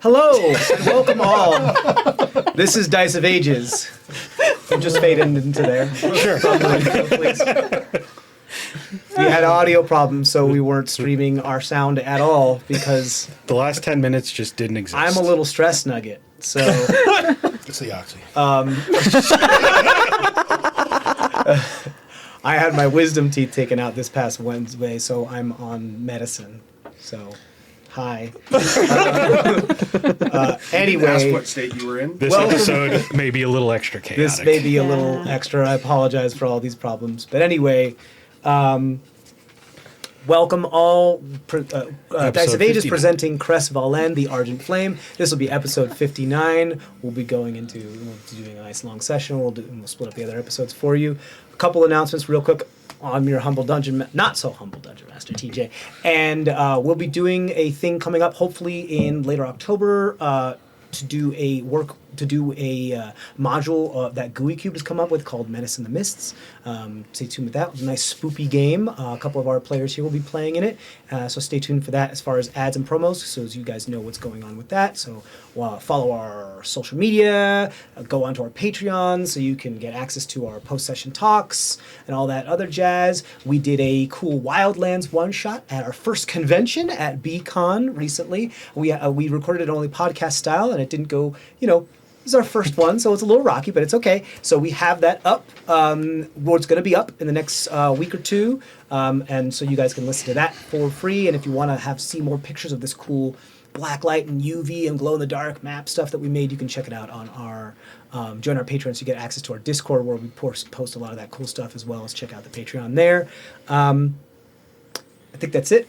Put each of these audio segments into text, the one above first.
Hello, and welcome all. This is Dice of Ages. We'll just fade into there. Sure. Please. We had audio problems, so we weren't streaming our sound at all because the last 10 minutes just didn't exist. I'm a little stress nugget, so... It's the oxy. I had my wisdom teeth taken out this past Wednesday, so I'm on medicine. So, hi. Anyway, ask what state you were in. This episode may be a little extra chaotic. This may be a little extra. I apologize for all these problems. But anyway, welcome all. Dice of Ages presenting CrestVahllen, the Argent Flame. This will be episode 59. We'll be doing a nice long session. We'll split up the other episodes for you. A couple announcements real quick. I'm your humble not so humble dungeon master, TJ, and we'll be doing a thing coming up, hopefully in later October, to do a module that GUI Cube has come up with called Menace in the Mists. Stay tuned with that. It was a nice spoopy game. A couple of our players here will be playing in it, so stay tuned for that as far as ads and promos, so as you guys know what's going on with that. So follow our social media, go onto our Patreon so you can get access to our post-session talks and all that other jazz. We did a cool Wildlands one-shot at our first convention at BCon recently. We recorded it only podcast style, and it didn't go, this is our first one, so it's a little rocky, but it's okay. So we have that up. It's going to be up in the next week or two, and so you guys can listen to that for free. And if you want to see more pictures of this cool blacklight and UV and glow-in-the-dark map stuff that we made, you can check it out on our join our Patreon so you get access to our Discord where we post a lot of that cool stuff, as well as check out the Patreon there. I think that's it.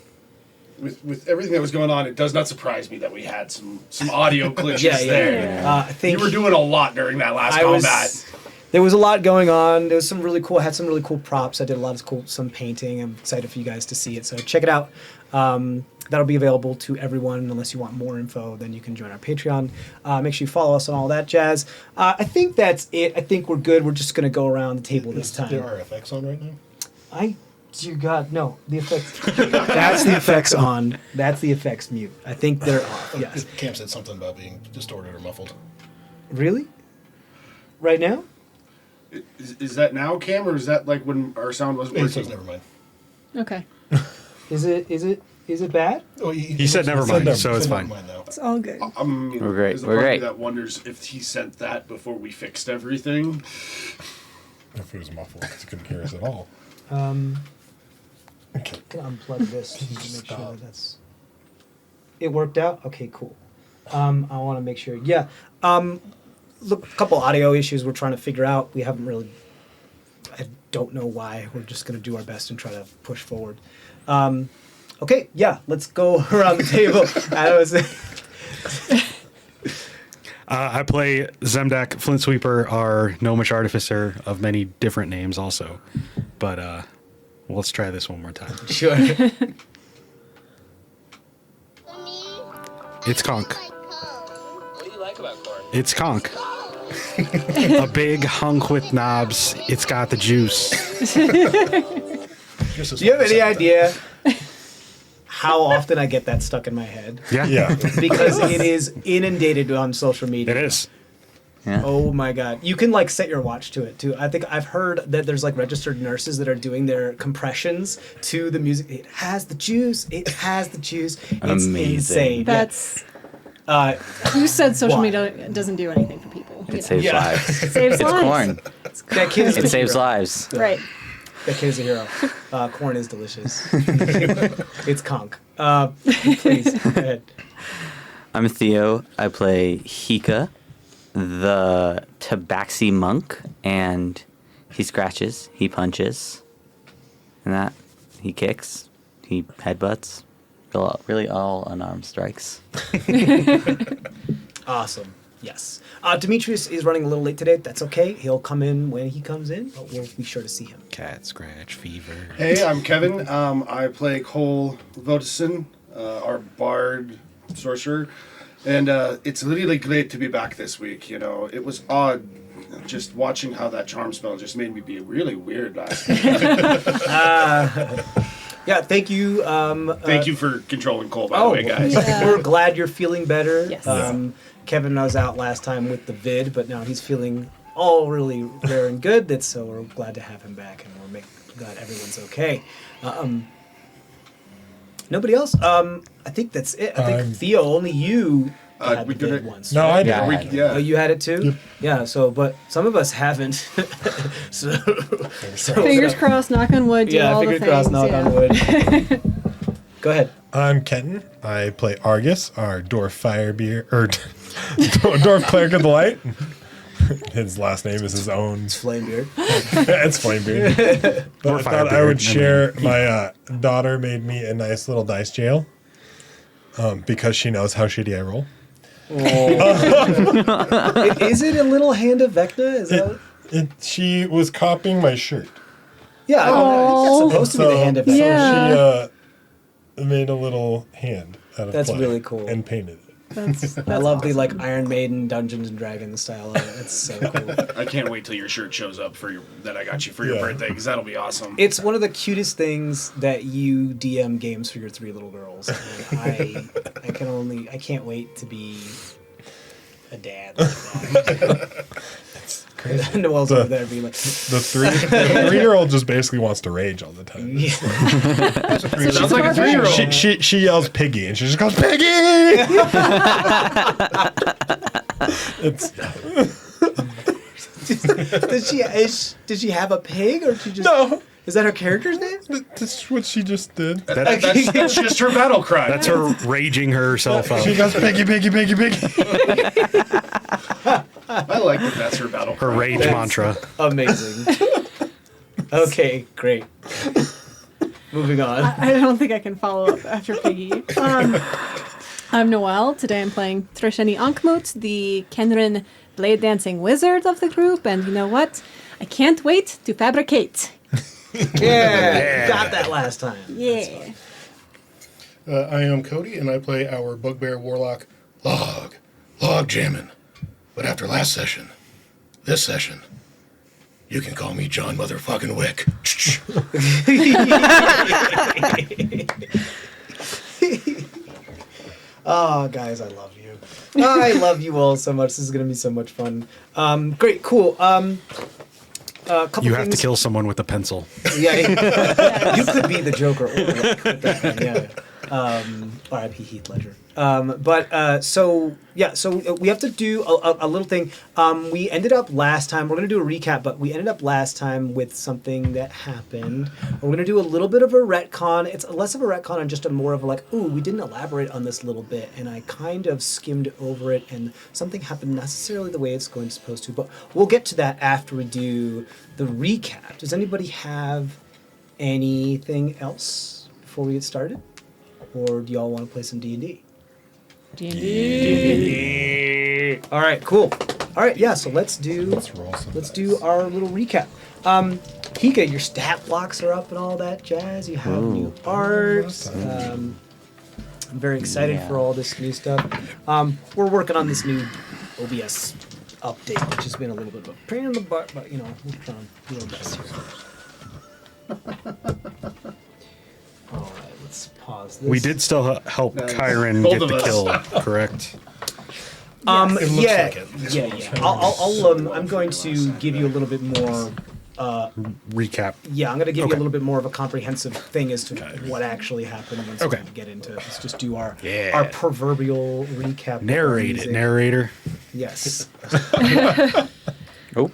With everything that was going on, it does not surprise me that we had some audio glitches there. I think you were doing a lot during that last combat. There was a lot going on. There was some really cool. I had some really cool props. I did a lot of some painting. I'm excited for you guys to see it. So check it out. That'll be available to everyone. Unless you want more info, then you can join our Patreon. Make sure you follow us on all that jazz. I think that's it. I think we're good. We're just going to go around the table this time. There are effects on right now? Dear God, no. The effects. That's the effects on. That's the effects mute. I think they're off. Yes. Cam said something about being distorted or muffled. Really? Right now? Is that now, Cam, or is that like when our sound was working? It says never mind. Okay. Is it bad? Oh, he said never mind, so it's fine. It's all good. We're great. There's a part of me that wonders if he sent that before we fixed everything. If it was muffled, because he couldn't hear us at all. Okay. I'm gonna unplug this to make sure that's. It worked out. Okay, cool. I want to make sure. Yeah. Look, a couple audio issues we're trying to figure out. We haven't really. I don't know why. We're just gonna do our best and try to push forward. Okay. Yeah. Let's go around the table. I play Zemdak Flintsweeper, our gnomish artificer of many different names also. But let's try this one more time. Sure. It's Conk. What do you like about corn? It's Conk. A big hunk with knobs. It's got the juice. Do you have any idea how often I get that stuck in my head? Yeah. Because it is inundated on social media. It is. Yeah. Oh my God. You can set your watch to it too. I think I've heard that there's registered nurses that are doing their compressions to the music. It has the juice. It has the juice. It's Amazing. insane. That's who said social why? media doesn't do anything for people? It saves lives. It saves It's lives. corn. That kid is It a saves hero. lives. Right. That kid is a hero. Corn is delicious. It's conch. Please, go ahead. I'm Theo. I play Hika, the Tabaxi monk, and he scratches, he punches, and that he kicks, he headbutts. Really all unarmed strikes. Awesome. Yes. Demetrius is running a little late today. That's okay. He'll come in when he comes in, but we'll be sure to see him. Cat scratch fever. Hey, I'm Kevin. I play Cole Vodison, our bard sorcerer, and it's really great to be back this week. It was odd just watching how that charm spell just made me be really weird last week. Yeah, thank you. Thank you for controlling Cole, by the way, guys. Yeah. We're glad you're feeling better. Yes. Kevin was out last time with the vid, but now he's feeling all really rare and good. So we're glad to have him back, and we're glad everyone's okay. Nobody else? I think that's it. I think Theo, only you had we the did vid it once. No, right? I did. Yeah, I We- had it. yeah. Oh, you had it too? Yep. Yeah, so, but some of us haven't. so, Fingers crossed, knock on wood, do yeah, all the fingers things. crossed, knock on wood. Go ahead. I'm Kenton. I play Argus, our dwarf dwarf cleric of the light. His last name is his own. It's Flamebeard. It's Flamebeard. But I thought I would share. My daughter made me a nice little dice jail because she knows how shitty I roll. Is it a little hand of Vecna? Is that? She was copying my shirt. Yeah, I think that's supposed to be the hand of Vecna. Yeah. She made a little hand out of That's clay really cool. and painted it. That's I love the awesome. like Iron Maiden Dungeons and Dragons style of it. It's so cool. I can't wait till your shirt shows up that I got you for your Yeah. birthday, because that'll be awesome. It's one of the cutest things that you DM games for your 3 little girls. And I can't wait to be a dad like that. Crazy. Noel's over there being like, The 3-year-old just basically wants to rage all the time. yeah. Sounds like a 3-year-old. She yells piggy and she just goes piggy. It's Did she have a pig or she just? no. Is that her character's name? That's what she just did. That's just her battle cry. That's her raging herself up. She goes piggy, piggy, piggy, piggy. I like that. That's her battle Her cry. rage mantra. Amazing. Okay, great. Moving on. I don't think I can follow up after Piggy. I'm Noelle. Today I'm playing Trishani Ankmut, the Kenrin blade dancing wizard of the group, and you know what? I can't wait to fabricate. Yeah, got that last time. Yeah. I am Cody, and I play our bugbear warlock, Log Jammin'. But after last session, this session, you can call me John Motherfucking Wick. Oh, guys, I love you. I love you all so much. This is going to be so much fun. Great, cool. Couple You have to things. kill someone with a pencil. Yeah, you could be the Joker. Or Batman, yeah. R.I.P. Heath Ledger. So we have to do a little thing. We ended up last time. We're going to do a recap, but we ended up last time with something that happened. We're going to do a little bit of a retcon. It's less of a retcon and just a more of a like, ooh, we didn't elaborate on this little bit, and I kind of skimmed over it, and something happened necessarily the way it's going to supposed to. But we'll get to that after we do the recap. Does anybody have anything else before we get started? Or do y'all want to play some D&D? D&D. All right, cool. All right, yeah. So let's do roll some dice. our little recap. Hika, your stat blocks are up and all that jazz. You have new art. I'm very excited for all this new stuff. We're working on this new OBS update, which has been a little bit of a pain in the butt, but we're trying to do our best here. All right, let's pause this. We did still help Nice. Kyron Both get of the us. kill, correct? It looks yeah, like it. yeah. I'm going to give you a little bit more. Recap. Yeah, I'm going to give you a Okay. little bit more of a comprehensive thing as to what actually happened once Okay. we get into it. Let's just do our Yeah. proverbial recap. Narrate it, narrator. Yes. Oh,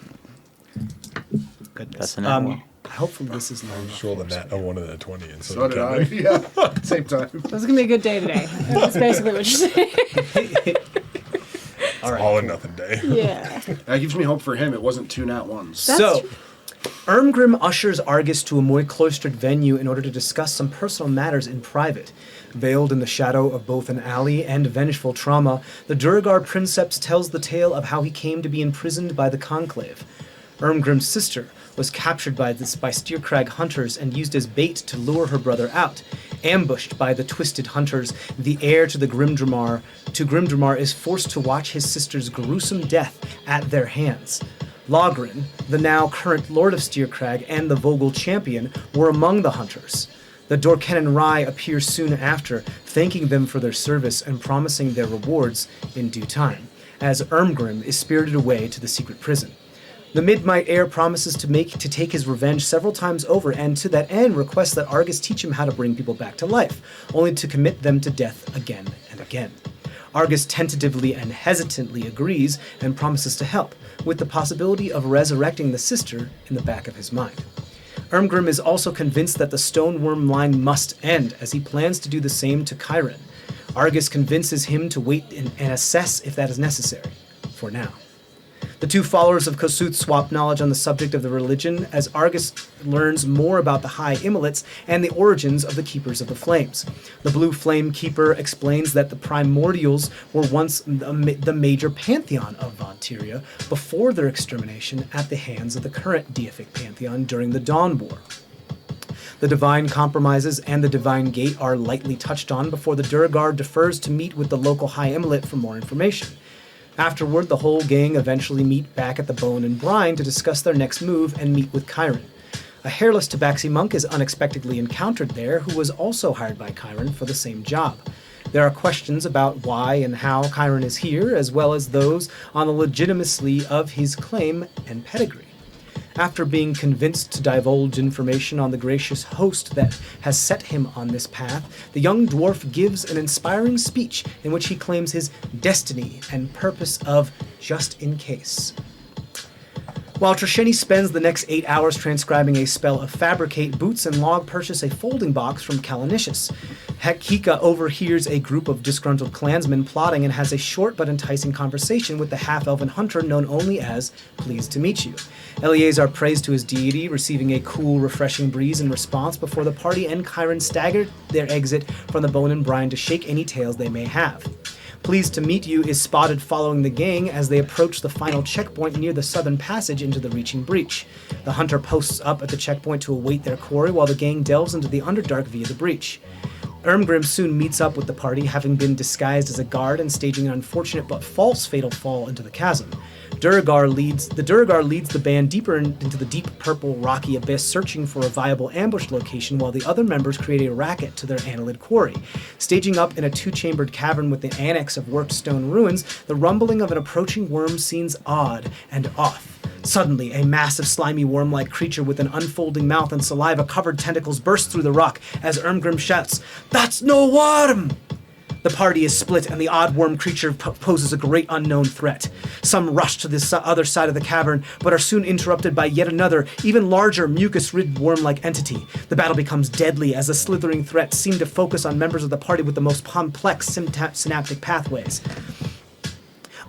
Goodness. That's enough. Hopefully this is long Just enough. rolled a nat, a 1 and a 20, and So did I. Kevin. Yeah, same time. This is going to be a good day today. That's basically what you're saying. All right. All or nothing day. Yeah. That gives me hope for him. It wasn't 2 nat ones. So, Ermgrim ushers Argus to a more cloistered venue in order to discuss some personal matters in private. Veiled in the shadow of both an alley and vengeful trauma, the Durgar Princeps tells the tale of how he came to be imprisoned by the Conclave. Ermgrim's sister was captured by Steercrag hunters and used as bait to lure her brother out. Ambushed by the twisted hunters, the heir to Grimdramar is forced to watch his sister's gruesome death at their hands. Logrin, the now current Lord of Steercrag and the Vogel champion, were among the hunters. The Dorkennen Rai appear soon after, thanking them for their service and promising their rewards in due time, as Ermgrim is spirited away to the secret prison. The Midnight Heir promises to take his revenge several times over, and to that end requests that Argus teach him how to bring people back to life, only to commit them to death again and again. Argus tentatively and hesitantly agrees and promises to help, with the possibility of resurrecting the sister in the back of his mind. Ermgrim is also convinced that the stone worm line must end, as he plans to do the same to Chiron. Argus convinces him to wait and assess if that is necessary, for now. The two followers of Kossuth swap knowledge on the subject of the religion, as Argus learns more about the High Immolets and the origins of the Keepers of the Flames. The Blue Flame Keeper explains that the Primordials were once the major pantheon of Vontiria before their extermination at the hands of the current deific pantheon during the Dawn War. The Divine Compromises and the Divine Gate are lightly touched on before the Durgar defers to meet with the local High Immolet for more information. Afterward, the whole gang eventually meet back at the Bone and Brine to discuss their next move and meet with Chiron. A hairless Tabaxi monk is unexpectedly encountered there, who was also hired by Chiron for the same job. There are questions about why and how Chiron is here, as well as those on the legitimacy of his claim and pedigree. After being convinced to divulge information on the gracious host that has set him on this path, the young dwarf gives an inspiring speech in which he claims his destiny and purpose of just in case. While Trisheni spends the next 8 hours transcribing a spell of Fabricate, Boots and Log purchase a folding box from Kalanishus. Hekika overhears a group of disgruntled clansmen plotting and has a short but enticing conversation with the half-elven hunter known only as Pleased to Meet You. Eleazar prays to his deity, receiving a cool, refreshing breeze in response before the party and Chiron stagger their exit from the Bone and Brine to shake any tails they may have. Pleased to Meet You is spotted following the gang as they approach the final checkpoint near the southern passage into the Reaching Breach. The hunter posts up at the checkpoint to await their quarry while the gang delves into the Underdark via the breach. Ermgrim soon meets up with the party, having been disguised as a guard and staging an unfortunate but false fatal fall into the chasm. The Durgar leads the band deeper into the deep purple rocky abyss, searching for a viable ambush location, while the other members create a racket to their annelid quarry. Staging up in a two-chambered cavern with the annex of worked stone ruins, the rumbling of an approaching worm seems odd and off. Suddenly, a massive slimy worm-like creature with an unfolding mouth and saliva-covered tentacles bursts through the rock as Ermgrim shouts, "That's no worm!" The party is split, and the odd worm creature poses a great unknown threat. Some rush to the other side of the cavern, but are soon interrupted by yet another, even larger, mucus-ridged worm-like entity. The battle becomes deadly as the slithering threats seem to focus on members of the party with the most complex synaptic pathways.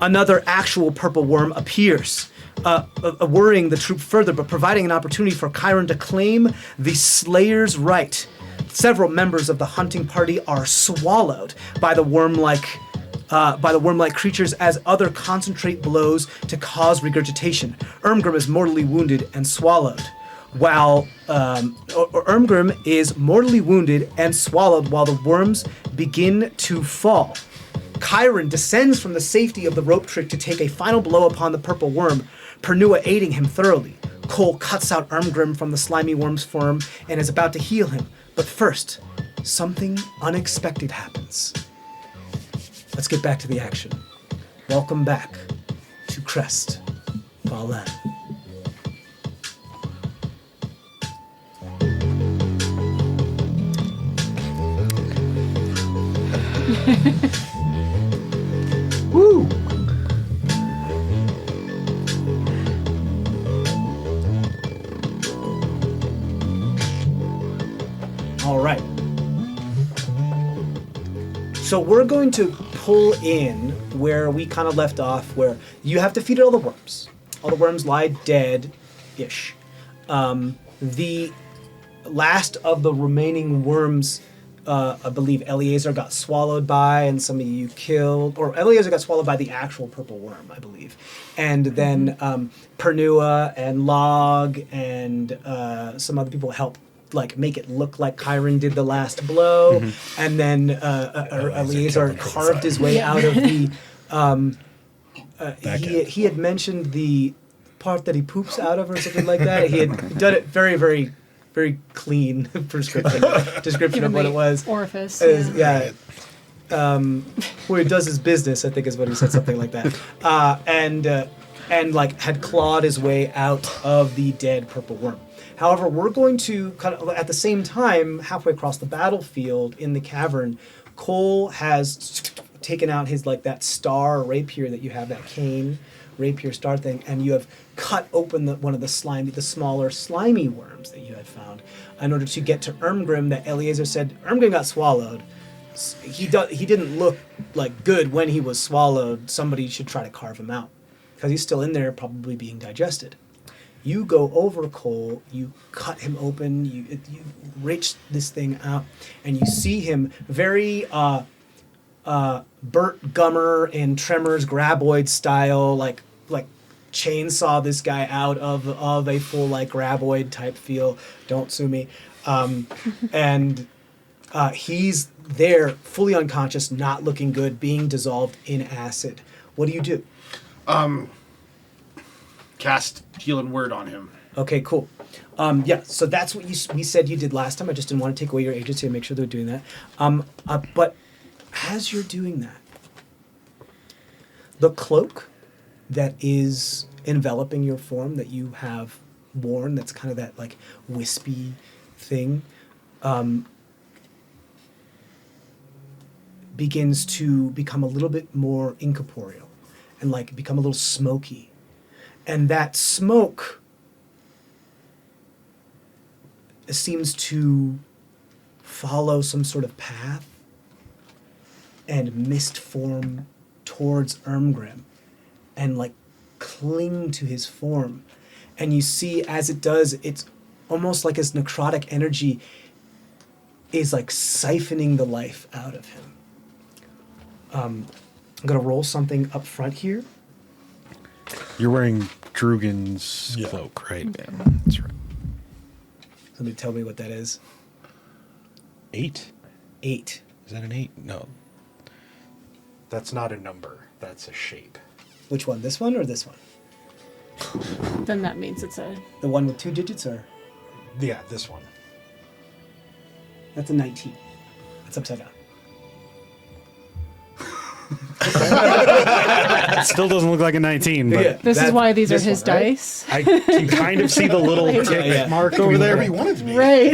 Another actual purple worm appears, worrying the troop further, but providing an opportunity for Chiron to claim the Slayer's right. Several members of the hunting party are swallowed by the worm-like creatures as other concentrate blows to cause regurgitation. Ermgrim is mortally wounded and swallowed. Ermgrim is mortally wounded and swallowed while the worms begin to fall. Chiron descends from the safety of the rope trick to take a final blow upon the purple worm, Pernua aiding him thoroughly. Cole cuts out Ermgrim from the slimy worm's form and is about to heal him. But first, something unexpected happens. Let's get back to the action. Welcome back to CrestVahllen. Woo! All right. So we're going to pull in where we kind of left off, where you have defeated all the worms. All the worms lie dead-ish. The last of the remaining worms, I believe Eleazar got swallowed by, and some of you killed, or Eleazar got swallowed by the actual purple worm, I believe. And then Pernua and Log and some other people helped make it look like Chiron did the last blow, and then Eleazar carved his way out of the. He had mentioned the part that he poops out of, or something like that. He had done it very, very very clean description Given of what the it was. Orifice. Yeah. Where he does his business, I think is what he said, something like that. And like had clawed his way out of the dead purple worm. However, we're going to kind of at the same time, halfway across the battlefield in the cavern, Cole has taken out his like that star rapier that you have, that cane rapier star thing, and you have cut open one of the smaller slimy worms that you had found in order to get to Ermgrim. That Eliezer said Ermgrim got swallowed. He didn't look like good when he was swallowed. Somebody should try to carve him out because he's still in there, probably being digested. You go over Cole, you cut him open, you reach this thing out, and you see him very Burt Gummer and Tremors Graboid style, like chainsaw this guy out of a full like Graboid type feel. Don't sue me. And he's there, fully unconscious, not looking good, being dissolved in acid. What do you do? Cast Healing Word on him. Okay, cool. Yeah, so that's what we said you did last time. I just didn't want to take away your agency and make sure they're doing that. But as you're doing that, the cloak that is enveloping your form that you have worn, that's kind of that like wispy thing, begins to become a little bit more incorporeal and like become a little smoky. And that smoke seems to follow some sort of path and mist form towards Ermgrim and like cling to his form. And you see as it does, it's almost like his necrotic energy is like siphoning the life out of him. I'm going to roll something up front here. You're wearing Drugan's Yeah. cloak, right? Yeah. That's right. Somebody tell me what that is. 8? 8. Is that an 8? No. That's not a number. That's a shape. Which one? This one or this one? Then that means it's a. The one with 2 digits, or Yeah, this one. that's a 19. That's upside down. It still doesn't look like a 19, but Yeah. This is That- why these are this his one, right? dice. I can kind of see the little tick Yeah. mark Could be over whatever there. you want it to be. Right.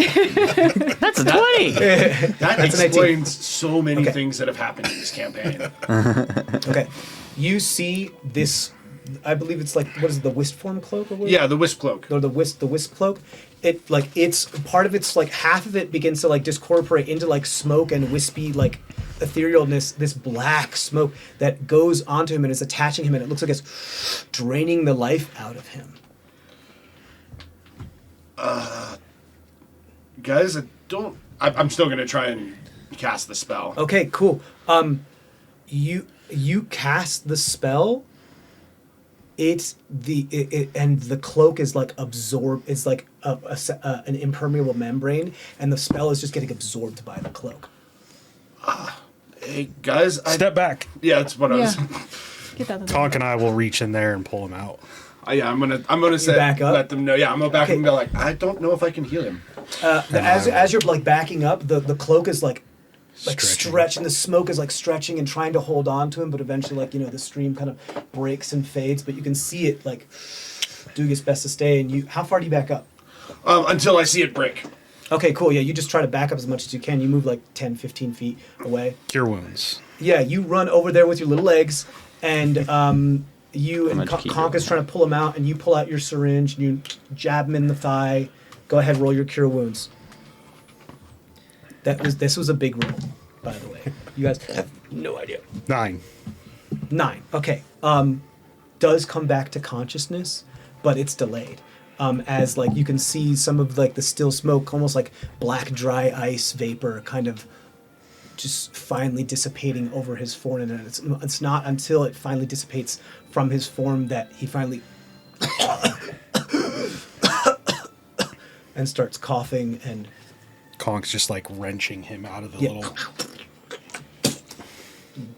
That's a 20. That That's an 18. explains so many Okay. things that have happened in this campaign. Okay. You see this, I believe it's like, what is it, the wisp form cloak? Or what? Yeah, the Wisp Cloak. Or the wisp cloak. It, like, it's, part of it's, like, half of it begins to, like, discorporate into, like, smoke and wispy, like, etherealness, this black smoke that goes onto him and is attaching him, and it looks like it's draining the life out of him. Guys, I'm still going to try and cast the spell. Okay, cool. You cast the spell. It's and the cloak is like absorbed. It's like an impermeable membrane, and the spell is just getting absorbed by the cloak. Hey, guys. Step back. Yeah, that's what I was... Yeah. Get that. Tonk and I will reach in there and pull him out. Yeah, I'm gonna say, back up? let them know. Yeah, I'm gonna back Okay. up and be like, I don't know if I can heal him. As you're like backing up, the cloak is like Stretching. stretching. The smoke is like stretching and trying to hold on to him, but eventually, like, the stream kind of breaks and fades. But you can see it like doing its best to stay. And how far do you back up? Until I see it break. Okay, cool. Yeah, you just try to back up as much as you can. You move like 10, 15 feet away. Cure wounds. Yeah, you run over there with your little legs, and you and much key Conk is trying to pull him out, and you pull out your syringe and you jab him in the thigh. Go ahead, roll your cure wounds. This was a big roll, by the way. You guys have no idea. 9. 9. Okay. Does come back to consciousness, but it's delayed. As like you can see some of like the still smoke, almost like black dry ice vapor, kind of just finally dissipating over his form, and it's not until it finally dissipates from his form that he finally and starts coughing and Conk's just like wrenching him out of the Yeah. little.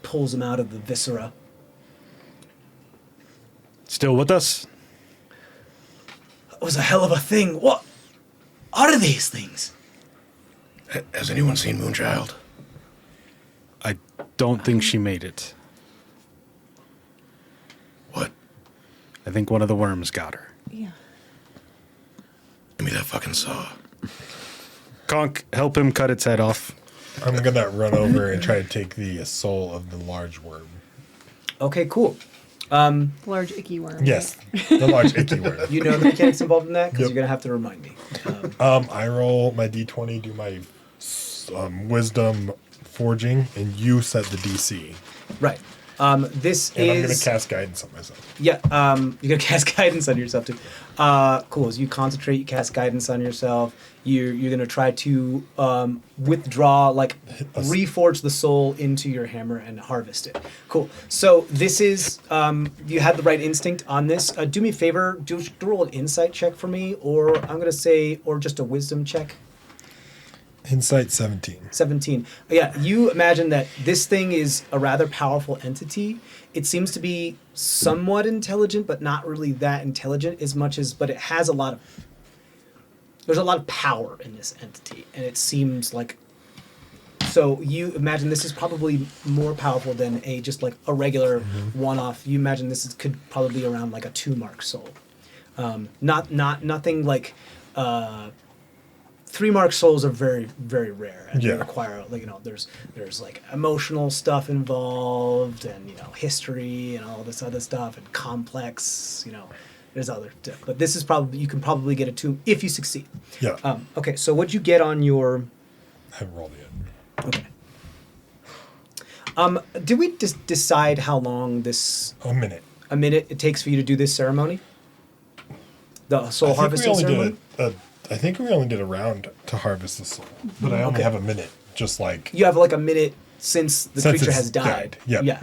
pulls him out of the viscera. Still with us? It was a hell of a thing. What? are these things? Has anyone seen Moonchild? I don't think she made it. What? I think one of the worms got her. Yeah. Give me that fucking saw. Conk, help him cut its head off. I'm gonna run over and try to take the soul of the large worm. Okay, cool. Large icky worm. Yes, the large icky worm. You know the mechanics involved in that because Yep. you're gonna have to remind me. I roll my d20, do my wisdom forging, and you set the DC. Right. This And I'm is gonna cast guidance on myself. yeah. You're gonna cast guidance on yourself too. Cool. As you concentrate, you cast guidance on yourself. You're gonna try to withdraw, like reforge the soul into your hammer and harvest it. Cool. So this is you had the right instinct on this. Do me a favor. Do roll an insight check for me, or I'm gonna say, or just a wisdom check. Insight 17. 17. Yeah, you imagine that this thing is a rather powerful entity. It seems to be somewhat intelligent, but not really that intelligent as much as, but it has there's a lot of power in this entity, and it seems like, so you imagine this is probably more powerful than just like a regular one-off. You imagine could probably be around like a 2-mark soul. Nothing like, 3-mark souls are very, very rare, and they Yeah. require, like, there's like emotional stuff involved, and history and all this other stuff, and complex, there's other stuff. But this is probably, you can probably get a 2 if you succeed. Yeah. Okay, so what'd you get on your? I haven't rolled yet. Okay. Did we decide how long this? A minute. A minute it takes for you to do this ceremony? The soul I think we harvesting only ceremony. did I think we only did a round to harvest the soul, but I only Okay. have a minute. Just like You have like a minute since the Since creature it's has died. died, yeah. Yeah.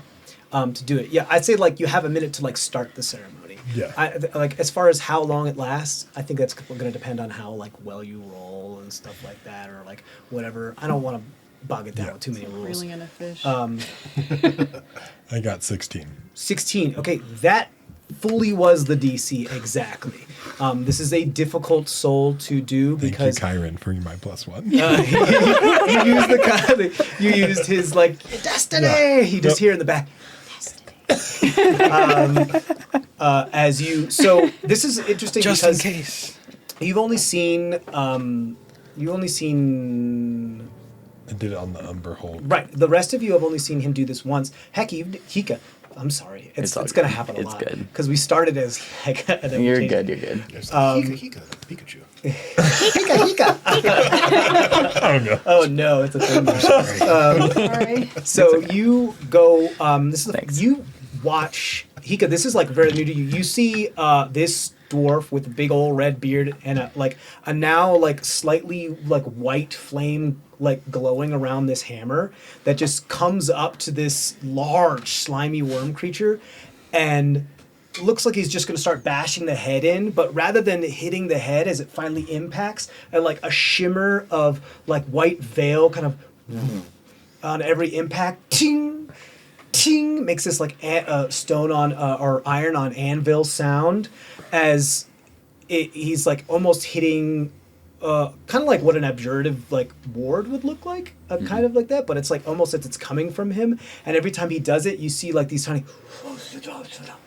To do it. Yeah, I'd say like you have a minute to like start the ceremony. Yeah. Like as far as how long it lasts, I think that's going to depend on how like well you roll and stuff like that, or like whatever. I don't want to bog it down Yeah. with too many rules. Reeling in a fish. I got 16. 16. Okay, that fully was the DC exactly. This is a difficult soul to do Thank because you, Kyron, for my +1. you used his like destiny. Yeah. He just Yep. here in the back. As you, so this is interesting Just in because case. you've only seen I did it on the Umber Hold. right. The rest of you have only seen him do this once. Heck, Hika. I'm sorry. It's all going to good. happen a It's lot good. because we started as Hika. And then we You're changed good. it. You're good. There's Hika, Pikachu. Hika. Oh, no. Oh no, it's a thing. now. Sorry. So you go. This is Thanks. you watch Hika. This is like very new to you. You see this dwarf with a big old red beard and a now like slightly like white flame like glowing around this hammer that just comes up to this large slimy worm creature and looks like he's just going to start bashing the head in, but rather than hitting the head as it finally impacts, and like a shimmer of like white veil kind of on every impact, ting, ting, makes this like stone on or iron on anvil sound as he's like almost hitting kind of like what an abjurative like ward would look like, kind of like that, but it's like almost as it's coming from him, and every time he does it, you see like these tiny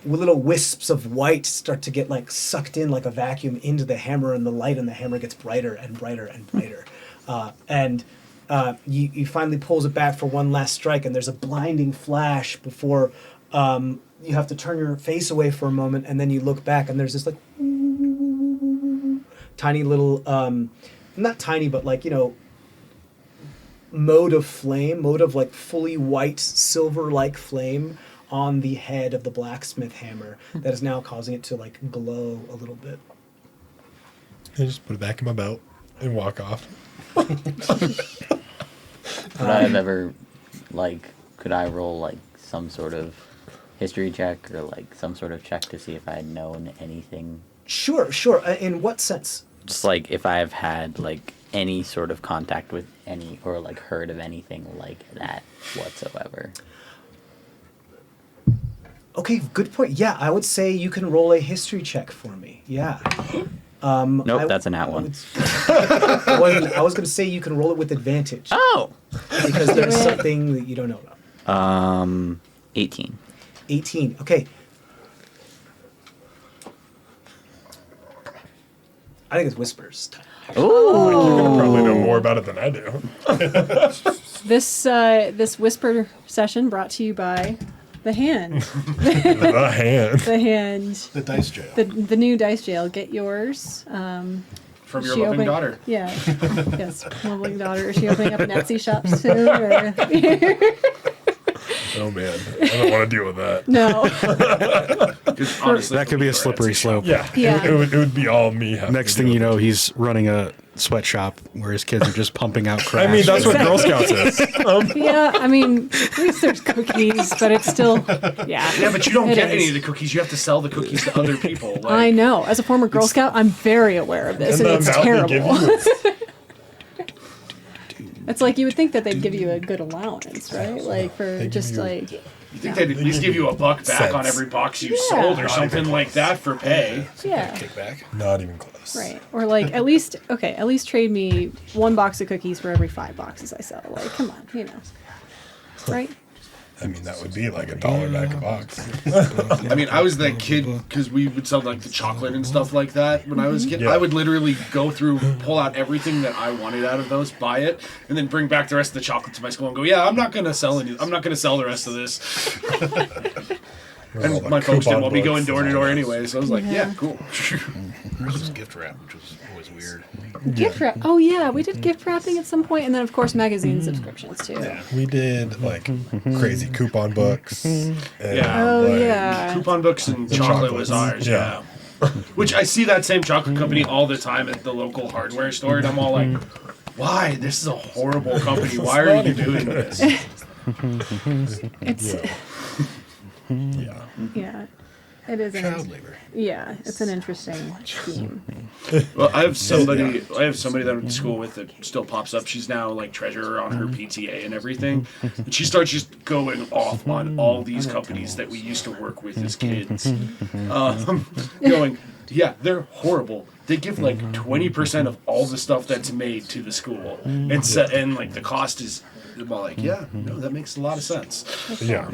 little wisps of white start to get like sucked in like a vacuum into the hammer, and the light on the hammer gets brighter and brighter and brighter, and he finally pulls it back for one last strike, and there's a blinding flash before you have to turn your face away for a moment, and then you look back, and there's this like tiny little not tiny but like mode of like fully white silver like flame on the head of the blacksmith hammer that is now causing it to like glow a little bit. I just put it back in my belt and walk off. Could I have ever, like, could I roll, like, some sort of history check or, like, some sort of check to see if I had known anything? Sure. In what sense? Just, like, if I've had, like, any sort of contact with any, or, like, heard of anything like that whatsoever. Okay, good point. Yeah, I would say you can roll a history check for me. Yeah. Nope, that's a nat one. I was going to say you can roll it with advantage Oh! because there's something that you don't know about. 18. 18. Okay. I think it's whispers time. You probably know more about it than I do. This whisper session brought to you by the hand. The hand. The hand. The dice jail. The new dice jail. Get yours. From your She loving open- daughter. Yeah. Yes. Loving daughter. Is she opening up an Etsy shop soon? Or? Oh man, I don't want to deal with that. No. Because honestly, That could be a slippery slope. Yeah, Yeah. It would be all me. having Next to thing deal you with know, he's running a sweatshop where his kids are just pumping out it. crap. I mean, that's what Girl Scouts is. Yeah. I mean, at least there's cookies, but it's still. Yeah. Yeah, but you don't It get is. any of the cookies. You have to sell the cookies to other people. Like, I know. As a former Girl Scout, I'm very aware of this, And and the it's amount they terrible. give you is- It's like you would think that they'd give you a good allowance, right? Like for give just you- like. You think they'd at least give you a buck back on Cents. every box you Yeah. sold or something like that for pay? Yeah. Kickback. Not even close. Right. Or like at least trade me 1 box of cookies for every 5 boxes I sell. Like, come on, Right? I mean, that would be like $1 back a box. I mean, I was that kid because we would sell like the chocolate and stuff like that when I was a kid. Yeah. I would literally go through, pull out everything that I wanted out of those, buy it, and then bring back the rest of the chocolate to my school and go, "Yeah, I'm not gonna sell any. I'm not gonna sell the rest of this." All And the my folks didn't coupon want me going books door to and door all anyway, so I was like, Yeah. "Yeah, cool." This was gift wrap, which was always weird. Gift wrap. Oh yeah, we did gift wrapping at some point, and then of course magazine subscriptions too. We did like crazy coupon books. And, Yeah. Oh like, yeah. Coupon books and chocolate was ours, Yeah. yeah. Which I see that same chocolate company all the time at the local hardware store, and I'm all like, "Why? This is a horrible company. Why are you doing this?" It's Yeah. yeah. It is Child an labor. yeah. It's an interesting scheme. Well, I have somebody that I went to school with that still pops up. She's now like treasurer on her PTA and everything, and she starts just going off on all these companies that we used to work with as kids, going, "Yeah, they're horrible. They give like 20% of all the stuff that's made to the school, and like the cost is." I'm all like, "Yeah, no, that makes a lot of sense." Yeah.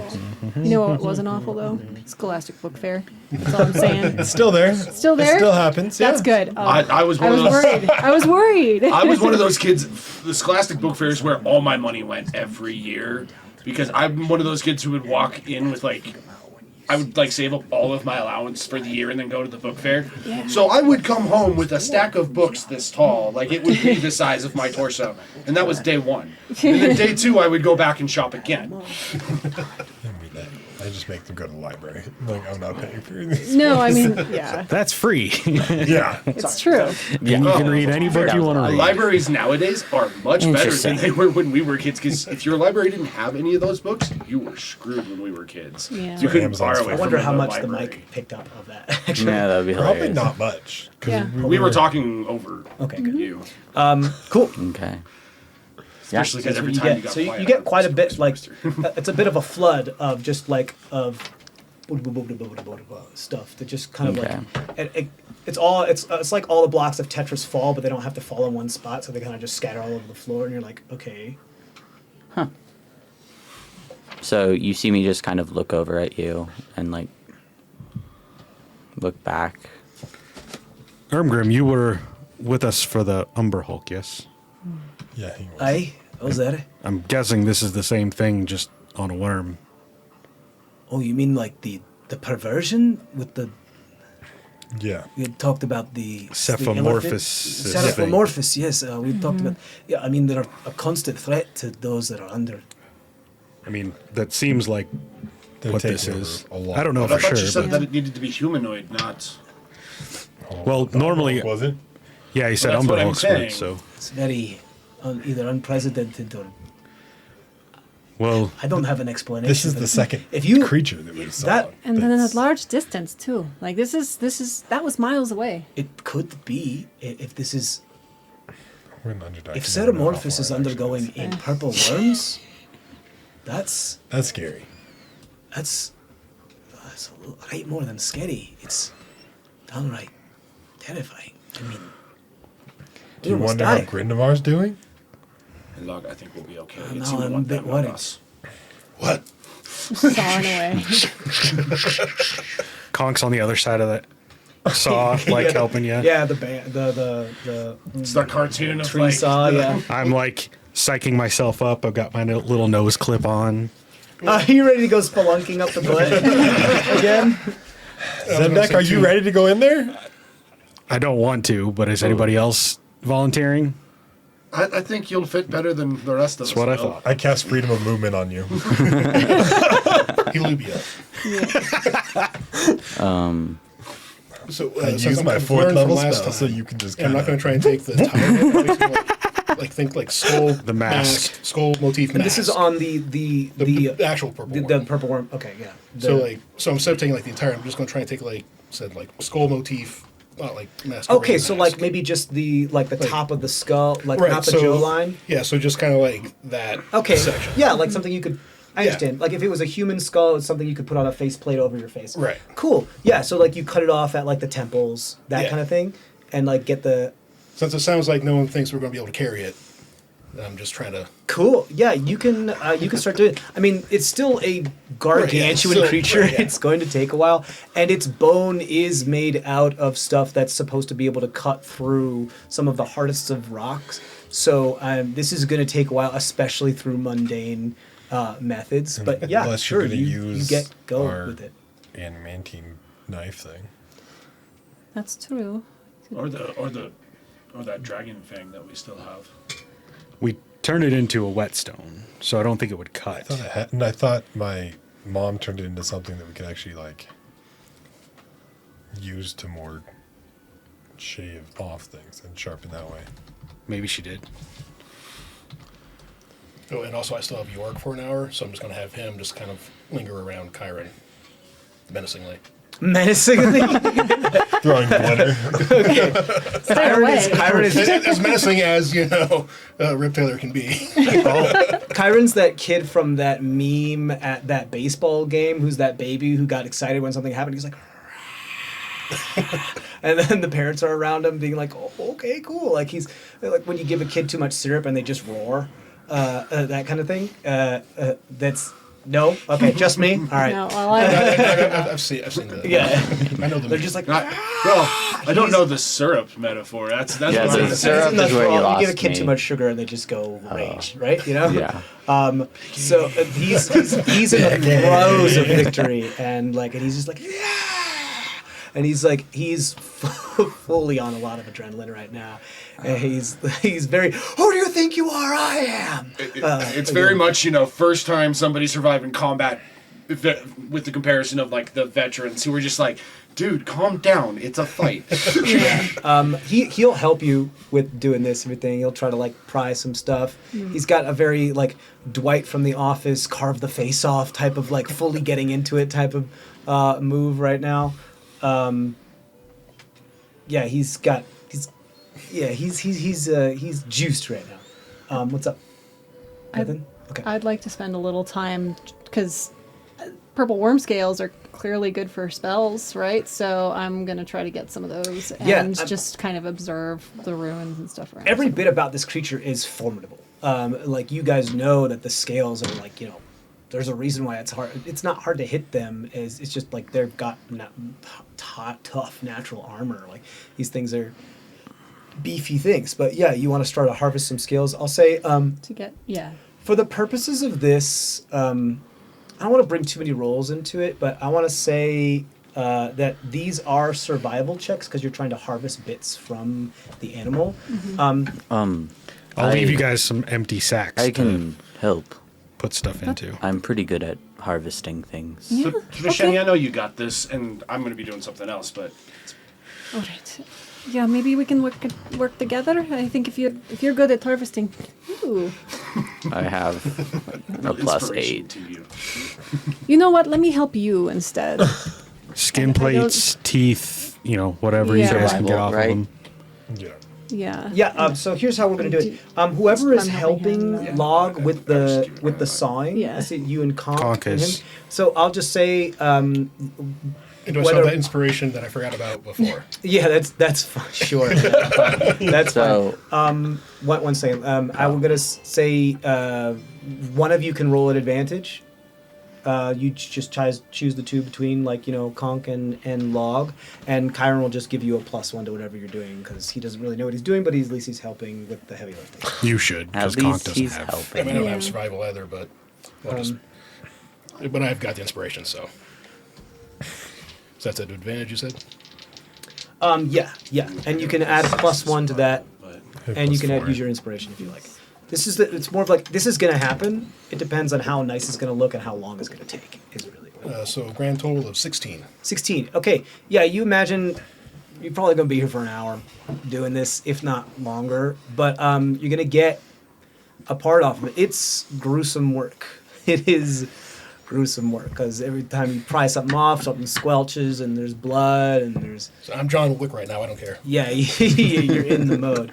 You know what wasn't awful though? Scholastic Book Fair. That's all I'm saying. It's still there. Still there? It still happens. Yeah. That's good. Oh, I was I one was of those. worried. I was worried. I was one of those kids. The Scholastic Book Fair is where all my money went every year because I'm one of those kids who would walk in with like, I would like save up all of my allowance for the year and then go to the book fair. Yeah. So I would come home with a stack of books this tall, like it would be the size of my torso, and that was day one. And then day two, I would go back and shop again. I just make them go to the library. Like, I'm not paying for these. No, I mean, yeah, That's free. Yeah. it's true. And you can read any book you want to read. Libraries nowadays are much better than Interesting. they were when we were kids. Because if your library didn't have any of those books, you were screwed when we were kids. Yeah. You couldn't Amazon's borrow it I from wonder how another much the library. mic picked up of that. Actually. Yeah, that'd be Probably hilarious. not much. 'Cause Yeah. We were talking over Okay, good. you. Cool. Okay. Especially because That's what every you time get. you got So quiet, you get I quite a was bit, supposed like, to. it's a bit of a flood of just like, stuff that just kind of Okay. like, it's like all the blocks of Tetris fall, but they don't have to fall in one spot, so they kind of just scatter all over the floor, and you're like, okay. So you see me just kind of look over at you and like look back. Ermgrim, you were with us for the Umber Hulk, yes? Yeah, he was. Aye, was that it? I'm guessing this is the same thing, just on a worm. Oh, you mean like the perversion with the... Yeah. We had talked about the Cephomorphous. Cephomorphous, yes. We talked about. Yeah, I mean they're a constant threat to those that are under. I mean, that seems like They're what taking this is. over a lot. I don't know But I for thought you sure. said But, that it needed to be humanoid, not. well, normally, Was it? yeah, he said Well, that's Umber what I'm Hulks saying. would, so. It's very either unprecedented or Well, I don't have an explanation. This is but the second if you creature that we saw. that And then at that's- large distance too. Like this is that was miles away. it could be if this is We're in Underdark. if You never know how Ceramorphous far is it actually undergoing is. in purple worms. That's That's scary. that's a little, right more than scary. It's downright terrifying. Do you almost wonder how died. Grindamar's doing? And Log, I think we'll be okay. no, It's you I'm want a bit them, not worried. us. What? Sawing away. Conk's on the other side of that saw, like helping you. Yeah, the band, the It's the cartoon of tree like saw. Yeah. I'm like psyching myself up. I've got my little nose clip on. Are you ready to go spelunking up the butt again? Zemdak, are you ready to go in there? I don't want to, but is anybody else volunteering? I think you'll fit better than the rest of us. That's what I will. thought. I cast freedom of movement on you. Elubia. So, I since use my I've 4th learned level from last spell, so time, you can just I'm not kinda- going to try and take the tire. Like think like skull, The mask. skull motif. And this is mask. on the the actual purple. the one. purple worm. Okay, yeah. So The- like, so instead of taking like the entire, I'm just going to try and take like said like skull motif, not like mask. okay, so mask. like maybe just the top of the skull, like right, not the so, jaw line. Yeah, so just kind of like that. Okay, section. yeah, like something you could. I Yeah. understand. Like if it was a human skull, it's something you could put on a faceplate over your face. Right. Cool. Yeah. So like you cut it off at like the temples, that Yeah. kind of thing, and like get the. Since it sounds like no one thinks we're going to be able to carry it, I'm just trying to. Cool. Yeah, you can start doing it. I mean, it's still a gargantuan still- creature. right, yeah. It's going to take a while, and its bone is made out of stuff that's supposed to be able to cut through some of the hardest of rocks. So this is going to take a while, especially through mundane methods. But yeah, Unless sure, you're gonna you use get go our with it. adamantine knife thing. That's true. Or that dragon fang that we still have. We turn it into a whetstone, so I don't think it would cut. And I thought my mom turned it into something that we could actually like use to more shave off things and sharpen that way. Maybe she did. Oh, and also I still have York for an hour, so I'm just going to have him just kind of linger around Kyron menacingly. Menacingly, Throwing glitter. Stay away. Kyron is As menacing as, Rip Taylor can be. Kyron's that kid from that meme at that baseball game who's that baby who got excited when something happened. He's like, and then the parents are around him being like, oh, okay, cool. Like he's like when you give a kid too much syrup and they just roar, that kind of thing. That's no, okay, just me. All right. No, well, I've seen that. Yeah, I know the they're just like, Well, I don't know the syrup metaphor. That's Yeah, what the I'm syrup that's is where wrong. you You lost give a kid me. too much sugar and they just go rage, right? You know. Yeah. So he's in the throes of victory, and he's just like, yeah, and he's fully on a lot of adrenaline right now, and he's very, who do you think you are? I am. It's very much, first time somebody survived in combat with the comparison of like the veterans who were just like, dude, calm down. It's a fight. He'll help you with doing this everything. He'll try to pry some stuff. He's got a very Dwight from The Office, carve the face off type of fully getting into it type of move right now. He's juiced right now. What's up? Nothing? Okay. I'd like to spend a little time because purple worm scales are clearly good for spells, right? So I'm gonna try to get some of those and just kind of observe the ruins and stuff around. Every bit about this creature is formidable. You guys know that the scales are there's a reason why it's hard. It's not hard to hit them. It's just they've got tough natural armor. These things are beefy things. But yeah, you want to start to harvest some scales. I'll say to get for the purposes of this, I don't want to bring too many rolls into it, but I want to say that these are survival checks because you're trying to harvest bits from the animal. I'll leave you guys some empty sacks I to can help. put stuff into. I'm pretty good at harvesting things. Yeah. Trishani, I know you got this, and I'm going to be doing something else, but All right. Yeah, maybe we can work together. I think if you're good at harvesting, ooh, I have a plus inspiration 8. to you. you know what? Let me help you instead. Skin plates, teeth, whatever you Yeah. guys can get Survival, off right? of them. Yeah. Yeah. Yeah. So here's how we're gonna do it. Whoever is I'm helping him. helping Log with the sawing, Yeah. I see you and Conk Conk and is- him. So I'll just say And do I still have that inspiration that I forgot about before? Yeah, that's fine. Sure, that's So- fine. One second. I'm gonna say one of you can roll at advantage. You just choose the two between Conk and Log, and Chiron will just give you a +1 to whatever you're doing because he doesn't really know what he's doing, but at least he's helping with the heavy lifting. You should, because At Conk least doesn't he's have. I helping. mean, I don't Yeah. have survival either, but but I've got the inspiration, so. So that's an advantage, you said? Yeah, and you can add a +1 to that, and you can +4. use your inspiration if you like. It's more of like this is gonna happen. It depends on how nice it's gonna look and how long it's gonna take. Is really what So a grand total of 16. 16. Okay, yeah, you imagine you're probably gonna be here for an hour doing this, if not longer. But you're gonna get a part off of it. It's gruesome work. It is gruesome work because every time you pry something off, something squelches and there's blood and there's So I'm John Wick right now, I don't care. yeah, you're in the mode.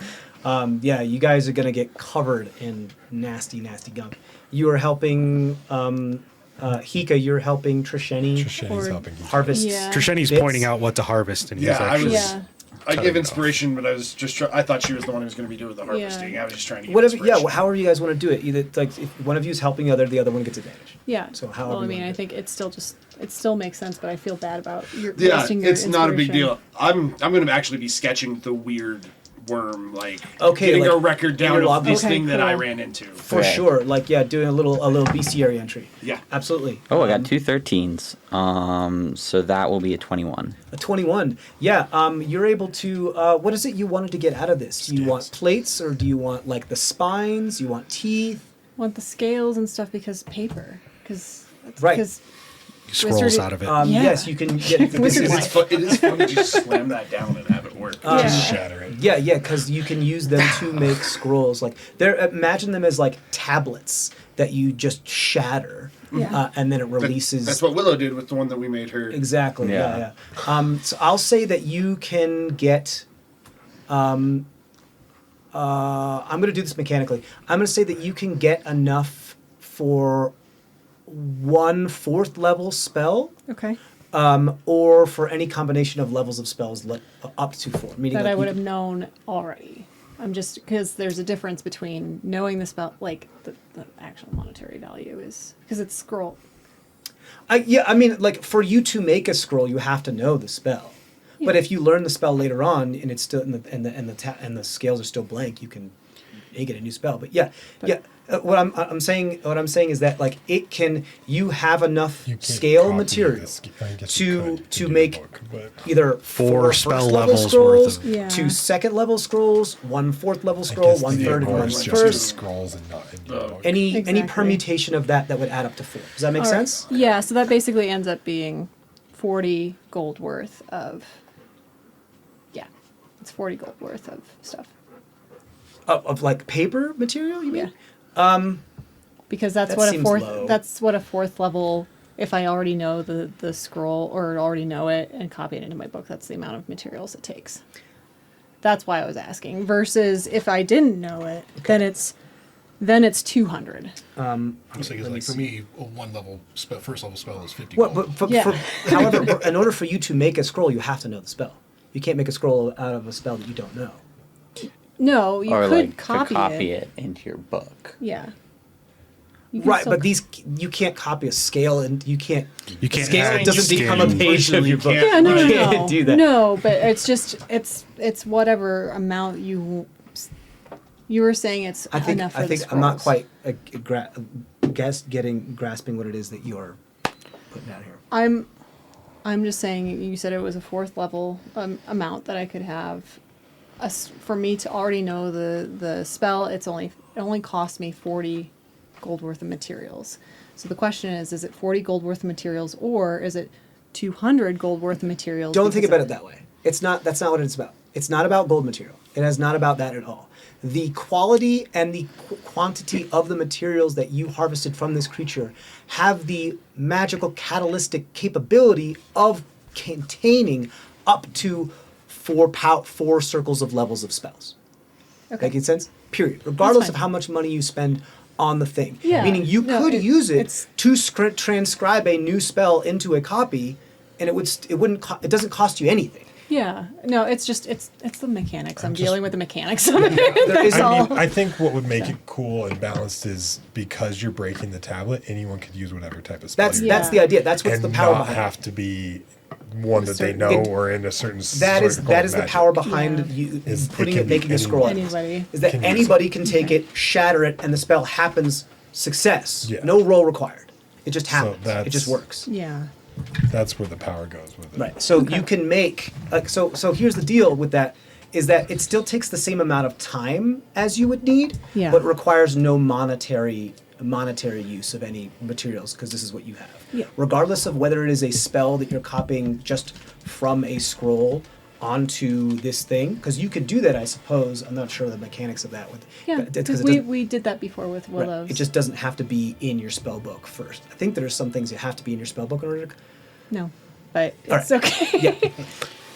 Yeah, you guys are gonna get covered in nasty gunk. You are helping Hika. You're helping Trisheni Shani's Or- helping. harvest. Yeah. Trisheni's bits. pointing out what to harvest, and he's Yeah, I actually. was- Yeah. I Cut give it inspiration, but I was just I thought she was the one who was going to be doing the harvesting. I was just trying to give Whatever. Yeah, inspiration. however you guys want to do it. Either like if one of you is helping the other one gets advantage. Yeah. So however Well, I you mean, wanna I do think it still makes sense, but I feel bad about your Yeah, wasting your it's not a big inspiration. deal. I'm going to actually be sketching the weird worm, Okay, getting like, a record in down your of log- this Okay, thing that I cool. ran into. For Right. sure. Like doing a little bestiary entry. Yeah. Absolutely. Oh, I got two 13s. So that will be a 21. A 21. Yeah. You're able to. What is it you wanted to get out of this? Do you want plates or do you want like the spines? You want teeth? Want the scales and stuff because paper. Because Right. Scrolls Wizard- out of it. Yeah. Yes, you can get. Wizard It is, life. it is fun to just slam that down and have it work. Shatter it. Yeah, because you can use them to make scrolls. Like imagine them as like tablets that you just shatter, Yeah. and then it releases. That's what Willow did with the one that we made her. Exactly. Yeah. Yeah. So I'll say that you can get. I'm going to do this mechanically. I'm going to say that you can get enough for 1/4 level spell, Okay. or for any combination of levels of spells up to 4. Meaning That like I would you- have known already. I'm just because there's a difference between knowing the spell, like the actual monetary value is because it's scroll. I mean, like for you to make a scroll, you have to know the spell. But Yeah. if you learn the spell later on, and it's still and the scales are still blank, you can make it a new spell. But yeah. What I'm saying is that like you have enough You can't scale copy material the I guess you could to do the make book, but either 4 4 spell first level levels scrolls, worth of- Yeah. 2 second level scrolls, 1 4th level I scroll, guess 1 the third, and goal 1 is just first. scrolls and not in your book. Any Exactly. permutation of that would add up to 4. Does that make All right. sense? Yeah. So that basically ends up being 40 gold worth of. Yeah, it's 40 gold worth of stuff. Of like paper material, you mean? Yeah. Because that's That what a seems fourth. low. That's what a 4th level. If I already know the scroll or already know it and copy it into my book, that's the amount of materials it takes. That's why I was asking. Versus if I didn't know it, then it's 200. I'm saying, like, for me, a one level spell, first level spell is 50 Well, gold. but Yeah. however, in order for you to make a scroll, you have to know the spell. You can't make a scroll out of a spell that you don't know. No, you or could like copy, to copy it into your book. Yeah. You can Right, still but you can't copy a scale, and you can't. You can't scale add doesn't skin. become a page of your book. Unfortunately, Yeah, no, You no, can't no. do that. No, but it's just it's whatever amount you were saying it's enough for the I'm not scrolls. quite grasping what it is that you're putting out here. I'm just saying you said it was a 4th level amount that I could have. For me to already know the spell, it only cost me 40 gold worth of materials. So the question is it 40 gold worth of materials or is it 200 gold worth of materials? Don't think because about it that way. That's not what it's about. It's not about gold material. It is not about that at all. The quality and the quantity of the materials that you harvested from this creature have the magical catalytic capability of containing up to 4 circles of levels of spells. Okay. Making sense? Period. Regardless fine. of how much money you spend on the thing. Yeah. Meaning you No, could use it it's- to transcribe a new spell into a copy and it doesn't cost you anything. Yeah. No, it's just it's the mechanics. I'm just- dealing with the mechanics of it. That's I all. mean, I think what would make it cool and balanced is because you're breaking the tablet, anyone could use whatever type of spell. That's you're that's Yeah. the idea. That's what's and the power not behind have it. to be one that they Certain- know it- or in a certain That is circle of the magic. power behind Yeah. you Is it putting can it, be making a scroll. anyone. Anybody. Is that Can use anybody can take it, shatter it, and the spell happens success. Yeah. No roll required. It just happens. It that's- just works. Yeah. That's where the power goes with it. Right. So you can make so here's the deal with that is that it still takes the same amount of time as you would need, Yeah. but requires no monetary use of any materials because this is what you have. Yeah. Regardless of whether it is a spell that you're copying just from a scroll onto this thing, because you could do that, I suppose. I'm not sure of the mechanics of that. Yeah. Because we did that before with Right. Willows. It just doesn't have to be in your spell book first. I think there's some things that have to be in your spell book in order to. No. But All it's right. okay. Yeah.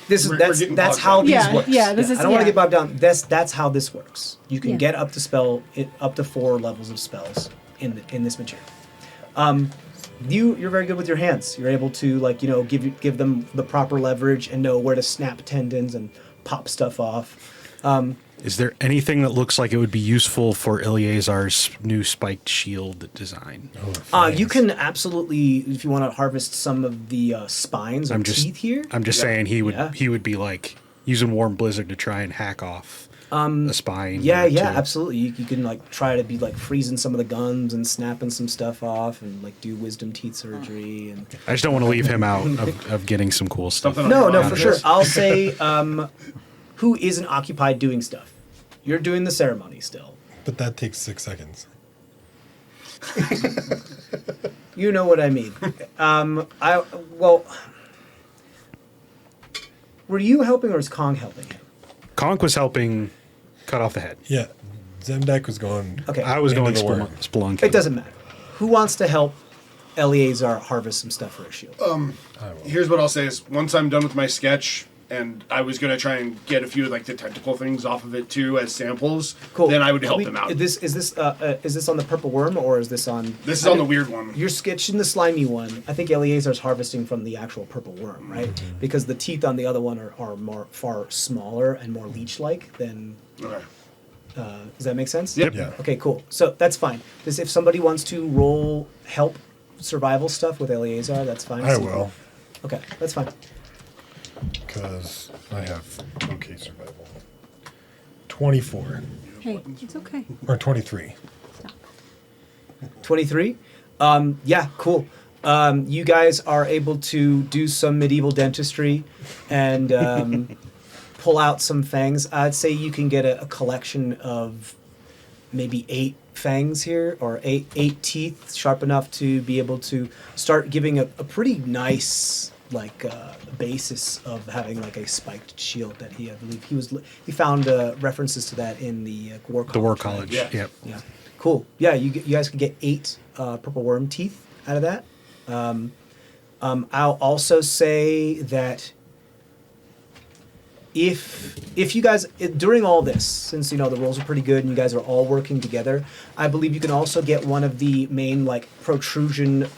This is We're that's getting that's bogged how down. these Yeah, works. yeah, this is- I don't want to yeah. get bogged down. That's how this works. You can Yeah. get up to 4 levels of spells in this material. You're very good with your hands. You're able to give them the proper leverage and know where to snap tendons and pop stuff off. Is there anything that looks like it would be useful for Eleazar's new spiked shield design? You can absolutely, if you want to harvest some of the spines or teeth here. I'm just Yeah. saying he would Yeah. he would be like using Warm Blizzard to try and hack off a spine. Yeah, or yeah, two. absolutely. You can try to be freezing some of the gums and snapping some stuff off and do wisdom teeth surgery and. I just don't want to leave him out of getting some cool stuff. Something on No, your for sure. mind. I'll say, who isn't occupied doing stuff? You're doing the ceremony still. But that takes 6 seconds. You know what I mean. Were you helping or is Kong helping him? Conk was helping cut off the head. Yeah. Zemdak was going. Okay. I was Into going the work. spelunking. It doesn't matter. Who wants to help Eleazar harvest some stuff for his shield? Here's what I'll say is once I'm done with my sketch, and I was gonna try and get a few the tentacle things off of it too as samples. Cool. Then I would help him out. Is this on the purple worm or is this on? This is on the weird one. You're sketching the slimy one. I think Eleazar's harvesting from the actual purple worm, right? Because the teeth on the other one are far smaller and more leech-like than. Okay. Does that make sense? Yep. Yeah. Okay, cool. So that's fine. If somebody wants to roll help survival stuff with Eleazar, that's fine. I So- will. Okay, that's fine. Because I have okay survival. 24. Hey, it's okay. Or 23. 23. Yeah, cool. You guys are able to do some medieval dentistry and pull out some fangs. I'd say you can get a collection of maybe 8 fangs here, or eight teeth, sharp enough to be able to start giving a pretty nice basis of having a spiked shield that I believe he found references to that in the War College. The War right? College. Yeah. Yep. Yeah, cool. Yeah, you guys can get 8 purple worm teeth out of that. I'll also say that if you guys during all this, since the rolls are pretty good and you guys are all working together, I believe you can also get one of the main protrusion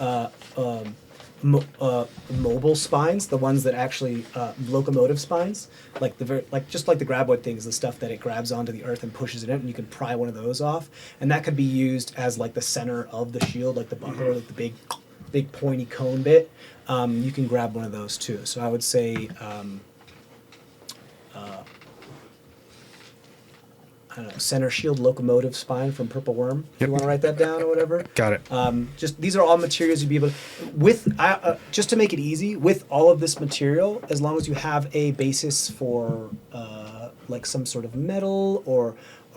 mobile spines, the ones that actually locomotive spines, just like the graboid things, the stuff that it grabs onto the earth and pushes it in, and you can pry one of those off, and that could be used as the center of the shield, like the buckler, like the big pointy cone bit. You can grab one of those too. So I would say. I don't know, center shield locomotive spine from Purple Worm. If Yep. you want to write that down or whatever. Got it. Just these are all materials you'd be able to, just to make it easy, with all of this material, as long as you have a basis for some sort of metal or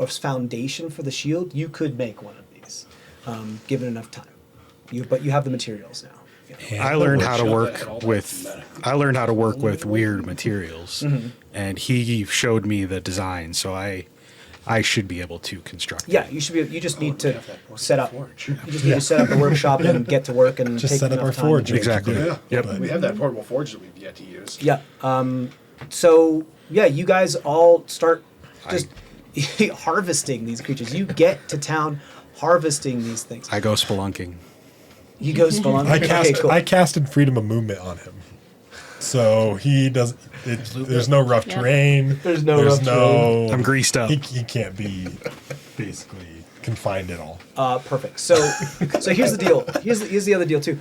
foundation for the shield, you could make one of these, given enough time. But you have the materials now. Yeah. I learned how to workshop work I learned how to work with weird materials, and he showed me the design, so I should be able to construct. Yeah, you should be. You just need to have that working set up. forge. You just need to set up a workshop and get to work and Just take set up enough our time to forge. do it. Exactly. Yeah. Yep. We have that portable forge that we've yet to use. Yeah. So yeah, you guys all start just harvesting these creatures. You get to town harvesting these things. I go spelunking. You go spelunking. I Okay, cool. casted freedom of movement on him. So he does. There's no rough Yeah. terrain. There's no rough terrain. I'm greased up. He can't be basically confined at all. Perfect. So here's the deal. Here's the other deal too.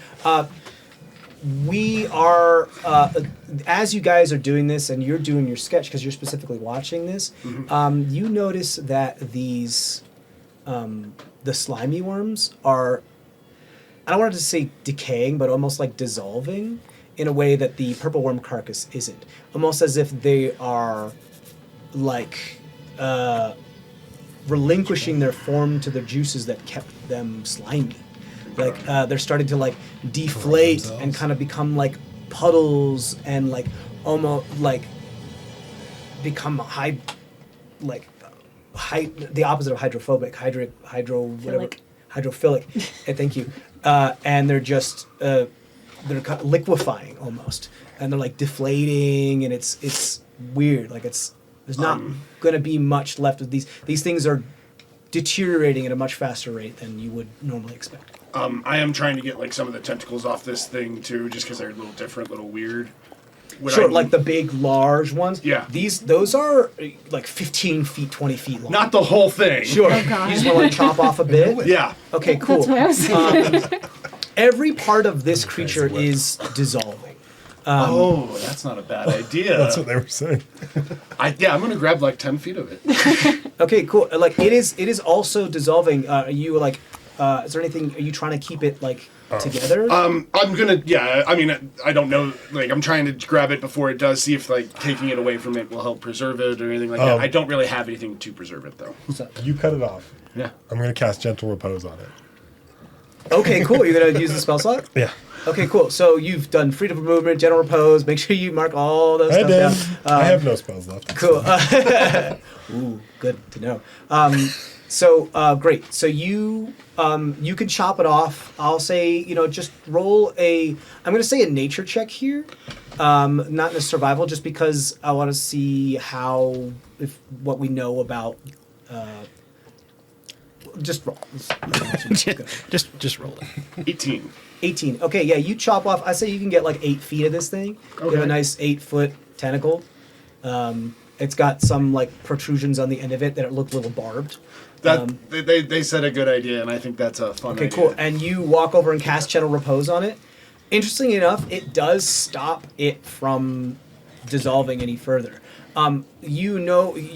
We are as you guys are doing this, and you're doing your sketch because you're specifically watching this. You notice that these the slimy worms are. I don't want to say decaying, but almost like dissolving in a way that the purple worm carcass isn't. Almost as if they are like relinquishing their form to the juices that kept them slimy. Like they're starting to like deflate and kind of become like puddles and like almost like become the opposite of hydrophobic, hydrophilic. Thank you. And they're just they're kind of liquefying almost, and they're like deflating, and it's weird. Like there's not going to be much left of these. These things are deteriorating at a much faster rate than you would normally expect. I am trying to get like some of the tentacles off this thing too, just because they're a little different, a little weird. Sure, like the big, large ones. Yeah. Those are like 15 feet, 20 feet long. Not the whole thing. Sure. Oh, God. You just want to like chop off a bit? Yeah. Okay, cool. That's what I was saying. Every part of this creature is dissolving. Oh, that's not a bad idea. That's what they were saying. I'm gonna grab like 10 feet of it. Okay, cool. Like it is also dissolving. Are you like? Is there anything? Are you trying to keep it like together? I'm gonna. Yeah. I mean, I don't know. Like, I'm trying to grab it before it does. See if like taking it away from it will help preserve it or anything like that. I don't really have anything to preserve it though. You cut it off. Yeah. I'm going to cast Gentle Repose on it. Okay, cool. You're gonna use the spell slot. Yeah. Okay, cool. So you've done freedom of movement, general repose. Make sure you mark all those I stuff did. down. I have no spells left. Cool. Ooh, good to know. Great. So you can chop it off. I'll say, just roll I'm going to say a nature check here, not in a survival, just because I want to see what we know about. Just roll. just roll it. 18. 18. Okay, yeah, you chop off. I say you can get like 8 feet of this thing. You have Okay. a nice 8-foot tentacle. It's got some like protrusions on the end of it that look a little barbed. They said a good idea, and I think that's a fun idea. Okay, cool. And you walk over and cast Gentle Repose on it. Interestingly enough, it does stop it from dissolving any further. You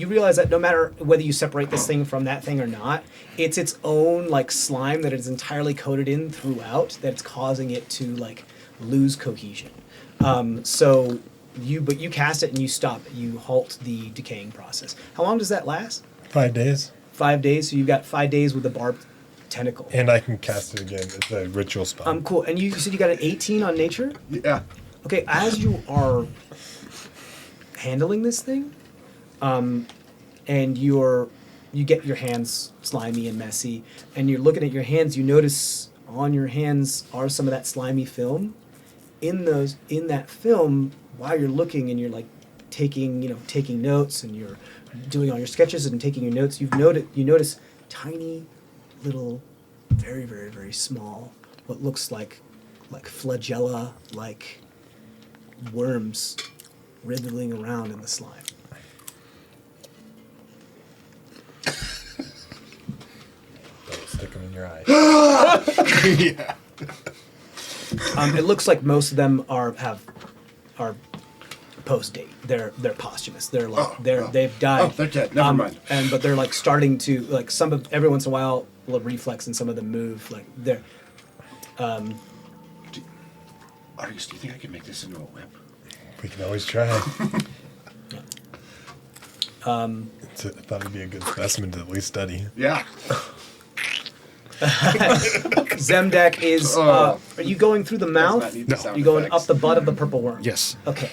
realize that no matter whether you separate this thing from that thing or not, it's its own like slime that it's entirely coated in throughout that's causing it to like lose cohesion. But you cast it and you stop it. You halt the decaying process. How long does that last? 5 days. 5 days. So you've got 5 days with the barbed tentacle. And I can cast it again. It's a ritual spell. Cool. And you said you got an 18 on nature? Yeah. Okay, as you are handling this thing, and you get your hands slimy and messy, and you're looking at your hands, you notice on your hands are some of that slimy film. In that film, while you're looking and you're like taking notes, and you're doing all your sketches and taking your notes, you notice tiny little, very, very, very small, what looks like flagella, like worms wriggling around in the slime. Don't stick them in your eye. Yeah. It looks like most of them are post date. They're posthumous. They're like they've died. Oh, they're dead. Never mind. But they're like starting to like every once in a while will reflex and some of them move like they're. Argus, do you think I can make this into a whip? We can always try. I thought it'd be a good specimen to at least study. Yeah. Zemdak is. Are you going through the Does mouth? not need the sound You're going effects. up the butt of the purple worm. Yes. Okay.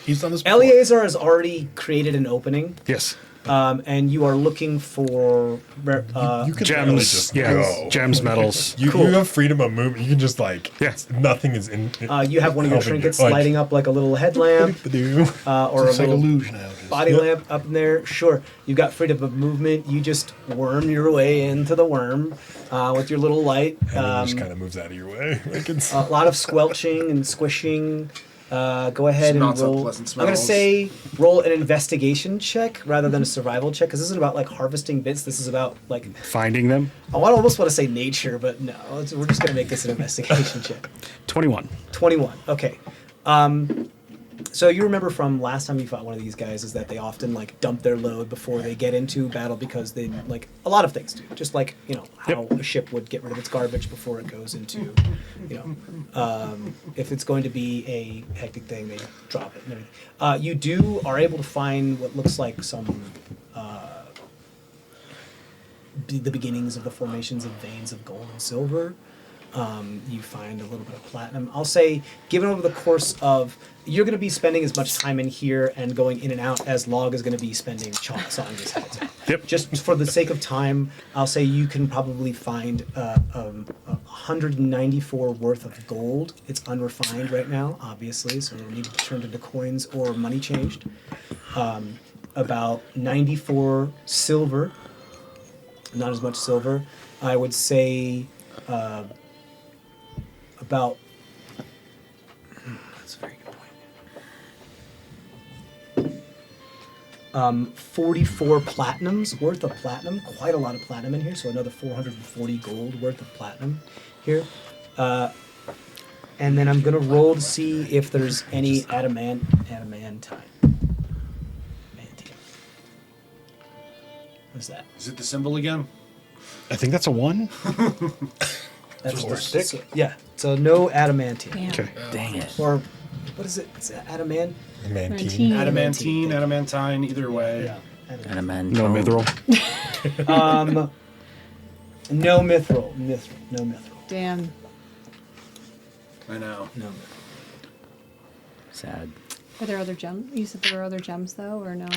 He's done this before. Eleazar has already created an opening, Yes. and you are looking for. You can Gems. really just go. Gems, metals. You Cool. have freedom of movement. You can just like, Yeah. nothing is in. You have one of your helping you. trinkets Like- lighting up like a little headlamp or a It's like little illusion houses. body Yep. lamp up in there. Sure, you've got freedom of movement. You just worm your way into the worm with your little light. And it just kind of moves out of your way. Like it's, A lot of squelching and squishing. Go ahead and Not so roll. pleasant I'm gonna smells. say roll an investigation check rather than a survival check, because this isn't about like harvesting bits. This is about like Finding them. I almost want to say nature, but no. We're just gonna make this an investigation check. 21. 21. Okay. So you remember from last time you fought one of these guys is that they often like dump their load before they get into battle because they like a lot of things do. Just like how a ship would get rid of its garbage before it goes into, if it's going to be a hectic thing, they drop it and everything. You are able to find what looks like some the beginnings of the formations of veins of gold and silver. You find a little bit of platinum. I'll say, given over the course of, you're going to be spending as much time in here and going in and out as Log is going to be spending sawing his heads out. Yep. Just for the sake of time, I'll say you can probably find 194 worth of gold. It's unrefined right now, obviously, so it'll need to be turned into coins or money changed. About 94 silver. Not as much silver. I would say about. That's a very good point. 44 platinums worth of platinum. Quite a lot of platinum in here. So another 440 gold worth of platinum here. And then I'm gonna roll to see if there's any adamantine. What's that? Is it the symbol again? I think that's a 1. That's Or stick? Yeah. So no adamantine. Damn. Okay. Dang it. Or what is it? Is it adamant? Mantine. Adamantine, adamantine, either way. Yeah. And a man. No mithril. No mithril. No mithril. Damn. I know. No mithril. Sad. Are there other gems? You said there were other gems though, or no?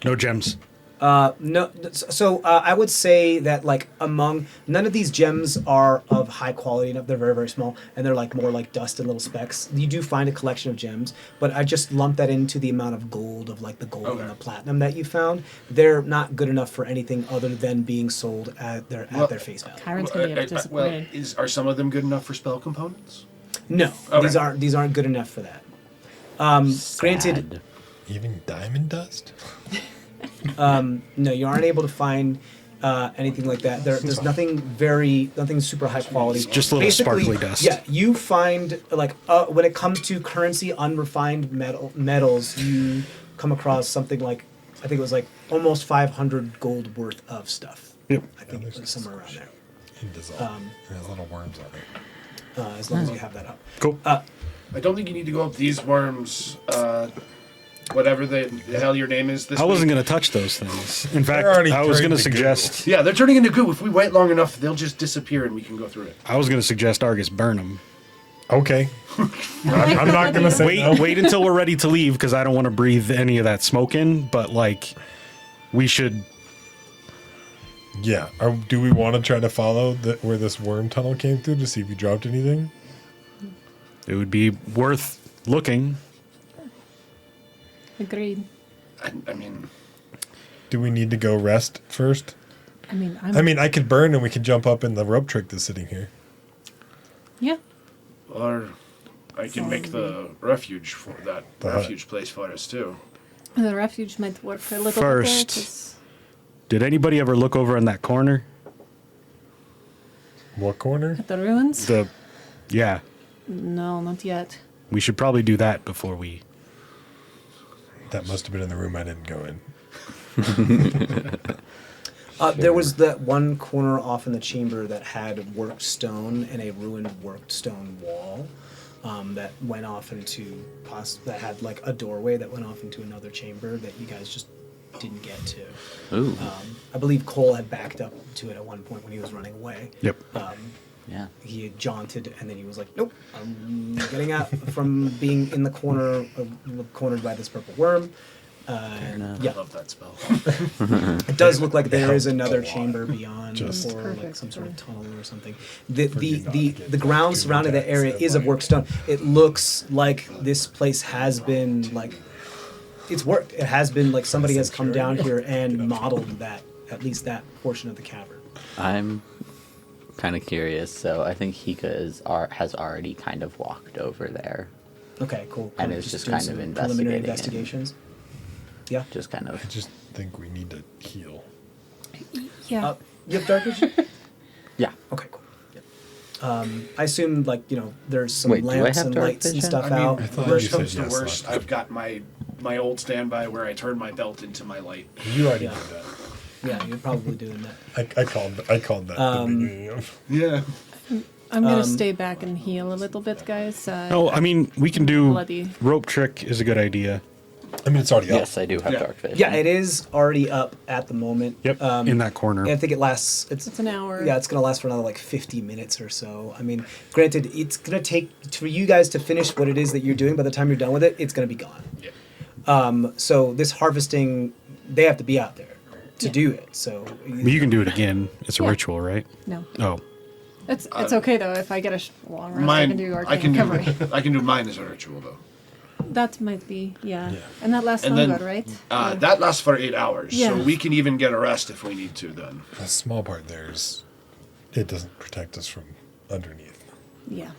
No gems. No. So I would say that like among none of these gems are of high quality enough. They're very very small, and they're like more like dust and little specks. You do find a collection of gems, but I just lump that into the amount of gold of like the gold and the platinum that you found. They're not good enough for anything other than being sold at their face value. Kyron's gonna be disappointed. Are some of them good enough for spell components? No, Okay. these aren't good enough for that. Granted, Sad. Even diamond dust? no, you aren't able to find anything like that. There's nothing super high quality. Just a little Basically, sparkly dust. Yeah, you find like when it comes to currency, unrefined metals, you come across something like I think it was like almost 500 gold worth of stuff. Yep. I think it was somewhere around there. It dissolves. It has little worms on it. As long as you have that up. Cool. I don't think you need to go up these worms. Whatever the hell your name is. This I wasn't week. going to touch those things. In fact, already I was turned going to to goo. suggest. Yeah, they're turning into goo. If we wait long enough, they'll just disappear and we can go through it. I was going to suggest Argus burn them. Okay. I'm not going to say no. Wait until we're ready to leave because I don't want to breathe any of that smoke in. But like, we should. Yeah. Do we want to try to follow where this worm tunnel came through to see if we dropped anything? It would be worth looking. Agreed. I mean, Do we need to go rest first? I mean, I could burn and we could jump up in the rope trick that's sitting here. yeah. or I can make the refuge for that The hut. refuge place for us too. The refuge might work a little First. bit there, 'cause Did anybody ever look over in that corner? What corner? at the ruins. Yeah. No, not yet. We should probably do that before we. That must have been in the room I didn't go in. There was that one corner off in the chamber that had worked stone and a ruined worked stone wall that went off into that had like a doorway that went off into another chamber that you guys just didn't get to. Ooh. I believe Cole had backed up to it at one point when he was running away. Yep. Yeah. He had jaunted and then he was like, "Nope, I'm getting out from being in the corner, cornered by this purple worm." enough. Yeah, I love that spell. it does look like there is another chamber beyond, Just- or like Perfect some sort of for- tunnel or something. The you not the to get the ground too surrounding that intense area and, is of like- work stone. It looks like this place has been like it's worked. It has been like somebody has come down here and modeled that, at least that portion of the cavern. I'm kind of curious, so I think Hika has already kind of walked over there. Okay, cool. And it's just doing kind of some preliminary investigating investigations. Yeah. Just kind I of. just think we need to heal. Yeah. You have dark vision? Yeah. Okay, cool. Yep. I assume, like, there's some Wait, do I lamps have and dark lights and vision? stuff I mean, out. thought you worst said comes to yes worst, last I've got my old standby where I turn my belt into my light. You already Yeah. did that. Yeah, you're probably doing that. I called that at the beginning of. Yeah. I'm gonna stay back and heal a little bit, guys. Oh, I mean, we can do Bloody. rope trick is a good idea. I mean, it's already up. Yes, I do have Yeah. dark vision. Yeah, it is already up at the moment. Yep, in that corner. I think it lasts. It's an hour. Yeah, it's gonna last for another like 50 minutes or so. I mean, granted, it's gonna take for you guys to finish what it is that you're doing. By the time you're done with it, it's gonna be gone. Yeah. So this harvesting, they have to be out there to Yeah. do it. So But you can do it again. It's a Yeah. ritual, right? No. Oh, It's okay though. If I get a long rest, I can do arcane recovery. I can do mine as a ritual though. That might be, yeah. And that lasts And longer, then, right? That lasts for 8 hours, Yeah. so we can even get a rest if we need to. Then The small part there is it doesn't protect us from underneath. Yeah.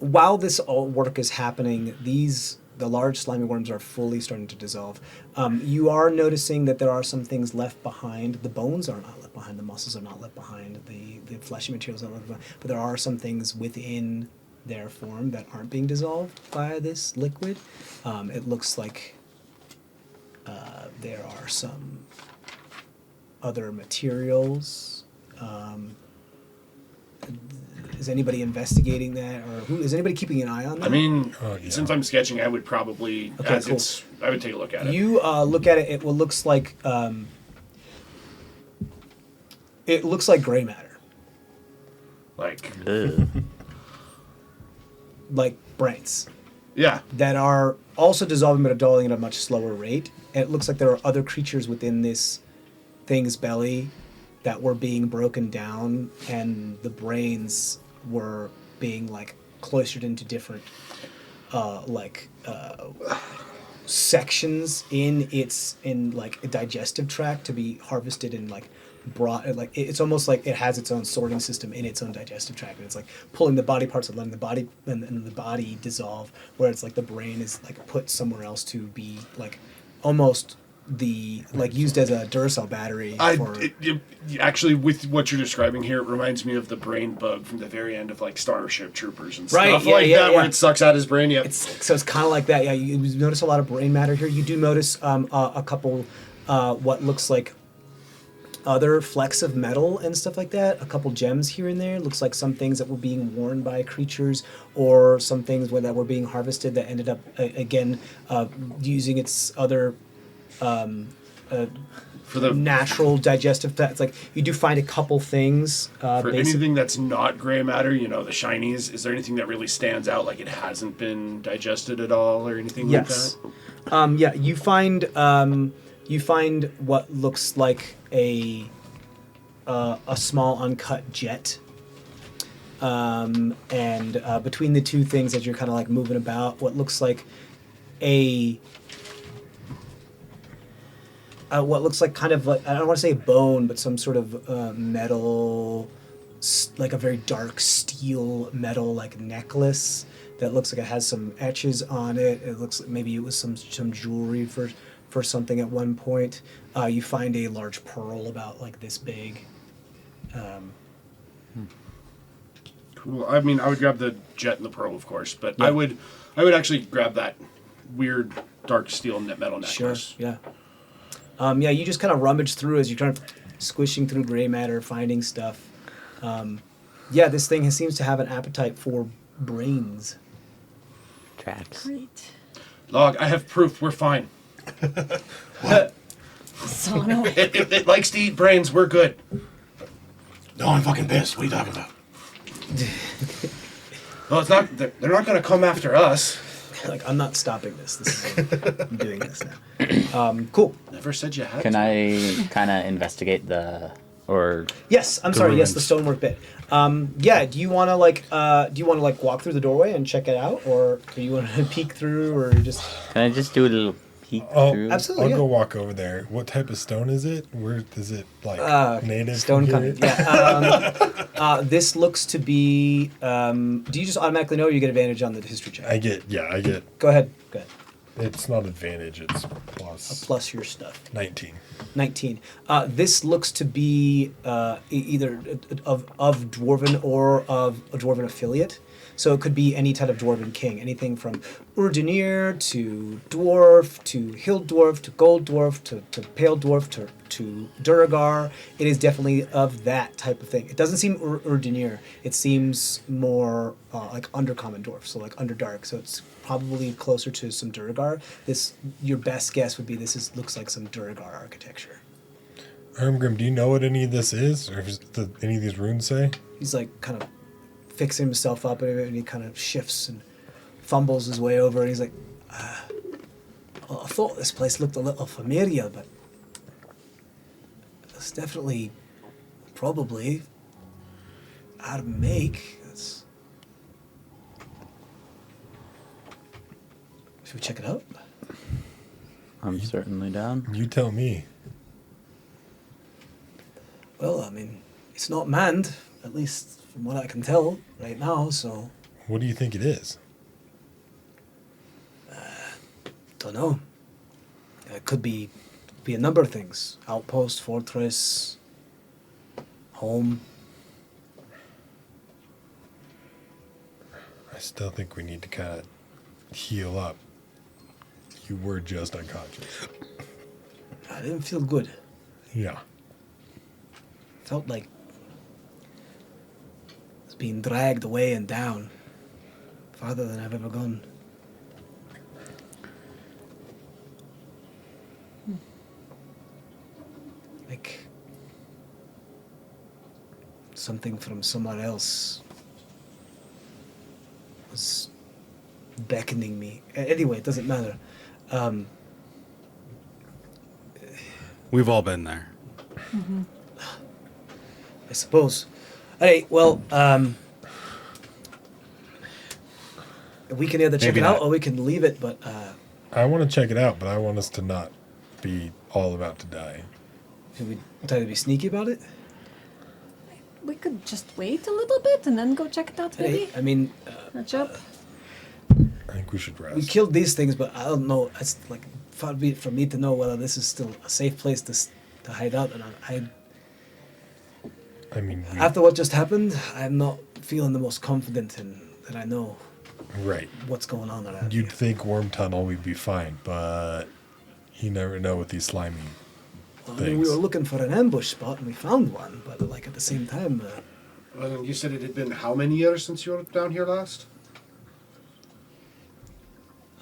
while this all work is happening, the large slimy worms are fully starting to dissolve. You are noticing that there are some things left behind. The bones are not left behind. The muscles are not left behind. The fleshy materials are not left behind. But there are some things within their form that aren't being dissolved by this liquid. It looks like there are some other materials. Is anybody investigating that, or is anybody keeping an eye on that? I mean, yeah. since I'm sketching, I would probably Okay, cool. I would take a look at it. You look at it. It looks like gray matter, Like, Ugh. like brains yeah, that are also dissolving, but are dissolving at a much slower rate. And it looks like there are other creatures within this thing's belly that were being broken down, and the brains were being like cloistered into different sections in like a digestive tract to be harvested and like brought. Like it's almost like it has its own sorting system in its own digestive tract, and it's like pulling the body parts and letting the body and the body dissolve, where it's like the brain is like put somewhere else to be like almost used as a Duracell battery. Actually, with what you're describing here, it reminds me of the brain bug from the very end of like Starship Troopers and Right, stuff yeah, like yeah, that, yeah. where it sucks out his brain. Yep. So it's kind of like that. Yeah, you notice a lot of brain matter here. You do notice a couple what looks like other flecks of metal and stuff like that. A couple gems here and there. Looks like some things that were being worn by creatures, or some things that were being harvested that ended up using its other For the natural digestive fats. Like you do find a couple things. for anything that's not gray matter, the shinies. Is there anything that really stands out, like it hasn't been digested at all, or anything Yes. like that? Yeah, you find what looks like a small uncut jet. And between the two things, as you're kind of like moving about, what looks like what looks like kind of like, I don't want to say bone, but some sort of metal, like a very dark steel metal like necklace that looks like it has some etches on it. It looks like maybe it was some jewelry for something at one point. You find a large pearl about like this big. Cool. I mean, I would grab the jet and the pearl, of course, but Yeah. I would actually grab that weird dark steel metal Sure. necklace. Yeah. Yeah. You just kind of rummage through as you're kind of squishing through gray matter, finding stuff. Yeah, this thing seems to have an appetite for brains. Tracks. Great. Log, I have proof. We're fine. So no. If it likes to eat brains, we're good. No, I'm fucking pissed. What are you talking about? Well, it's not. They're not going to come after us. Like, I'm not stopping this. I'm doing this now. Cool. Never said you had. Can to. I kind of investigate or Yes, I'm sorry. Yes, the ruins. stonework bit. Yeah. Do you want to walk through the doorway and check it out, or do you want to peek through, or just? can I just do a little peek Oh, through? absolutely. I'll go walk over there. What type of stone is it? Where is it like native? Stone from coming. here? Yeah. This looks to be. Do you just automatically know, or you get advantage on the history check? I get. Go ahead. Go ahead. It's not advantage. It's plus Plus your stuff. 19. 19. This looks to be either of dwarven or of a dwarven affiliate. So it could be any type of dwarven king, anything from Urdinir to dwarf to hill dwarf to gold dwarf to pale dwarf to Duragar. It is definitely of that type of thing. It doesn't seem Urdinir. It seems more like undercommon dwarf, so like underdark. So it's probably closer to some Duragar. Your best guess would be looks like some Duragar architecture. Ermgrim, do you know what any of this is, or any of these runes say? He's like kind of fixing himself up, and he kind of shifts and fumbles his way over, and he's like, well, I thought this place looked a little familiar, but it's definitely probably out of make. Should we check it out? I'm certainly down. You tell me. Well, I mean, it's not manned, at least from what I can tell right now, so What do you think it is? don't know. It could be a number of things. Outpost, fortress, home. I still think we need to kind of heal up. You were just unconscious. I didn't feel good. Yeah. Felt like I was being dragged away and down, farther than I've ever gone. Like something from somewhere else was beckoning me. Anyway, it doesn't matter. We've all been there. I suppose. All right, well, we can either check Maybe it out not. or we can leave it, but I want to check it out, but I want us to not be all about to die. should we try to be sneaky about it? We could just wait a little bit and then go check it out, maybe. Hey, I mean, Match up. I think we should rest. we killed these things, but I don't know. It's like far be it from me to know whether this is still a safe place to hide out. And I mean, after what just happened, I'm not feeling the most confident in that I know right. what's going on around You'd here. think worm tunnel we'd be fine, but you never know with these slimy Well, I mean, we things. were looking for an ambush spot and we found one, but like at the same time, Well, you said it had been how many years since you were down here last?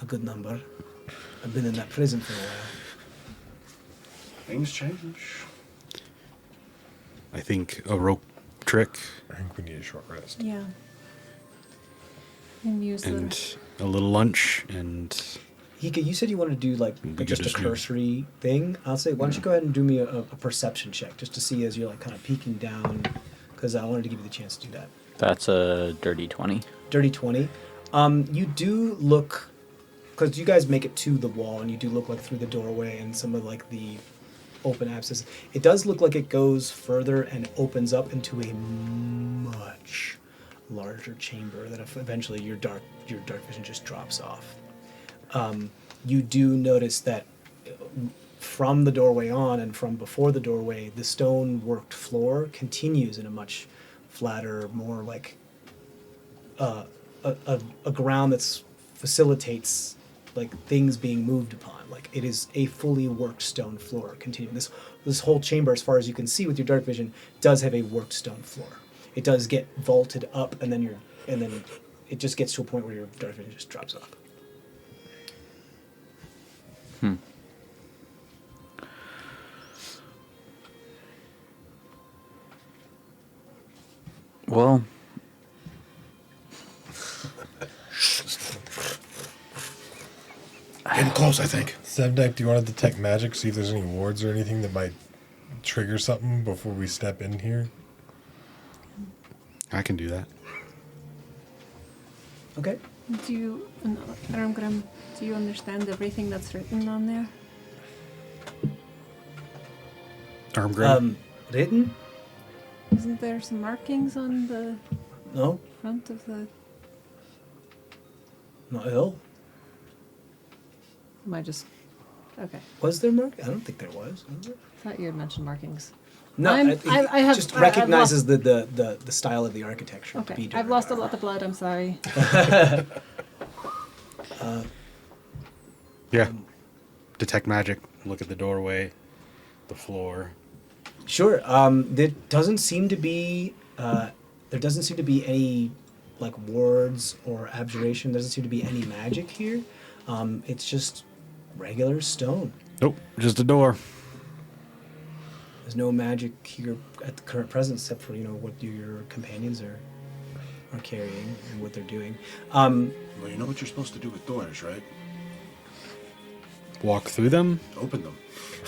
a good number. I've been in that prison for a while. Things change. I think a rope trick I think we need a short rest. Yeah. And use and a little lunch and Hika, you said you wanted to do like We could just a just do- cursory thing. I'll say, why don't you go ahead and do me a perception check just to see as you're like kind of peeking down, because I wanted to give you the chance to do that. That's a dirty 20. Dirty 20. You do look, because you guys make it to the wall and you do look like through the doorway and some of like the open abscesses. It does look like it goes further and opens up into a much larger chamber that eventually your dark vision just drops off. You do notice that from the doorway on and from before the doorway, the stone worked floor continues in a much flatter, more like a ground that's facilitates like things being moved upon. Like it is a fully worked stone floor. Continuing this whole chamber, as far as you can see with your dark vision, does have a worked stone floor. It does get vaulted up, and then it just gets to a point where your dark vision just drops off. Well, Getting close, I think. Zemdak, do you want to detect magic, see if there's any wards or anything that might trigger something before we step in here? I can do that. Okay. Do you, Armgrim, do you understand everything that's written on there? Armgrim. Written? Isn't there some markings on the No, front of the... not ill. Am I just... Okay. Was there mark? I don't think there was. Was there? I thought you had mentioned markings. No, I have... just I've recognizes the style of the architecture. To Okay, be I've lost a lot of blood, I'm sorry. Yeah. Detect magic. Look at the doorway, the floor. Sure. There doesn't seem to be any like wards or abjuration. There doesn't seem to be any magic here. It's just regular stone. Nope, just a door. There's no magic here at the current present, except for what your companions are carrying and what they're doing. Well, you know what you're supposed to do with doors, right? Walk through them. Open them.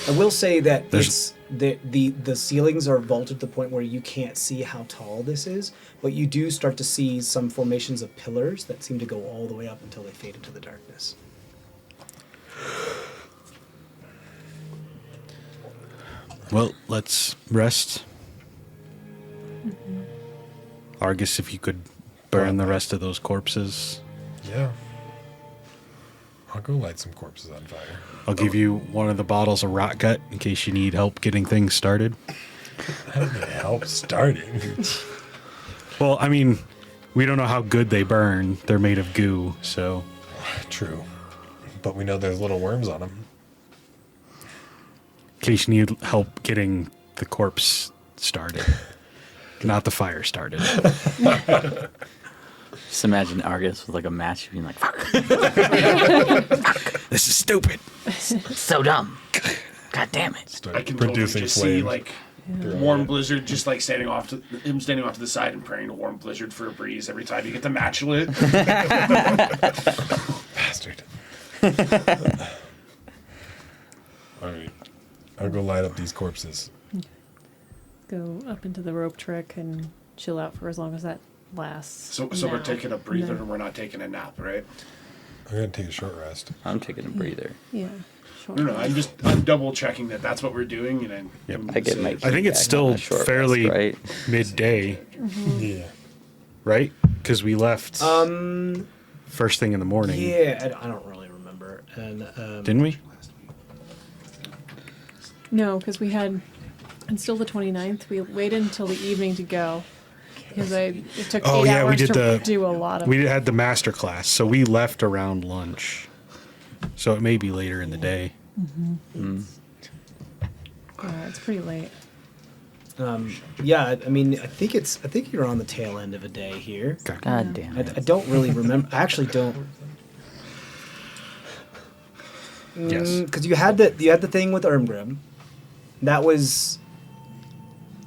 I will say that There's- the ceilings are vaulted to the point where you can't see how tall this is, but you do start to see some formations of pillars that seem to go all the way up until they fade into the darkness. Well, let's rest. Argus, if you could burn the rest of those corpses. Yeah. I'll go light some corpses on fire. I'll give you one of the bottles of rot gut in case you need help getting things started. I don't need help starting. Well, I mean, we don't know how good they burn. They're made of goo, so True. But we know there's little worms on them. in case you need help getting the corpse started. Not the fire started. Just imagine Argus with like a match being like, fuck, This is stupid. so dumb. God damn it. Start I can totally producing just see flames. like Warm Blizzard just like standing off to the side and praying to Warm Blizzard for a breeze every time you get the match lit. Bastard. Alright. I'll go light up these corpses. Go up into the rope trick and chill out for as long as that lasts. So we're now. taking a breather No. and we're not taking a nap, right? I'm gonna take a short rest. I'm taking a breather. Yeah, sure. No, I'm double checking that's what we're doing, and then Yep. I get my. I think it's feedback still on a short fairly rest, right? midday, Yeah. right? Because we left first thing in the morning. Yeah, I don't really remember. And Didn't we? No, because we had, until the 29th, we waited until the evening to go. Because it took 8 Oh, yeah, we hours did to do a lot of We had the master class, so we left around lunch. So it may be later in the day. it's pretty late. yeah, I mean, I think you're on the tail end of a day here. Okay. God damn I it. don't really remember. I actually don't. Yes. Because you had the thing with Ermgrim. That was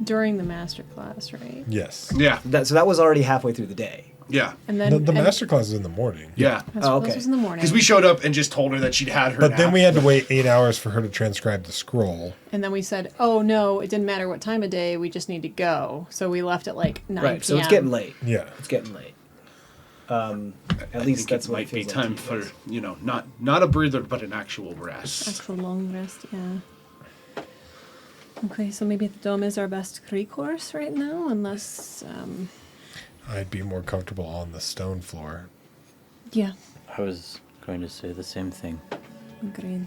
During the master class, right? Yes. yeah, so that was already halfway through the day. yeah, And then The and master class is in the morning. yeah. Master Oh, class okay. was in the morning. Because we showed up and just told her that she'd had her. But then nap. we had to wait 8 hours for her to transcribe the scroll. And then we said, "Oh no, it didn't matter what time of day. We just need to go." So we left at like 9 Right. p.m. So it's getting late. Yeah. It's getting late. At I least think that's it what might it be feels time like for these days. not a breather but an actual rest. Actual long rest, yeah. Okay, so maybe the dome is our best recourse right now, unless, I'd be more comfortable on the stone floor. yeah, I was going to say the same thing. agreed.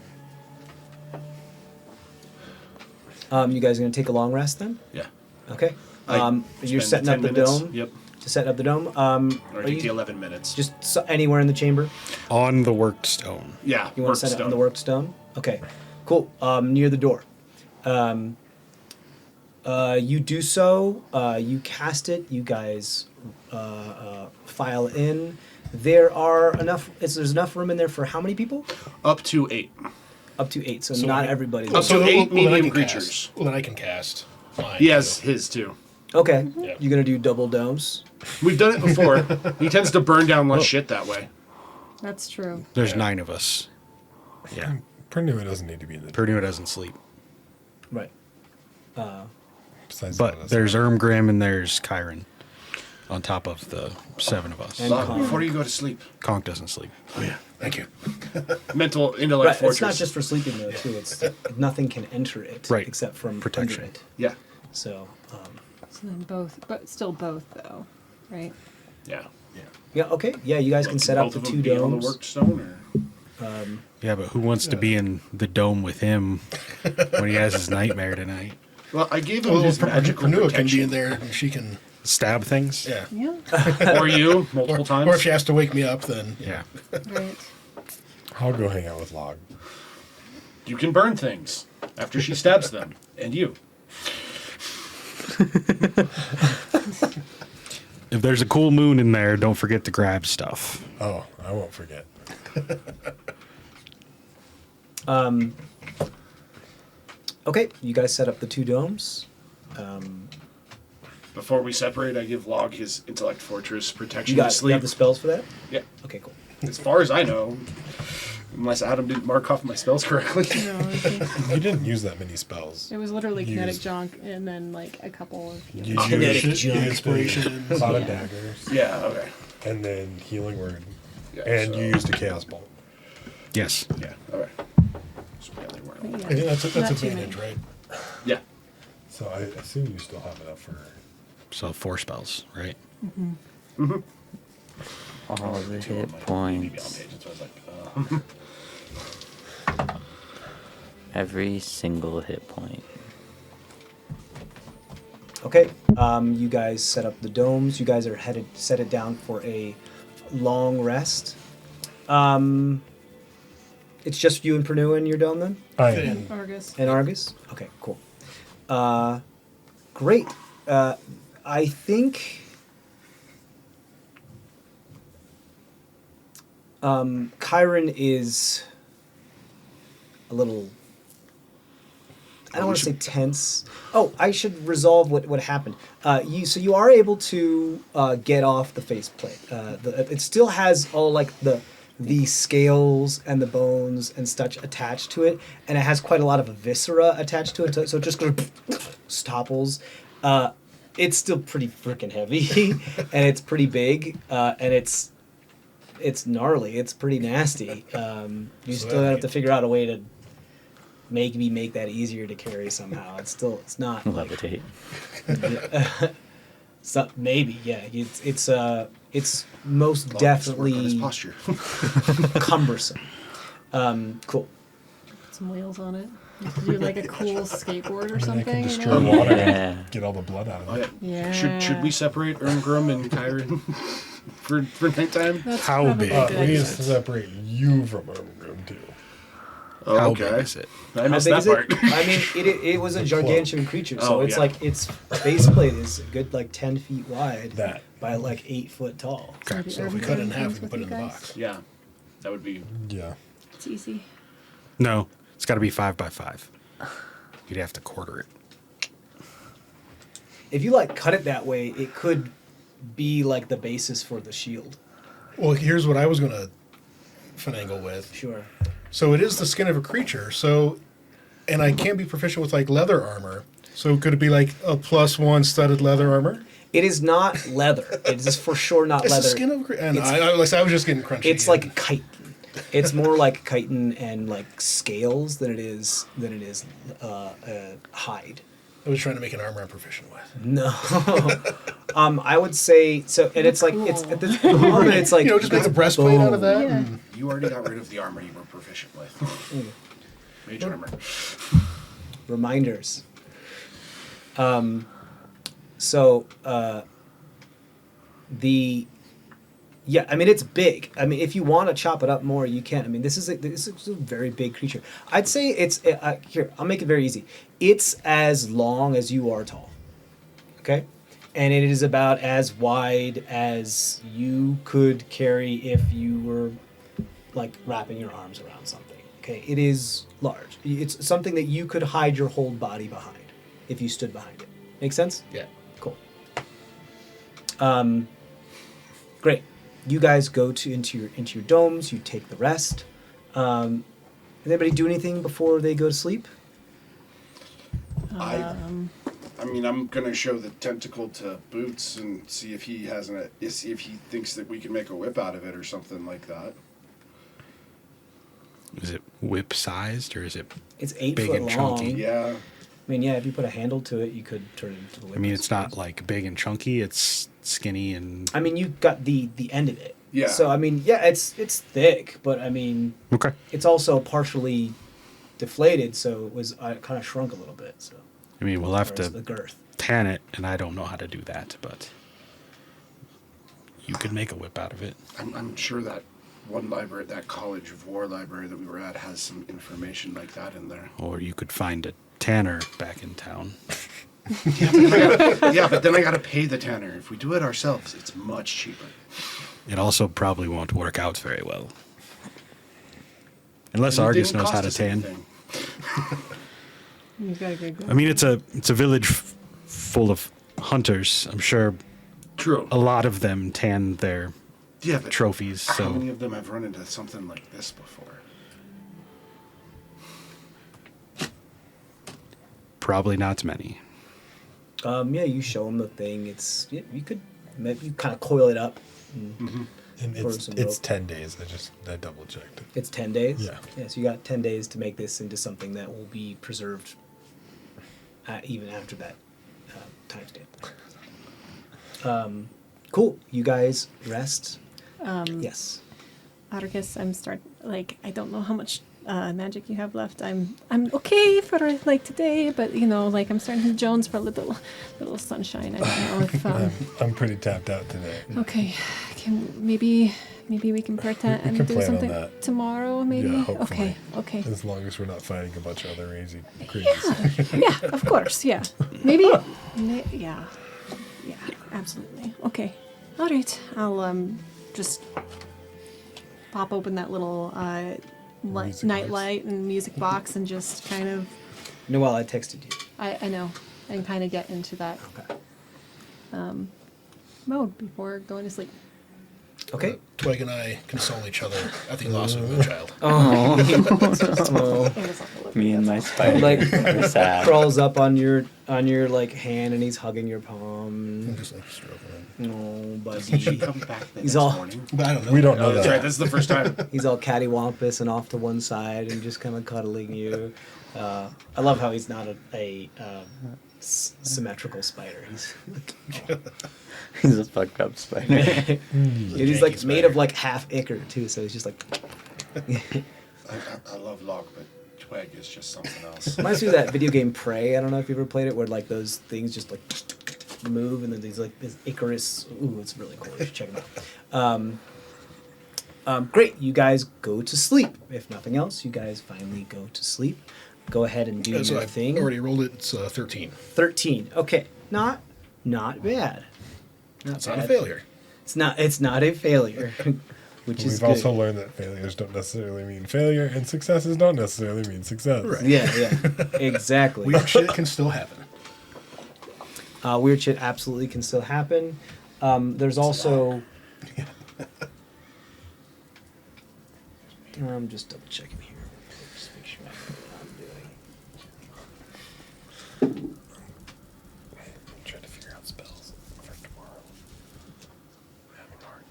You guys gonna take a long rest then? Yeah. Okay. Like, You're spend setting up 10 the minutes. dome. Yep. To set up the dome. Or Are take you the 11 minutes. just anywhere in the chamber? On the worked stone. yeah. You want to set it stone. on the work stone? Okay, cool. Near the door. You do so. You cast it. You guys file in. There's enough room in there for how many people? Up to 8. Up to 8. So, So not I- everybody's. Up to 8 then I medium can creatures. Cast. Well, then I can cast. Mine, He has too. his too. Okay. Yeah. You're gonna do double domes. We've done it before. He tends to burn down less shit that way. That's true. There's 9 of us. Yeah. Pernua doesn't need to be in the Purdue doesn't sleep. Right. besides But there's Ermgrim and there's Kyron. on top of the 7 of us. And Log, before you go to sleep, Conk doesn't sleep. Oh yeah, thank you. mental intellect Right, fortress. it's not just for sleeping though, too. It's nothing can enter it, Right. except from Protection. under it. Yeah. So, So then both, but still both though, right? Yeah. yeah, okay, yeah, you guys can set up Both the of them 2 be on the domes. worked stone, or Yeah, but who wants to be in the dome with him when he has his nightmare tonight? well, I gave him Well, his magical Pernua can be protection. in there, and she can. Stab things? Yeah. Yeah. Or you multiple times. Or if she has to wake me up, then Yeah. Right. I'll go hang out with Log. You can burn things after she stabs them, and you. If there's a cool moon in there, don't forget to grab stuff. Oh, I won't forget. Okay, you guys set up the 2 domes. Before we separate, I give Log his intellect fortress protection You to got you sleep. have the spells for that? Yeah. Okay, cool. As far as I know, unless Adam didn't mark off my spells correctly. No, I think You didn't use that many spells. it was literally kinetic Use- junk and then like a couple of healing. You Kinetic used junk. inspiration. a lot of Yeah. daggers, Yeah. Okay. and then healing word, Yeah, and so- you used a chaos bolt. Yes. Yeah. Okay. So, yeah, they weren't. But yeah, I think that's not too advantage, many. right? Yeah. So I assume you still have enough for. So 4 spells, right? All the Two hit of my points. BB on pages, so I was like, Every single hit point. Okay, you guys set up the domes. You guys are set it down for a long rest. It's just you and Pernua in your dome then? I am. Argus. And Argus? Okay, cool. Great. I think Chiron is a little, I don't want to say tense. Oh, I should resolve what happened. So you are able to get off the faceplate. It still has all like the scales and the bones and such attached to it, and it has quite a lot of viscera attached to it. So it just goes stopples. It's still pretty freaking heavy, and it's pretty big, and it's gnarly. It's pretty nasty. You So still that- have to figure out a way to make that easier to carry somehow. It's not like Levitate. so maybe yeah. It's most Log needs to work on his definitely posture. cumbersome. Cool. Put some wheels on it. You could do like a cool skateboard or I something. can You destroy know? water Yeah. and get all the blood out Oh, of it. yeah. Yeah. Should we separate Ermgrim and Chiron for nighttime? That's How probably big? a good We idea. need to separate you from Ermgrim too. Oh, How okay. big is it? I How missed big that is it? part. I mean, it was a The cloak. gargantuan creature, so Oh, it's yeah. like its faceplate is a good like 10 feet wide That. by like 8 foot tall. So the So if we urban cut it in garden half, comes we can with put it you in the guys. box. Yeah, that would be. Yeah. It's easy. No, it's got to be 5 by 5. You'd have to quarter it. If you like cut it that way, it could be like the basis for the shield. Well, here's what I was gonna finagle with. Sure. So it is the skin of a creature. So, and I can't be proficient with like leather armor. So could it be like a +1 studded leather armor? It is not leather. It is for sure not It's leather. the skin of a creature. And It's- I was just getting crunchy. It's again. like a chitin. It's more like chitin and like scales than it is hide. I was trying to make an armor I'm proficient with. No. I would say so, and it's like it's Cool. at this moment it's like Just make a breastplate out of that. Yeah. and- You already got rid of the armor you were proficient with. Mage armor. reminders. So yeah, I mean it's big. I mean if you want to chop it up more, you can. I mean this is a very big creature. I'd say it's here. I'll make it very easy. It's as long as you are tall. Okay, and it is about as wide as you could carry if you were like wrapping your arms around something. Okay, it is large. It's something that you could hide your whole body behind if you stood behind it. Make sense? Yeah. Cool. Great. You guys go into your domes. You take the rest. Does anybody do anything before they go to sleep? I I mean, I'm gonna show the tentacle to Boots and see if he see if he thinks that we can make a whip out of it or something like that. Is it whip sized or is it? It's 8 Big foot and long. chunky. Yeah. I mean, yeah, if you put a handle to it, you could turn it into a whip. I mean, I it's not suppose. like big and chunky. It's skinny and. I mean, you got the end of it. Yeah. So I mean, yeah, it's thick, but I mean, Okay. it's also partially deflated, so it was kind of shrunk a little bit. So I mean, we'll have whereas the to girth. tan it, and I don't know how to do that, but you could make a whip out of it. I'm sure that one library, that College of War library that we were at, has some information like that in there. Or you could find a tanner back in town. Yeah, but then I gotta pay the tanner. If we do it ourselves, it's much cheaper. It also probably won't work out very well. Unless And it Argus didn't knows how cost to us tan. anything. You've got a good I mean, it's a village full of hunters. I'm sure True. a lot of them tan their Yeah, but trophies. how many So of them have run into something like this before? probably not many. Yeah, you show them the thing. It's you could maybe you kind of coil it up. And And For it's some it's rope. 10 days. I double checked. It's 10 days. Yeah. Yeah. So you got 10 days to make this into something that will be preserved, even after that timestamp. Cool. You guys rest. Yes. Argus, I don't know how much magic you have left. I'm okay for like today, but I'm starting to Jones for a little sunshine. I don't know if I'm pretty tapped out today. okay. Maybe we can pretend We and can do plan on something that. tomorrow. Maybe. Yeah, hopefully. Okay. As long as we're not fighting a bunch of other crazy. Yeah. Of course. Yeah. Maybe. Yeah. Yeah. Absolutely. Okay. All right. I'll just pop open that little Music night box. light and music box and just kind of Noelle, I texted you. I know and kind of get into that Okay. mode before going to sleep. Okay. Twig and I console each other at the loss of a child. Oh. Me and my spider Like, are sad. crawls up on your like hand and he's hugging your palm. Just like stroking it. Oh, He should buddy. come back the He's next all- morning. But I don't know. We don't Oh, know that's right. that. This is the first time. He's all cattywampus and off to one side and just kind of cuddling you. I love how he's not a symmetrical spider. He's He's a fucked up spider. he's like janky made of spider. like half ichor too, so he's just like I love Locke, but Twig is just something else. reminds me of that video game Prey. I don't know if you ever played it, where like those things just like move and then these like this Icarus. Ooh, it's really cool. You should check it out. Great, you guys go to sleep. If nothing else, you guys finally go to sleep. Go ahead and do So your I've thing. already rolled it. It's 13. 13. Okay, not bad. It's not a failure. It's not a failure, which is We've good. also learned that failures don't necessarily mean failure, and successes don't necessarily mean success. Right. Yeah, exactly. Weird shit can still happen. Weird shit absolutely can still happen. There's also. I'm just double checking here. Just make sure I know what I'm doing. I'm trying to figure out spells for tomorrow. I'm having a hard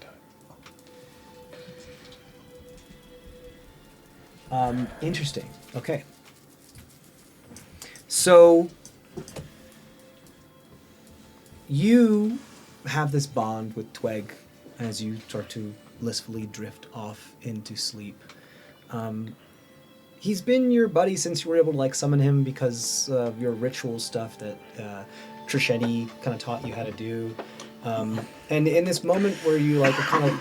time. Interesting. Okay. So you have this bond with Tweg as you start to blissfully drift off into sleep. He's been your buddy since you were able to like summon him because of your ritual stuff that Trisheni kind of taught you how to do. And in this moment where you like are kind of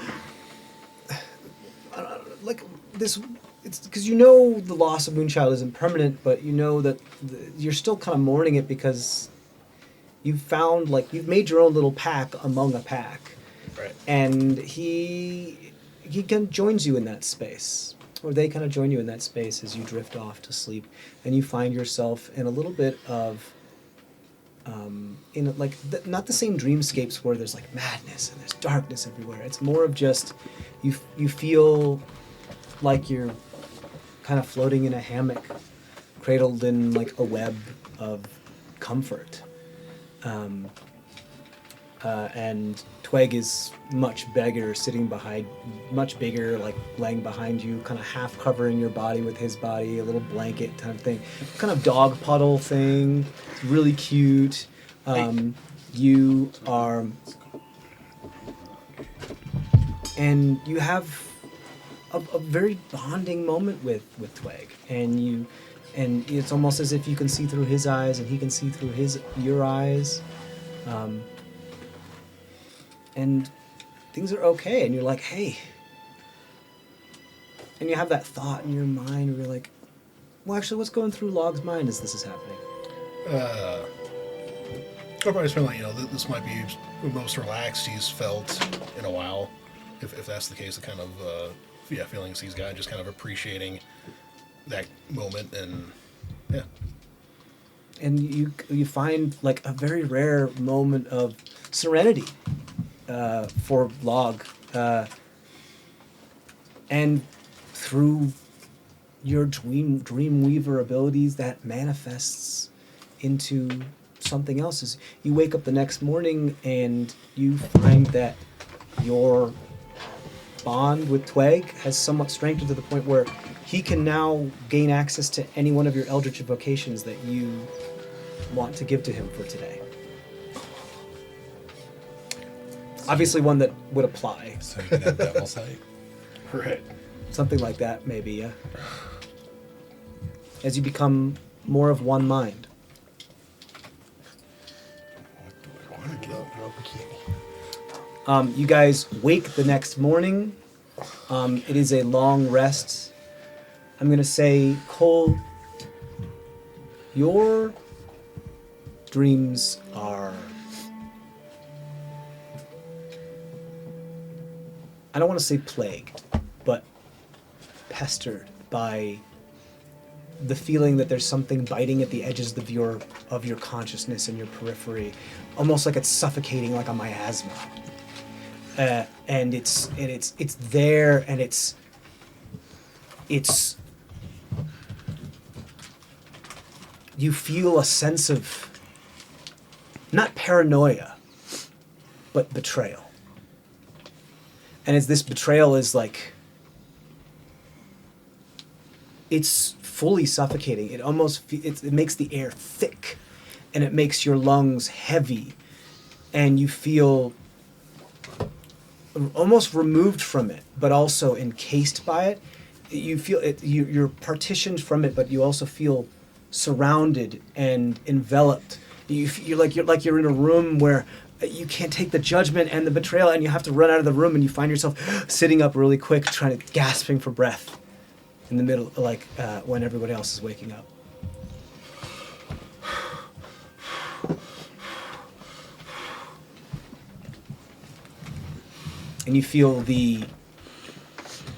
like this, it's because you know the loss of Moonchild isn't permanent, but you know that you're still kind of mourning it because you've found like you've made your own little pack among a pack, Right. and he kind of joins you in that space, or they kind of join you in that space as you drift off to sleep, and you find yourself in a little bit of in like not the same dreamscapes where there's like madness and there's darkness everywhere. It's more of just you feel like you're kind of floating in a hammock, cradled in like a web of comfort, And Tweg is much bigger, much bigger, like laying behind you, kind of half covering your body with his body, a little blanket kind of thing, kind of dog puddle thing. It's really cute. You are, and you have a very bonding moment with Tweg, and it's almost as if you can see through his eyes, and he can see through your eyes. And things are okay, and you're like, hey. And you have that thought in your mind where you're like, well, actually, what's going through Log's mind as this is happening? I'll probably feel like, this might be the most relaxed he's felt in a while. If that's the case, the kind of, feelings he's got, just kind of appreciating that moment, and, yeah. And you find, like, a very rare moment of serenity. For Log, and through your Dreamweaver abilities, that manifests into something else. As you wake up the next morning and you find that your bond with Tweg has somewhat strengthened to the point where he can now gain access to any one of your Eldritch Invocations that you want to give to him for today. Obviously one that would apply. So you can have Devil Sight. Right. Something like that, maybe, yeah. As you become more of one mind. What do I want to get? Bikini. You guys wake the next morning. It is a long rest. I'm going to say, Cole, your dreams are... I don't want to say plagued, but pestered by the feeling that there's something biting at the edges of your consciousness and your periphery, almost like it's suffocating, like a miasma. And it's there, and it's you feel a sense of not paranoia, but betrayal. And as this betrayal is like, it's fully suffocating. It almost, it makes the air thick, and it makes your lungs heavy, and you feel almost removed from it, but also encased by it. You feel it. You're partitioned from it, but you also feel surrounded and enveloped. You're like you're in a room where you can't take the judgment and the betrayal, and you have to run out of the room, and you find yourself sitting up really quick, gasping for breath in the middle, when everybody else is waking up. And you feel the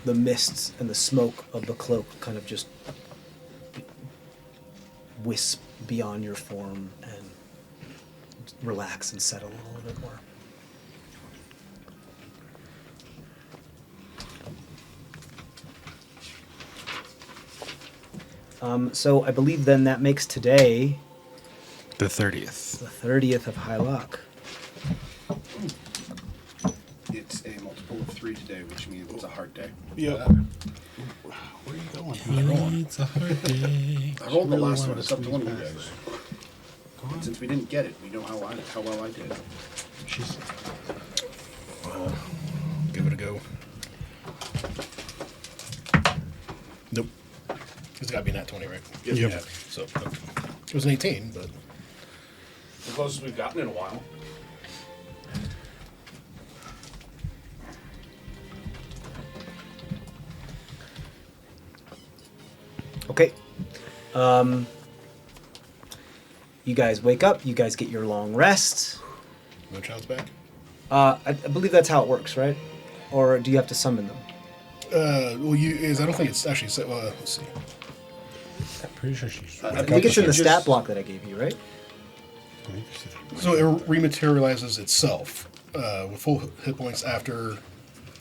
mists and the smoke of the cloak kind of just wisp beyond your form and relax and settle a little bit more. So I believe then that makes today The 30th. the 30th of High Lock. It's a multiple of 3 today, which means it's a hard day. Yep. Where are you going? It's a hard day. I rolled the last one. It's up to one of you guys. And since we didn't get it, we know how well I did. Well, give it a go. Nope. It's got to be nat 20, right? Yep. Yeah. So it was an 18, but The closest we've gotten in a while. Okay. You guys wake up. You guys get your long rest. Moonchild's back. I believe that's how it works, right? Or do you have to summon them? I don't think it's actually. Let's see. I'm pretty sure she's. I think it's in the stat block that I gave you, right? So it rematerializes itself with full hit points after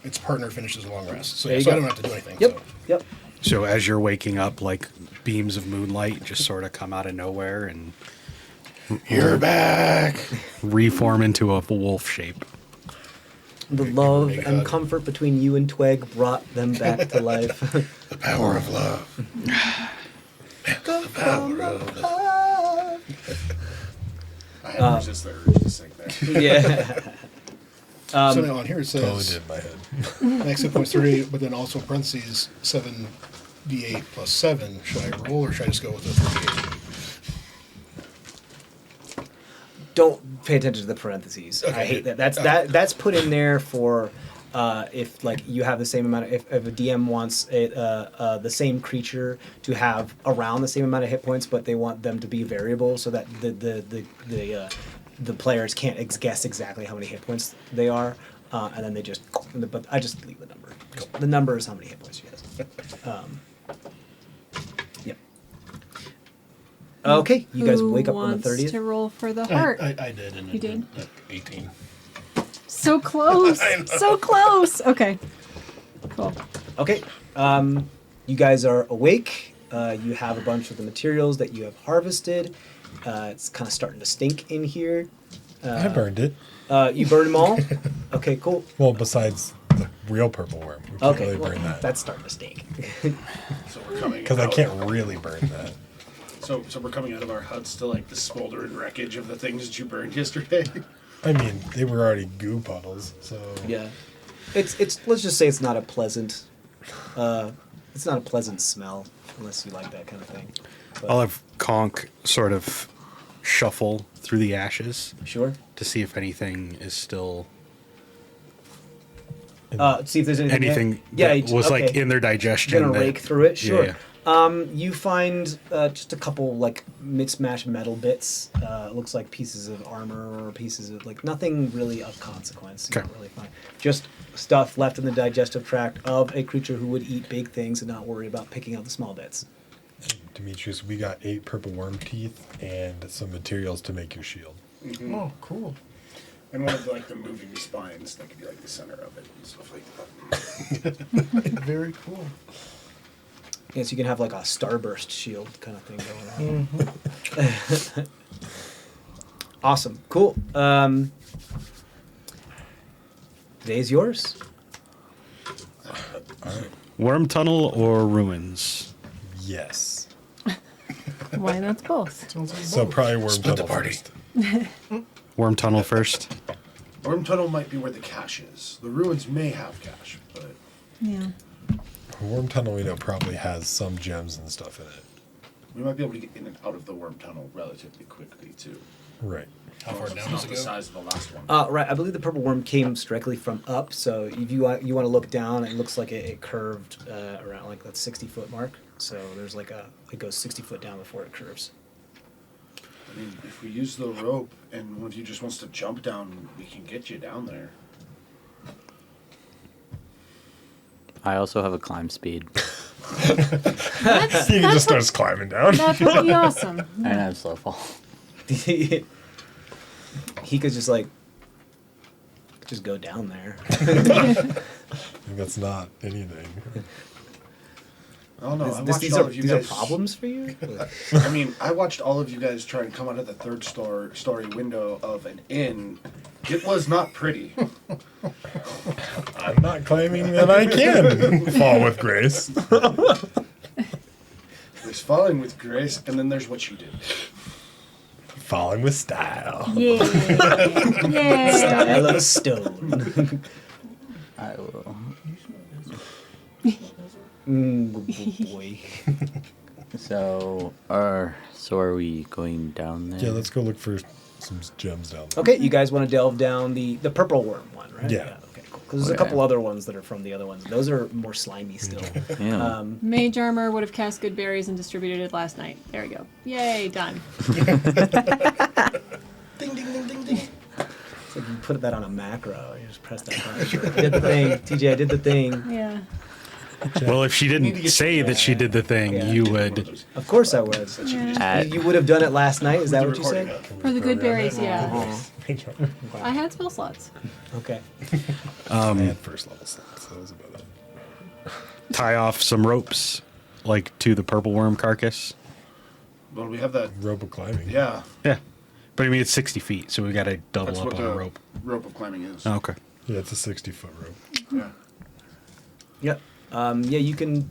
its partner finishes a long rest. So, There you so I go. don't have to do anything. Yep. So. Yep. So as you're waking up, like beams of moonlight just sort of come out of nowhere, and You're back. reform into a wolf shape. The love Big and hug. comfort between you and Tweg brought them back to life. The power of love. The power of love. I had to resist the urge to sing there. Yeah. So now on here it Totally says did in my head. max hit points 38, but then also in parentheses 7d8 plus 7. Should I roll or should I just go with the 38? Don't pay attention to the parentheses. Okay. I hate that. That's put in there for if like you have the same amount of if a DM wants it, the same creature to have around the same amount of hit points, but they want them to be variable so that the players can't guess exactly how many hit points they are, and then they just. But I just leave the number. The number is how many hit points she has. Yep. Okay, you guys Who wake up on the wants 30th. to roll for the heart? I did. And You did? 18. So close. I know. So close. Okay. Cool. Okay. You guys are awake. You have a bunch of the materials that you have harvested. It's kind of starting to stink in here. I burned it. You burn them all? Okay, cool. Well, besides the real purple worm. We can't Okay, really well, burn that. that's starting to stink. So we're coming Because I out- can't really burn that. So we're coming out of our huts to like the smoldering wreckage of the things that you burned yesterday. I mean, they were already goo puddles, so... Yeah. It's let's just say it's not a pleasant smell unless you like that kind of thing. But, I'll have Conk sort of shuffle through the ashes sure. to see if anything is still See if there's anything. there. that was like okay. in their digestion. Gonna that- rake through it, sure. Yeah. You find just a couple like mismatched metal bits. It looks like pieces of armor or pieces of like nothing really of consequence. You Okay. don't really find just stuff left in the digestive tract of a creature who would eat big things and not worry about picking out the small bits. Demetrius, we got 8 purple worm teeth and some materials to make your shield. Oh, cool. And one of the moving spines that could be like the center of it and stuff like that. Very cool. Yes, you can have like a starburst shield kind of thing going on. Awesome, cool. Today's yours. Worm tunnel or ruins? Yes. Why not both? So probably worm Split the tunnel party. first. Worm tunnel first. Worm tunnel might be where the cache is. The ruins may have cache, but Yeah. Worm tunnel, we know, probably has some gems and stuff in it. we might be able to get in and out of the worm tunnel relatively quickly too. Right. How far It's down not does it the go? size of the last one. Right, I believe the purple worm came directly from up. So if you want to look down, it looks like it curved around like that 60-foot mark. So there's like it goes 60 foot down before it curves. I mean, if we use the rope and one of you just wants to jump down, we can get you down there. I also have a climb speed, That's, He that's, just starts climbing down. that would be awesome. and I have slow fall. He could just go down there. I think that's not anything. Oh no, I This- watched these all are of you these are guys. problems for you. I mean, I watched all of you guys try and come out of the third story window of an inn. It was not pretty. I'm not claiming that I can fall with grace. There's falling with grace, and then there's what you did. Falling with style. Yeah. Yeah. Hello, stone. I will. Boy. So are we going down there? Yeah, let's go look for some gems down there. Okay, you guys want to delve down the purple worm one, right? Yeah. Okay, cool. Because there's a Okay. couple other ones that are from the other ones. Those are more slimy still. Yeah. Mage armor would have cast good berries and distributed it last night. There we go. Yay, done. Ding ding ding ding ding. It's like you put that on a macro. You just press that button. I did the thing. TJ, I did the thing. Yeah. Well, if she need to didn't get say you- that she did the thing, Yeah. you One of would. those Of course I was. that you can just At- You would have done it last night. Is that the what you recording said? up. For the good berries, yeah. Oh, I had spell slots. okay. I had first level slots, so that was about it. Tie off some ropes, like to the purple worm carcass. Well, we have that. Rope of climbing. Yeah. Yeah. But I mean, it's 60 feet, so we got to double That's up what on a the rope. rope of climbing is. Oh, okay. Yeah, it's a 60-foot rope. Yeah. Yep. Yeah, you can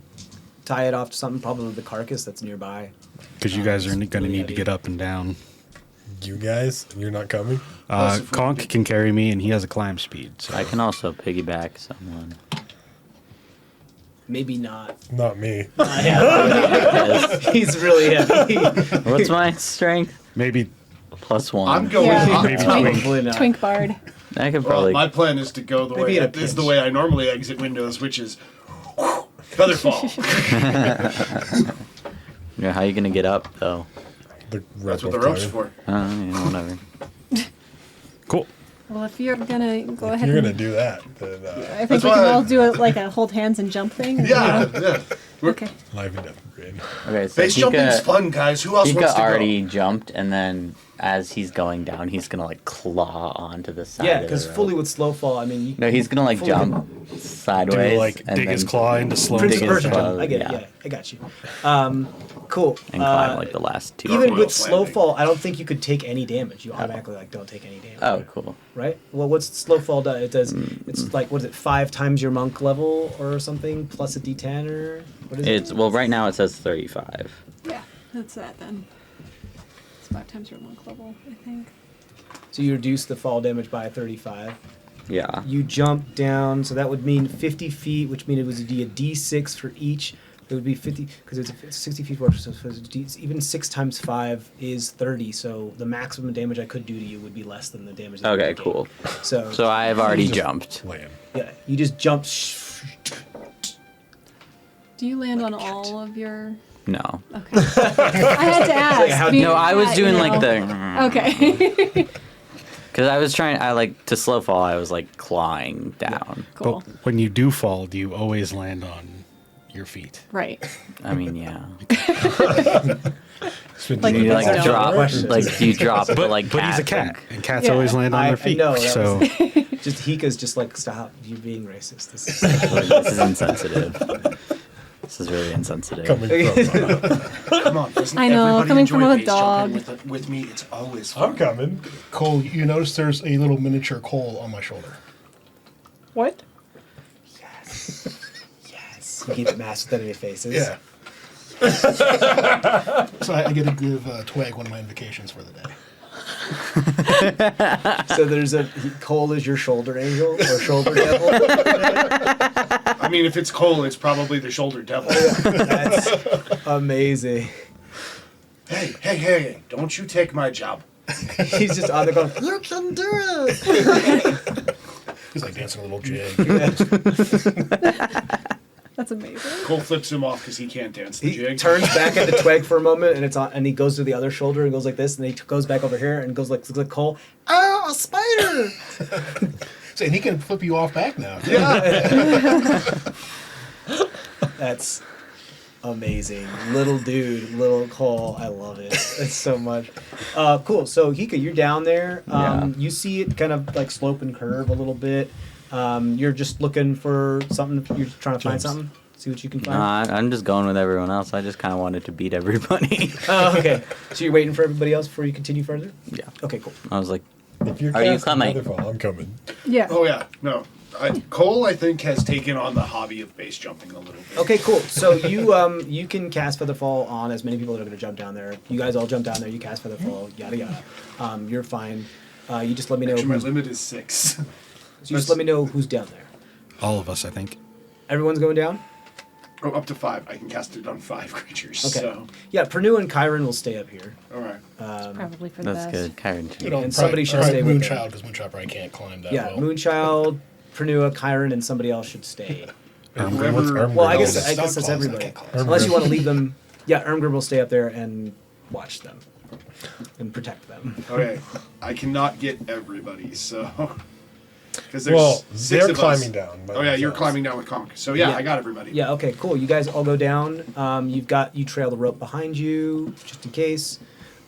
tie it off to something, probably the carcass that's nearby. Because you guys are going to really need heavy. to get up and down. You guys, you're not coming? Conk can carry me, and he has a climb speed. So. I can also piggyback someone. Maybe not. Not me. He's really heavy. What's my strength? Maybe +1. I'm going. Yeah. Maybe Probably not. Twink Bard. I could Well, probably. my plan is to go the Maybe way in a this is the pinch. way I normally exit windows, which is featherfall. Yeah, how you gonna get up though? The That's what rope the rope's climbing. for. Whatever. cool. Well, if you're gonna go ahead, You're and, going to do that, then I think we why can I- all do it like a hold hands and jump thing. Yeah, yeah. Okay. live and death brain. Okay, so Base jumping's Hika, fun, guys. Who else wants Hika to already go? jumped, and then as he's going down, he's gonna like claw onto the side. Yeah, of the because rope. fully with slow fall, I mean, you No, he's gonna like fully jump sideways. Do like and dig his then- claw into slow. Prince of Dig his Persia claw, jump. I get it. yeah. Yeah, I got you. Cool. and climb like the last two. Even Royal with slow landing. fall, I don't think you could take any damage. You automatically like don't take any damage. Oh, cool. Right? Well, what's slow fall does? It does. It's like what is it? 5 times your monk level or something plus a D10 or what is It's it? well, right now it says 35. Yeah, that's that then. It's 5 times your monk level, I think. So you reduce the fall damage by 35. Yeah. You jump down, so that would mean 50 feet, which means it would be a D6 for each. It would be 50 because it's 60 feet forward, so even 6 times 5 is 30. So the maximum damage I could do to you would be less than the damage. That you Okay, would take. cool. So So I've already just- jumped. Land. yeah, you just jump. Do you land on all of your? No. Okay. I had to ask. how do being No, I was that, doing you like know. the. Okay. Because I was trying. I like to slow fall. I was like clawing down. Cool. But when you do fall, do you always land on your feet? Right. I mean, yeah. Like You like Don't. drop. Question. Like do you drop the like? But he's a cat cat, and- and cats Yeah. always land on I their feet. know, that So Just Hika's just like stop. You're being racist. This is This is insensitive. This is really insensitive. Coming from. Come on, doesn't I know, everybody coming enjoy from a base jumping dog. with me, it's always fun. I'm coming. Cole, you notice there's a little miniature Cole on my shoulder. What? yes. You keep it masked with enemy faces. Yeah. So I get to give Twag one of my invocations for the day. So there's Cole is your shoulder angel or shoulder devil. I mean, if it's Cole, it's probably the shoulder devil. That's amazing. Hey, don't you take my job. He's just on the ground. You can do it. He's like dancing a little jig. That's amazing. Cole flips him off because he can't dance the He jig. turns back at the twig for a moment, and it's on, and he goes to the other shoulder and goes like this, and he goes back over here and goes like looks like Cole. Oh, a spider! So, and he can flip you off back now. That's amazing. Little dude, little Cole. I love it. It's so much. Cool. So Hika, you're down there. Yeah. You see it kind of like slope and curve a little bit. You're just looking for something. You're trying to find Jumps. something. See what you can No, find. I'm just going with everyone else. I just kind of wanted to beat everybody. Oh, okay. So you're waiting for everybody else before you continue further. Yeah. Okay, cool. I was like, If you're Are you casting coming? Featherfall, I'm coming. Yeah. Oh yeah, no. Cole, I think, has taken on the hobby of base jumping a little bit. Okay, cool. So you can cast Featherfall on as many people that are going to jump down there. You guys all jump down there. You cast Featherfall. Yada yada. You're fine. You just let me know. Actually, my Who's, limit is 6. so you just let me know who's down there. all of us, I think. Everyone's going down. Oh, up to 5. I can cast it on 5 creatures. Okay. So, Yeah, Pernue and Kyron will stay up here. all right. Probably for the that's best. good. Kyron, too. You know, And somebody should stay with Moonchild, them. because Moonchild probably can't climb that Yeah, well. Moonchild, Pernua, Kyron, and somebody else should stay. Whoever- What's Ermgrim? Well, I guess it's not that's claws, everybody. I can't call it. Unless you want to leave them. Yeah, Ermgrim will stay up there and watch them and protect them. Okay. I cannot get everybody, so. Because there's Well, 6 they're of us. climbing down. by Oh, yeah, you're themselves. climbing down with Conk. So, yeah, Yeah. I got everybody. Yeah. Okay. Cool. You guys all go down. You trail the rope behind you just in case,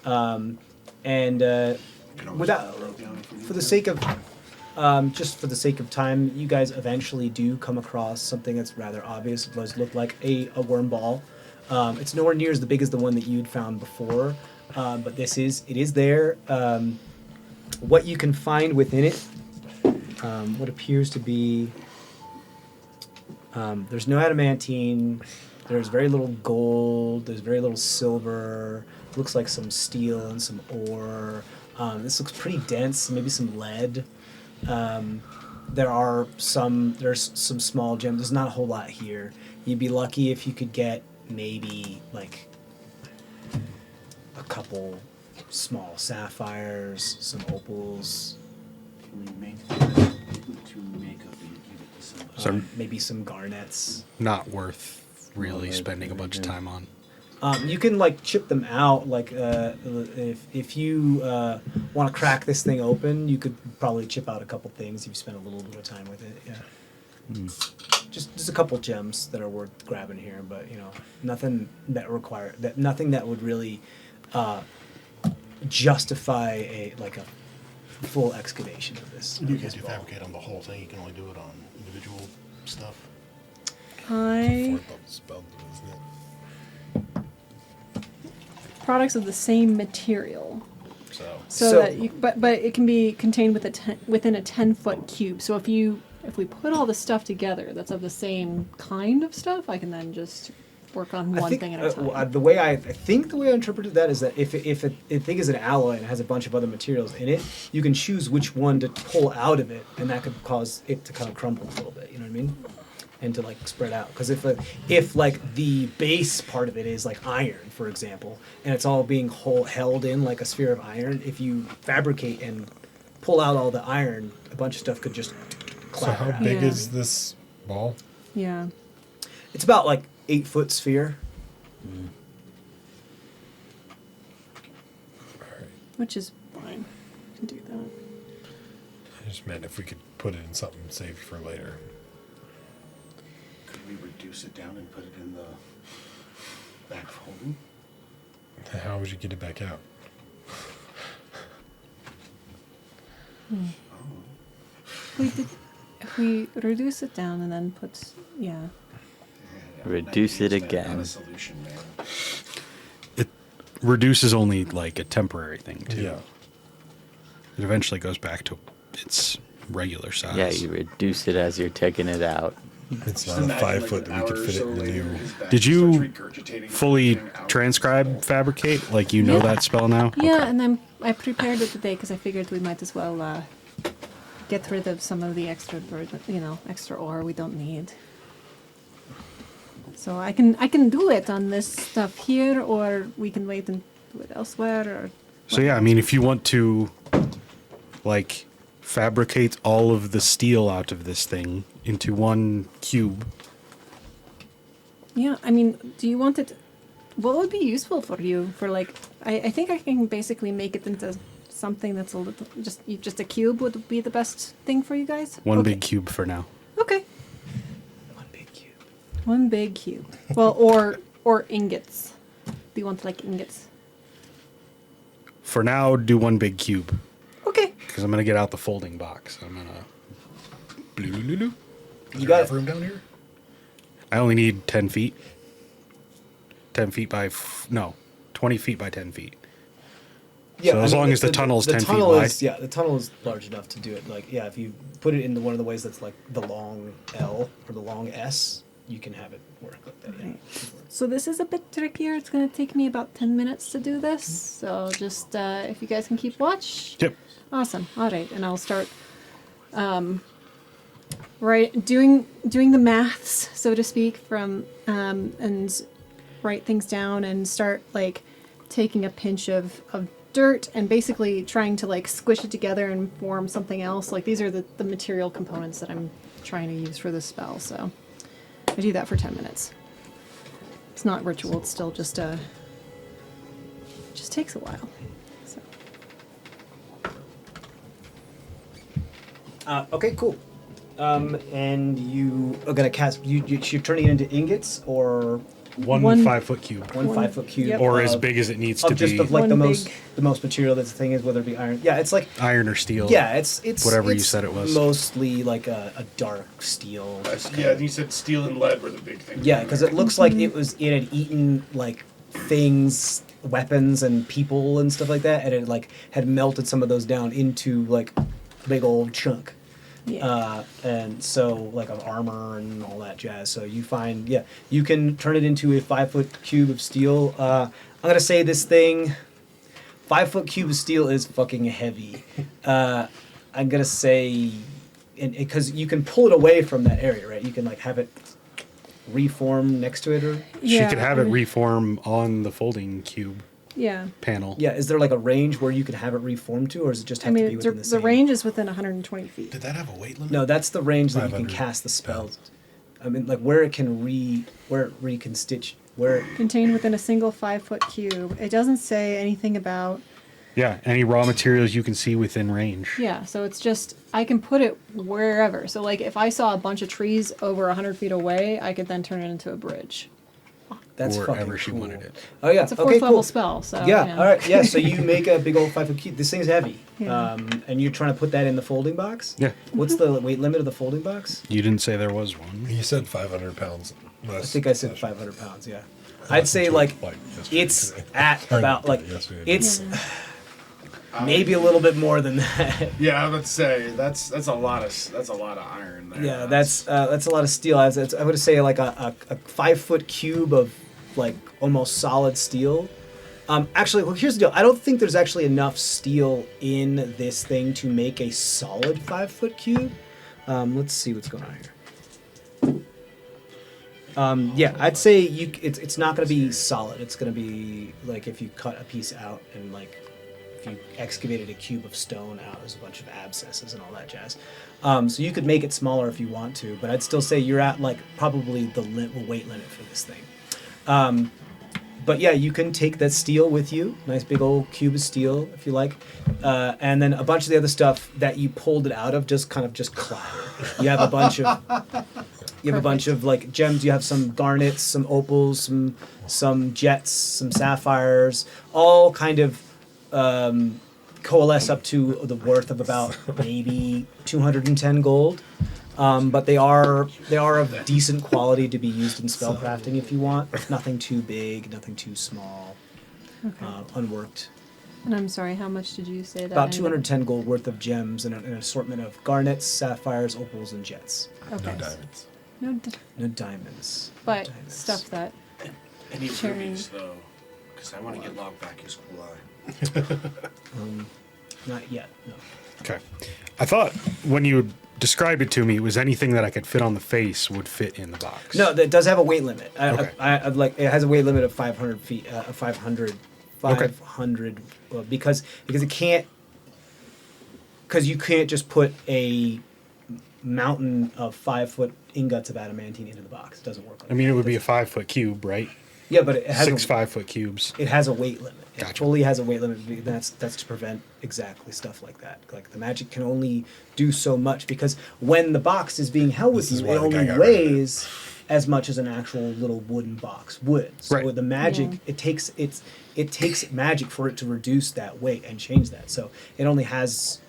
and You can always without put a rope down if you need for the to. sake of just for the sake of time, you guys eventually do come across something that's rather obvious. It does look like a worm ball. It's nowhere near as big as the one that you'd found before, but it is there. What you can find within it, what appears to be, there's no adamantine. There's very little gold. There's very little silver. Looks like some steel and some ore. This looks pretty dense. Maybe some lead. There's some small gems. There's not a whole lot here. You'd be lucky if you could get maybe like a couple small sapphires, some opals, Can we make to make up and give it to somebody? So maybe some garnets. not worth really spending a bunch of time on. You can like chip them out. Like if you want to crack this thing open, you could probably chip out a couple things if you spend a little bit of time with it. Yeah. Just a couple gems that are worth grabbing here, but nothing that would really justify a full excavation of this. You can't fabricate on the whole thing. You can only do it on individual stuff. I Fourth level spell, isn't it? products of the same material. So So that you, but it can be contained within a 10-foot cube. So if we put all the stuff together that's of the same kind of stuff, I can then just work on one thing at a time. The way I interpreted that is that if a thing is an alloy and it has a bunch of other materials in it, you can choose which one to pull out of it, and that could cause it to kind of crumble a little bit. You know what I mean? And to spread out. Because if the base part of it is like iron, for example, and it's all being held in like a sphere of iron, if you fabricate and pull out all the iron, a bunch of stuff could just So clap how out. big Yeah. is this ball? Yeah. It's about 8-foot sphere. Alright. Which is fine. Can do that. I just meant if we could put it in something saved for later. Could we reduce it down and put it in the back folding? How would you get it back out? If we reduce it down and then Yeah, Reduce it again. Not a solution, man. It reduces only a temporary thing too. Yeah. It eventually goes back to its regular size. Yeah, you reduce it as you're taking it out. It's Just not a imagine, 5 foot an that we could hour or fit it so in the later, new. his back Did you starts regurgitating fully everything out. transcribe fabricate? You know Yeah. that spell now? Yeah, and I prepared it today because I figured we might as well get rid of some of the extra extra ore we don't need. So I can do it on this stuff here, or we can wait and do it elsewhere. Or So yeah, I mean, if you want to, fabricate all of the steel out of this thing into one cube. yeah, I mean, do you want it? What would be useful for you? I think I can basically make it into something that's a little just a cube would be the best thing for you guys. One Okay. big cube for now. Okay. One big cube. One big cube. Well, or ingots. Do you want ingots? For now, do one big cube. Okay. Because I'm going to get out the folding box. I'm going to... You got enough it. room down here? I only need 10 feet. 10 feet by... 20 feet by 10 feet. So as long as the tunnel's 10 feet wide. The tunnel is large enough to do it. If you put it into one of the ways that's the long L or the long S, you can have it work like that. Yeah. Right. So this is a bit trickier. It's going to take me about 10 minutes to do this. So just if you guys can keep watch. Yep. Awesome. All right, and I'll start doing the maths, so to speak, from and write things down and start taking a pinch of dirt and basically trying to squish it together and form something else. These are the material components that I'm trying to use for this spell. So I do that for 10 minutes. It's not ritual. It's still just takes a while. So. Okay, cool. And you are gonna cast. You're turning it into ingots or One One- 5-foot cube. one One- 5-foot cube, yep. Or as of- big as it needs of to just be. of One the big- most material that the thing is, whether it be iron. Yeah, it's Iron or steel. yeah, it's Whatever you it's said it was. Mostly a dark steel. just Yeah, and you said steel and lead were the big things. Yeah, because it looks like it had eaten things weapons and people and stuff like that, and it like had melted some of those down into like a big old chunk. Yeah. And so like of armor and all that jazz. So you find, you can turn it into a 5-foot cube of steel. I'm gonna say this thing, 5-foot cube of steel is fucking heavy. I'm gonna say, because you can pull it away from that area, right? You can like have it reform next to it, or She could have it reform on the folding cube Yeah. panel. is there like a range where you could have it reform to, or does it just I have to be mean, within the the same? range is within 120 feet. Did that have a weight limit? No, that's the range that you can 500 cast the spells. I mean, like where it can reconstitute, where Contained within a single 5-foot cube. It doesn't say anything about. Yeah, any raw materials you can see within range. Yeah, so it's just I can put it wherever. So like if I saw a bunch of trees over 100 feet away, I could then turn it into a bridge. that's Wherever fucking she cool. wanted it. Oh yeah, It's a okay, 4th level cool. spell. So Yeah, you know. all right, yeah. So you make a big old 5-foot cube. This thing's heavy, Yeah. and you're trying to put that in the folding box. Yeah. What's the weight limit of the folding box? You didn't say there was one. He said 500 pounds. I think I said 500 pounds. Yeah, I'd say like it's at Or about like yesterday. it's maybe a little bit more than that. Yeah, I would say that's a lot of iron there. Yeah, that's a lot of steel. I would say like a 5-foot cube of like almost solid steel. Actually, well, here's the deal. I don't think there's actually enough steel in this thing to make a solid 5-foot cube. Let's see what's going on here. I'd say it's not going to be solid. It's going to be like if you cut a piece out and like if you excavated a cube of stone out, there's a bunch of abscesses and all that jazz. So you could make it smaller if you want to, but I'd still say you're at like probably the weight limit for this thing. But yeah, you can take that steel with you, nice big old cube of steel if you like, and then a bunch of the other stuff that you pulled it out of just clatter. You have a bunch of like gems. You have some garnets, some opals, some jets, some sapphires, all kind of coalesce up to the worth of about maybe 210 gold. But they are of decent quality to be used in spellcrafting if you want. Nothing too big, nothing too small, unworked. And I'm sorry, how much did you say that? About 210 gold worth of gems and an assortment of garnets, sapphires, opals, and jets. Okay. No diamonds. No diamonds. But Diamonds. stuff that. I need Sharing. rubies though, because I want to get logged back his cool eye. Not yet, no. Okay. I thought when you described it to me, it was anything that I could fit on the face would fit in the box. No, that does have a weight limit. Okay. I like it has a weight limit of 500 feet, 500, because it can't, because you can't just put a mountain of 5-foot ingots of adamantine into the box. It doesn't work. Like I mean, that. it would be a 5-foot cube, right? Yeah, but it has 6 a, 5-foot cubes. it has a weight limit. It Gotcha. fully has a weight limit. That's to prevent exactly stuff like that. Like the magic can only do so much because when the box is being held with This is you, why it the guy only got rid of it. weighs as much as an actual little wooden box would. So Right. with the magic, Yeah. it takes magic for it to reduce that weight and change that. So it only has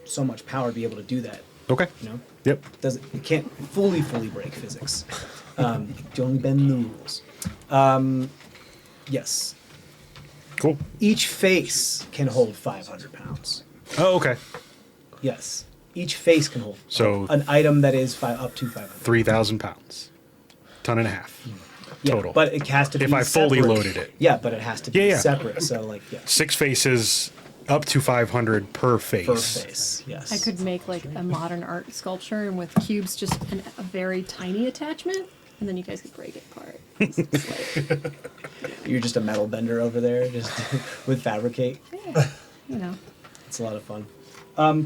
so much power to be able to do that. Okay. You know, Yep. it can't fully break physics. You can only bend the rules. Yes. Cool. Each face can hold 500 pounds. Oh, okay. Yes. Each face can hold So- an item that is up to 500. 3,000 pounds. Ton and a half. Yeah, total. but it has to be If I fully separate. loaded it. Yeah, but it has to be Yeah, yeah. separate. So like, yeah, 6 faces, up to 500 per face. per face. Yes. I could make like a modern art sculpture and with cubes just a very tiny attachment, and then you guys could break it apart. It's like, You're just a metal bender over there, just with fabricate. yeah, you know. It's a lot of fun.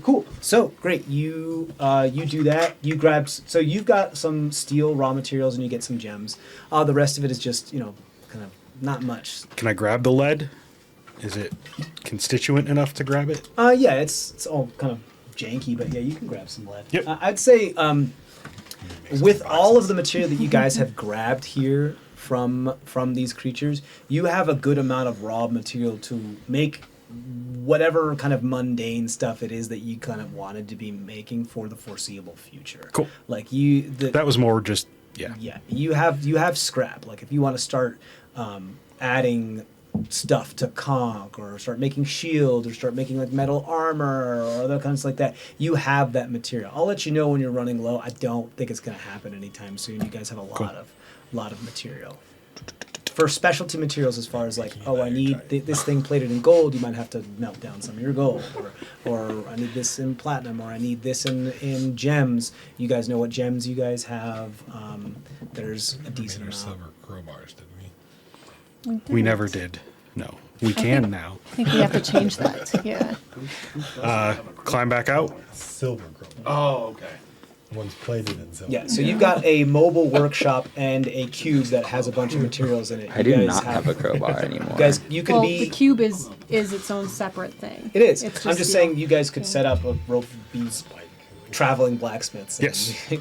Cool. So great. You do that. You grab. So you've got some steel raw materials and you get some gems. The rest of it is just kind of not much. Can I grab the lead? Is it constituent enough to grab it? Yeah, it's all kind of janky, but yeah, you can grab some lead. Yep. I'd say with all of the material that you guys have grabbed here from these creatures, you have a good amount of raw material to make whatever kind of mundane stuff it is that you kind of wanted to be making for the foreseeable future. Cool. Like That was more just, yeah. yeah, you have scrap. Like if you want to start adding stuff to conk, or start making shields, or start making like metal armor, or other kinds like that, you have that material. I'll let you know when you're running low. I don't think it's going to happen anytime soon. You guys have a lot of material. For specialty materials, as far as like, oh, I need this thing plated in gold, you might have to melt down some of your gold, or I need this in platinum, or I need this in gems. You guys know what gems you guys have. There's a decent amount. Silver crowbars, didn't we? We never did. No, we can now. I think we have to change that. Yeah. Climb back out. Silver crowbar. Oh, okay. One's plated in silver. Yeah, so you've got a mobile workshop and a cube that has a bunch of materials in it. I You do guys not have a crowbar anymore. You guys, you can Well, be. the cube is its own separate thing. It is. It's I'm just the- saying you guys could set up a rope bees traveling blacksmiths. and- Yes.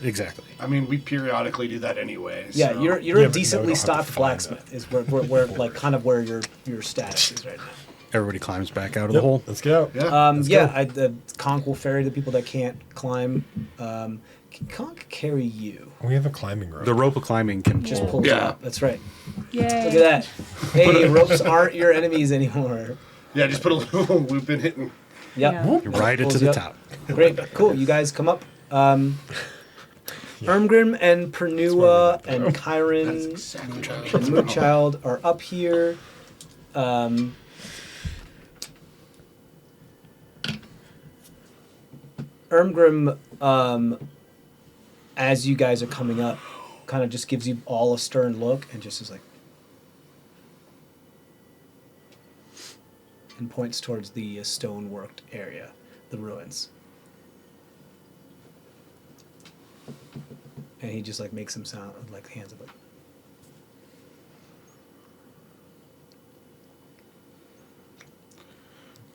Exactly. I mean, we periodically do that anyway. Yeah, so- you're Yeah, a but no, we decently don't have to stocked find blacksmith is where like kind of where your status is right now. Everybody climbs back out of Yep, the hole. let's go. Yeah. The conch will ferry the people that can't climb. Can conch carry you? We have a climbing rope. The rope of climbing can Just pull. pulls you Yeah. up. That's right. Yay. Look at that. Hey, ropes aren't your enemies anymore. Yeah, just put a little loop in hitting. Yep. Yeah. You ride it Pulls to you the up. top. Great, cool. You guys come up. Ermgrim and Pernua and Chiron and Moonchild are up here. Ermgrim, as you guys are coming up, kind of just gives you all a stern look and just is like, and points towards the stone-worked area, the ruins. And he just like makes some sound, like hands up. Like,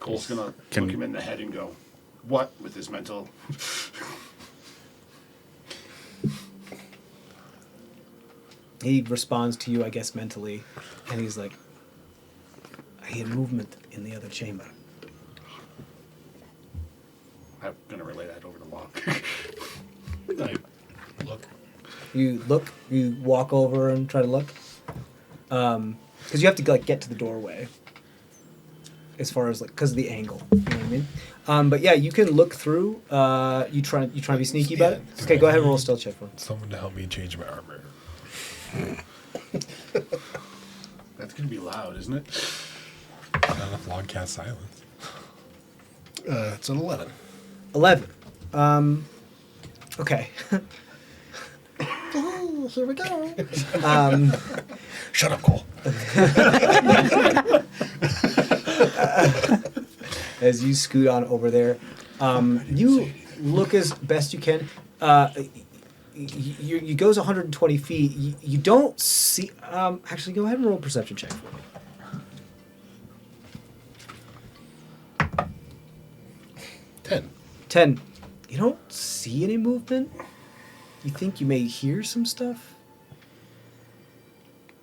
Cole's gonna Can- look him in the head and go, "What?" with his mental. he responds to you, I guess, mentally, and he's like, I hear movement in the other chamber. I'm gonna relay that over to Locke. Look. You look, you walk over and try to look, because you have to like get to the doorway. As far as like, because of the angle, you know what I mean. But yeah, you can look through. You try to be sneaky about it. Yeah. Okay, go ahead and roll a stealth check for me. Someone to help me change my armor. That's gonna be loud, isn't it? Not enough log cast silence. It's an 11. 11. Okay. Oh, here we go. Shut up, Cole. As you scoot on over there, you look as best you can. You goes 120 feet. You don't see. Actually, go ahead and roll a perception check for me. 10. You don't see any movement. You think you may hear some stuff.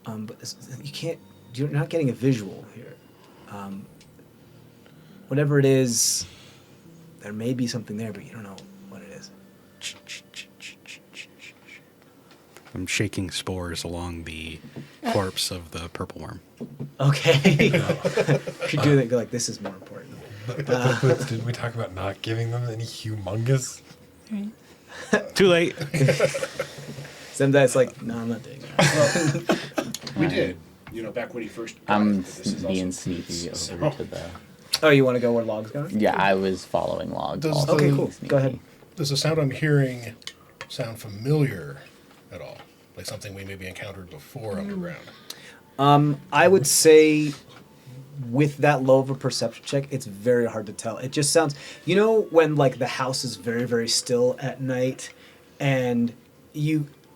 But you can't. You're not getting a visual here. Whatever it is, there may be something there, but you don't know what it is. I'm shaking spores along the corpse of the purple worm. Okay. You do that. Go like, this is more important. But didn't we talk about not giving them any humongous? Right. Too late. Sometimes like, no, I'm not doing that. We did. Back when he first. I'm This is being also- sneaky over So- to the. Oh, you want to go where Log's going? Yeah, I was following log. Does also Okay, being cool. sneaky. Go ahead. Does the sound I'm hearing sound familiar at all? Like something we maybe encountered before underground? I would say with that low of a perception check, it's very hard to tell. It just sounds, when like the house is very, very still at night and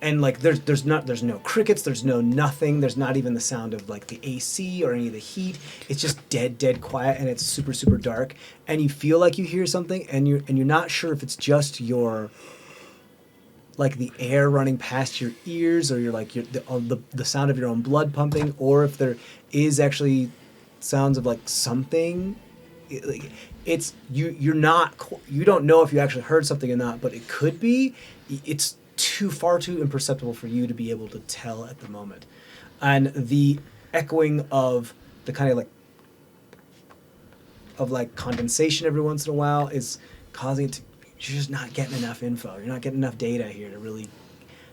like there's no crickets, there's no nothing, there's not even the sound of like the AC or any of the heat. It's just dead quiet and it's super, super dark. And you feel like you hear something and you're not sure if it's just your like the air running past your ears, or you're like the sound of your own blood pumping, or if there is actually sounds of like something. It's you don't know if you actually heard something or not, but it could be. It's far too imperceptible for you to be able to tell at the moment, and the echoing of the kind of like condensation every once in a while is causing it to. You're just not getting enough info. You're not getting enough data here to really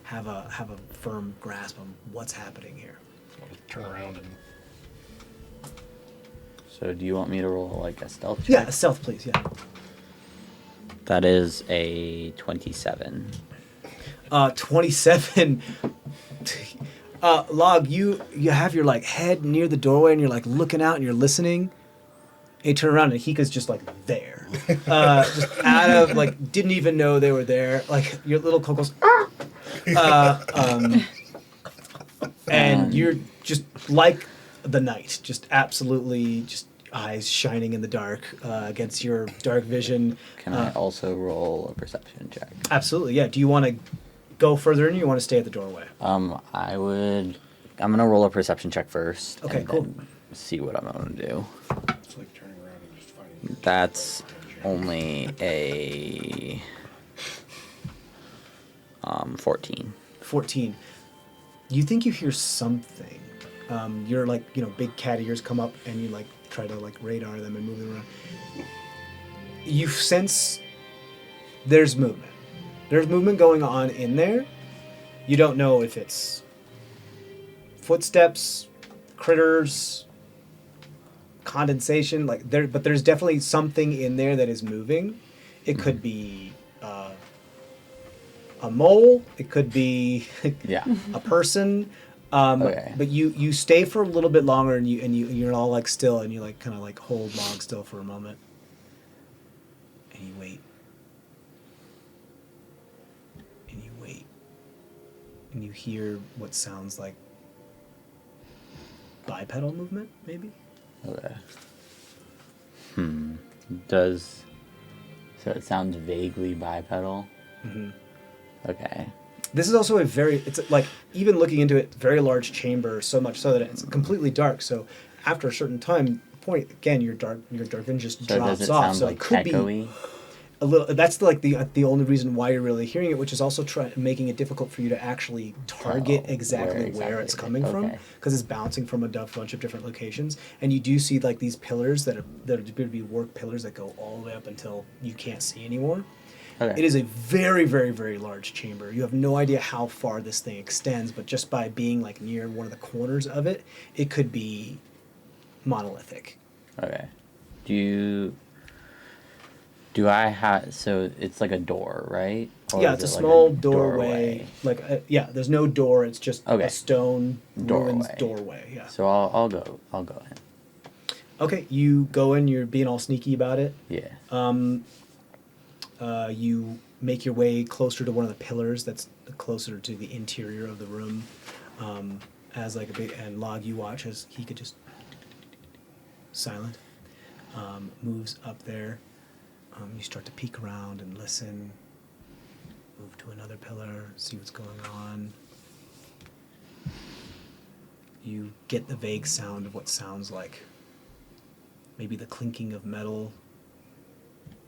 have a firm grasp on what's happening here. I'll turn around and So do you want me to roll like a stealth check? Yeah, stealth, please. Yeah. That is a 27. 27. Log, you have your like head near the doorway and you're like looking out and you're listening. And you turn around and Hika's just like there, just out of like didn't even know they were there. Like your little Coco's, and you're just like the night, just absolutely just eyes shining in the dark against your dark vision. Can I also roll a perception check? Absolutely, yeah. Do you want to go further in or you want to stay at the doorway? I'm gonna roll a perception check first. Okay, and cool. then see what I'm gonna do. It's like turning around and just finding. That's only a 14. 14. You think you hear something. You're like, big cat ears come up and you like try to like radar them and move them around. You sense there's movement. There's movement going on in there. You don't know if it's footsteps, critters, condensation, but there's definitely something in there that is moving. It could be a mole. It could be Yeah. a person. Okay. But you stay for a little bit longer and you're all like still and you like kind of like hold Log still for a moment. And you wait. And you wait. And you hear what sounds like bipedal movement, maybe? Okay. So it sounds vaguely bipedal. Mm-hmm. Okay. This is also it's like, even looking into it, very large chamber, so much so that it's completely dark. So after a certain point, again, your dark vision just So drops does it off. sound So like it could echoey? be a little. That's like the only reason why you're really hearing it, which is also making it difficult for you to actually target exactly where it's coming from, okay. because it's bouncing from a bunch of different locations. And you do see like these pillars that are going to be work pillars that go all the way up until you can't see anymore. Okay. It is a very, very, very large chamber. You have no idea how far this thing extends, but just by being like near one of the corners of it, it could be monolithic. Okay. Do I have... So it's like a door, right? Or Yeah, is it's a it like small doorway. There's no door. It's just Okay. a stone ruins Doorway. doorway. Yeah. So I'll go in. Okay, you go in. You're being all sneaky about it. Yeah. You make your way closer to one of the pillars that's closer to the interior of the room. As like a big and Log, you watch as he could just silent moves up there. You start to peek around and listen. Move to another pillar, see what's going on. You get the vague sound of what sounds like maybe the clinking of metal.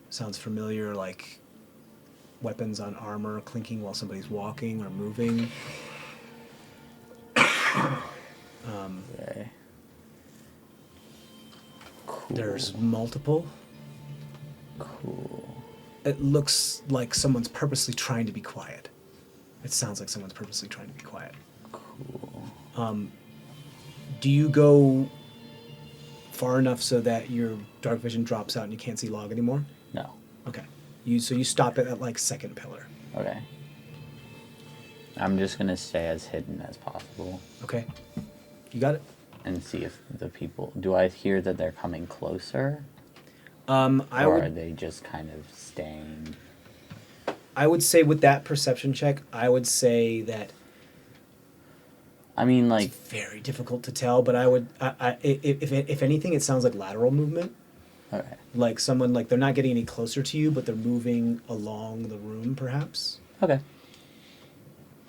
Sounds familiar, like weapons on armor clinking while somebody's walking or moving. Okay. Cool. There's multiple. Cool. It looks like someone's purposely trying to be quiet. It sounds like someone's purposely trying to be quiet. Cool. Do you go far enough so that your dark vision drops out and you can't see Log anymore? No. Okay. So you stop it at like second pillar. Okay. I'm just gonna stay as hidden as possible Okay. You got it? and see if the people... Do I hear that they're coming closer? I Or are would they just kind of staying... I would say with that perception check, I would say that I mean, like... it's very difficult to tell, but I would, if anything, it sounds like lateral movement. Okay. Like someone, like they're not getting any closer to you, but they're moving along the room, perhaps. Okay.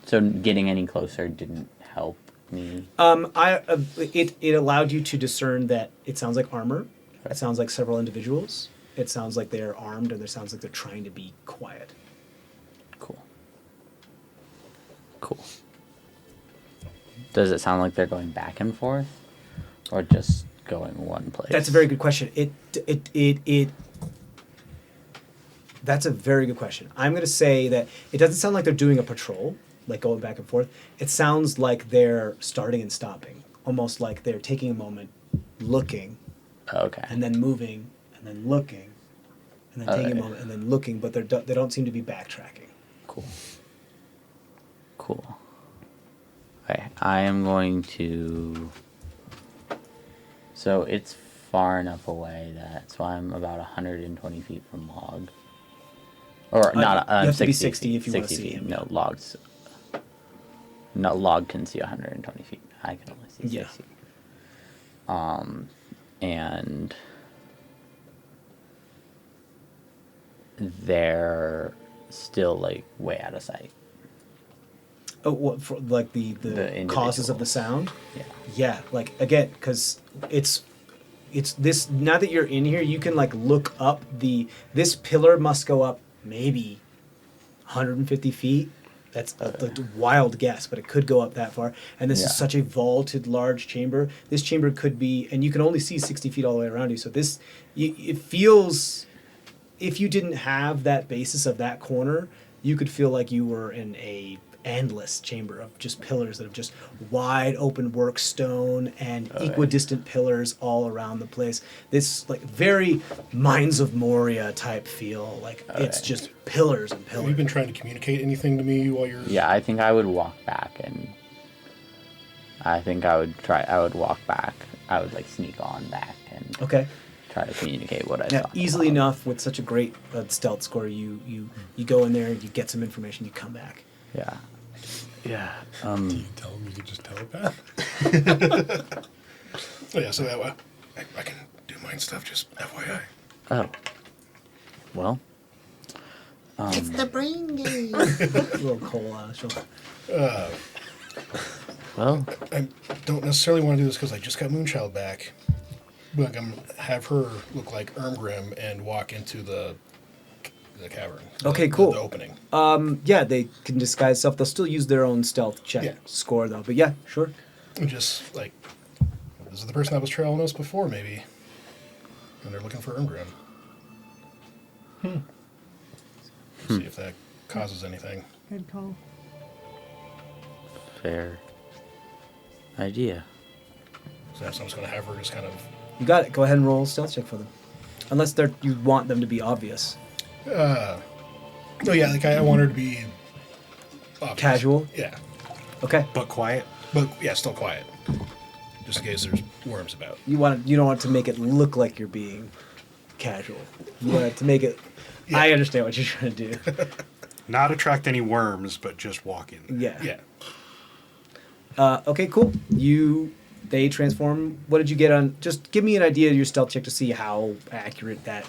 So getting any closer didn't help me? It allowed you to discern that it sounds like armor. Okay. It sounds like several individuals. It sounds like they're armed, and it sounds like they're trying to be quiet. Cool. Cool. Does it sound like they're going back and forth? Or just going one place? That's a very good question. That's a very good question. I'm going to say that it doesn't sound like they're doing a patrol, like going back and forth. It sounds like they're starting and stopping, almost like they're taking a moment, looking, Okay. and then moving, and then looking, and then taking a Okay. moment, and then looking, but they don't seem to be backtracking. Cool. Cool. Okay, I am going to. So it's far enough away that so I'm about 120 feet from log. Or not. you have to 60 be 60 feet, if you wanna 60 see feet. him. No logs. No log can see 120 feet. I can only see Yeah. 60. And they're still like way out of sight. Oh, what, for, like the causes of the individuals. sound? Yeah. Yeah, like again, because it's this. Now that you're in here, you can like look up this pillar must go up maybe 150 feet. That's a wild guess, but it could go up that far. And this Yeah. is such a vaulted, large chamber. This chamber could be, and you can only see 60 feet all the way around you. So this, it feels, if you didn't have that basis of that corner, you could feel like you were in a endless chamber of just pillars that have just wide open work stone and equidistant pillars all around the place. This like very Mines of Moria type feel. Like it's just pillars and Have pillars. you been trying to communicate anything to me while you're... Yeah, I think I would walk back and I would walk back. I would like sneak on back and Okay. try to communicate what I Now, saw. easily enough with such a great stealth score, you go in there, you get some information, you come back. Yeah. Yeah. Do you tell him you could just telepath? Oh, yeah, so that way I can do mind stuff, just FYI. Oh. Well. It's the brain game. A little coal Well. I don't necessarily want to do this because I just got Moonchild back. But I'm going to have her look like Ermgrim and walk into the cavern. Okay, cool. The opening. Yeah, they can disguise stuff. They'll still use their own stealth check Yeah. score though. But yeah, sure. And just like, this is the person that was trailing us before, maybe. And they're looking for Ermgrim. See if that causes anything. Good call. Fair idea. So I'm just going to have her just kind of... You got it. Go ahead and roll a stealth check for them. Unless you want them to be obvious. No, yeah, like I want her to be... obvious. Casual? Yeah. Okay. But quiet. But, yeah, still quiet. Just in case there's worms about. You don't want it to make it look like you're being casual. You want it to make it. Yeah. I understand what you're trying to do. Not attract any worms, but just walk in. Yeah. Yeah. Okay, cool. They transform. What did you get on? Just give me an idea of your stealth check to see how accurate that.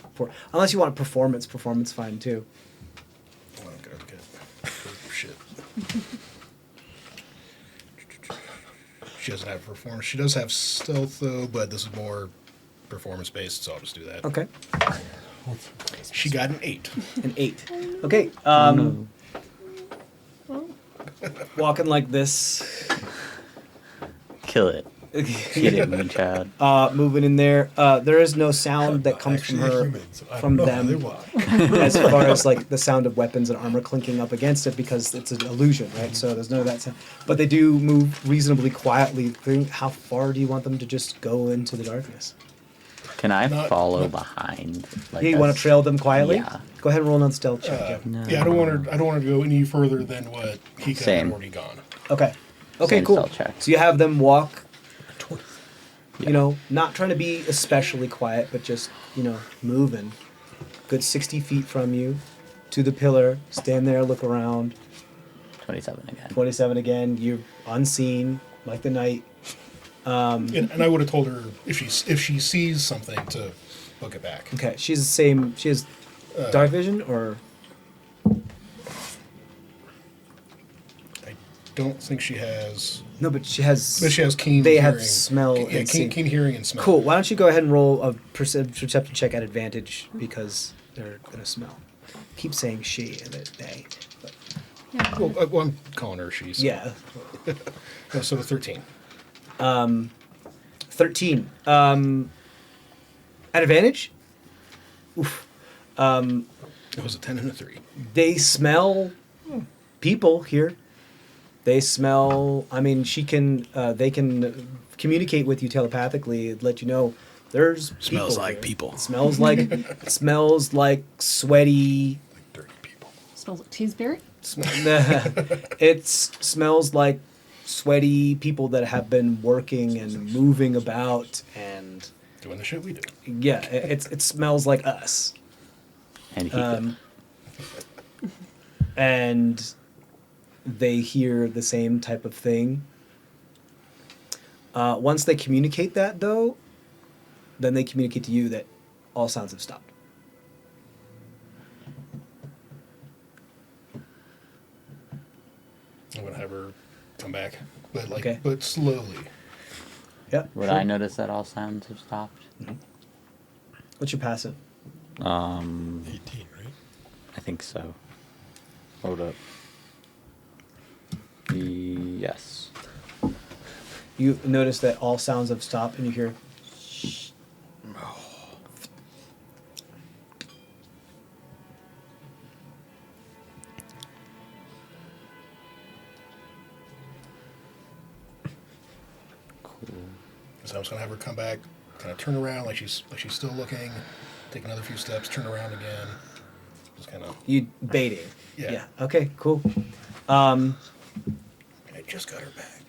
Unless you want performance, fine too. Oh, okay, okay. Oh, shit. She doesn't have performance. She does have stealth, though, but this is more performance-based, so I'll just do that. Okay. She got an 8. An 8. Okay. Walking like this. Kill it. Get it, Moonchild. Moving in there. There is no sound that comes from Actually, a her, human, so I from don't know how they them, walk. as far as like the sound of weapons and armor clinking up against it, because it's an illusion, right? So there's none of that sound. But they do move reasonably quietly. How far do you want them to just go into the darkness? Can I Not- follow not- behind? Like Yeah, you want to trail them quietly? Yeah. Go ahead and roll another stealth check. Jeff. No. Yeah, I don't want her to go any further than what he had Same. already gone. Okay. Okay, Same cool. stealth check. So you have them walk, Yeah. not trying to be especially quiet, but just, moving. Good 60 feet from you to the pillar, stand there, look around. 27 again. 27 again, you're unseen, like the night. And I would have told her if she sees something to book it back. Okay, she has dark vision, or? I don't think she has. No, but she has. But she has keen. They hearing. have smell. Yeah, and see. keen hearing and smell. Cool. Why don't you go ahead and roll a perception check at advantage, because they're gonna smell. Keep saying she and they. But Well, I'm calling her she. So. yeah. So 13. 13. At advantage? Oof. It was a 10 and a 3. They smell people here. They smell. I mean, they can communicate with you telepathically. Let you know there's Smells people like here. people. It smells like sweaty. Like dirty people. Smells like teen spirit. It smells like sweaty people that have been working and moving about, and Doing the shit we do. yeah, it smells like us. And he And they hear the same type of thing. Once they communicate that, though, then they communicate to you that all sounds have stopped. I'm gonna have her come back, but Okay. but slowly. Yeah. would sure. I notice that all sounds have stopped? What's your passive? 18, right? I think so. Hold up. Yes. You notice that all sounds have stopped, and you hear. Cool. So I'm just gonna have her come back, kind of turn around like she's still looking, take another few steps, turn around again, just kind of. You baiting. Yeah. Okay. Cool. I just got her back.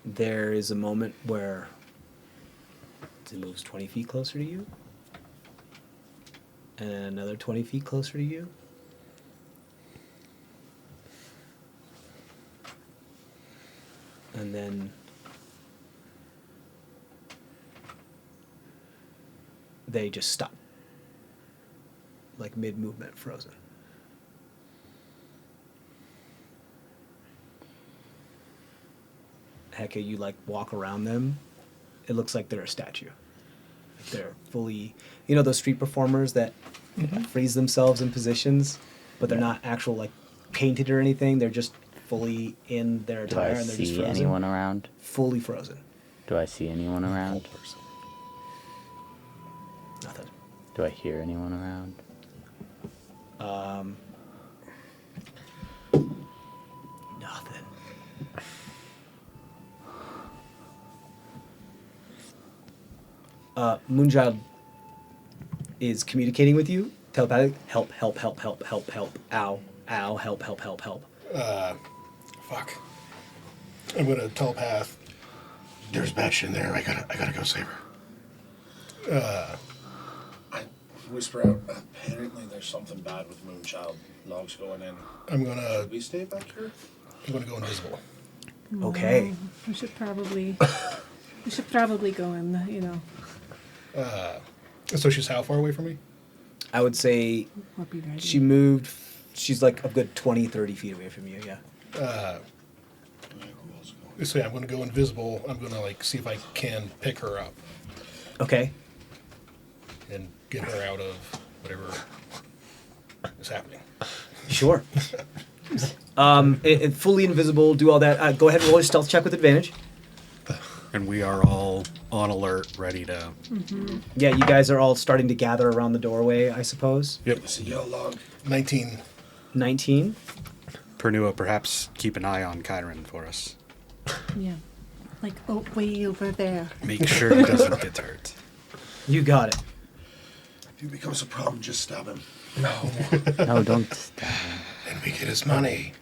There is a moment where it moves 20 feet closer to you, and another 20 feet closer to you. And then they just stop. Like mid-movement, frozen. Hecka, you like walk around them. It looks like they're a statue. They're fully, those street performers that freeze themselves in positions, but they're not actual like painted or anything. They're just fully in their Do I attire and they're just see frozen. anyone around? Fully frozen. Do I see anyone around? Nothing. Do I hear anyone around? Nothing. Moonchild is communicating with you. Telepathic. Help, help, help, help, help, help. Ow, ow, help, help, help, help. Fuck. I'm gonna telepath. There's Batch in there. I gotta go save her. I whisper out, apparently there's something bad with Moonchild. Logs going in. I'm gonna Should we stay back here? go invisible. Okay. We should probably go in. So she's how far away from me? I would say We'll be ready. she moved. She's like a good 20, 30 feet away from you. Yeah. Who else going? So yeah, I'm gonna go invisible. I'm gonna see if I can pick her up Okay. and get her out of whatever is happening. Sure. Fully invisible. Do all that. Go ahead and roll your stealth check with advantage. And we are all on alert, ready to. Yeah, you guys are all starting to gather around the doorway, I suppose. Yep. I see yellow log. 19. 19. Pernua, perhaps keep an eye on Kyron for us. Yeah. Like, way over there. Make sure he doesn't get hurt. You got it. If he becomes a problem, just stab him. No. No, don't stab him. And we get his money.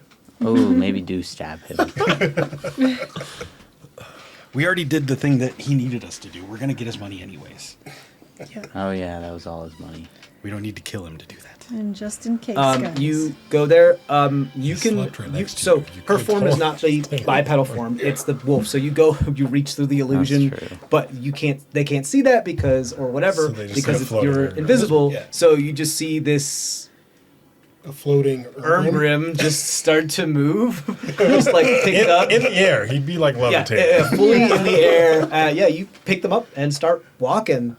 Oh, maybe do stab him. We already did the thing that he needed us to do. We're gonna get his money anyways. Oh yeah, that was all his money. We don't need to kill him to do that. And just in case, guys. You go there. You can. slept right next to So you. You her could've form is told not the bipedal form; it's the wolf. So you go, you reach through the illusion, true. but you can't. They can't see that because, or whatever, So they just because kinda float you're there. invisible. Yeah. So you just see this A floating Ermgrim just start to move, just like pick up. In the air, he'd be like Yeah, levitating. fully in the air. Yeah, you pick them up and start walking.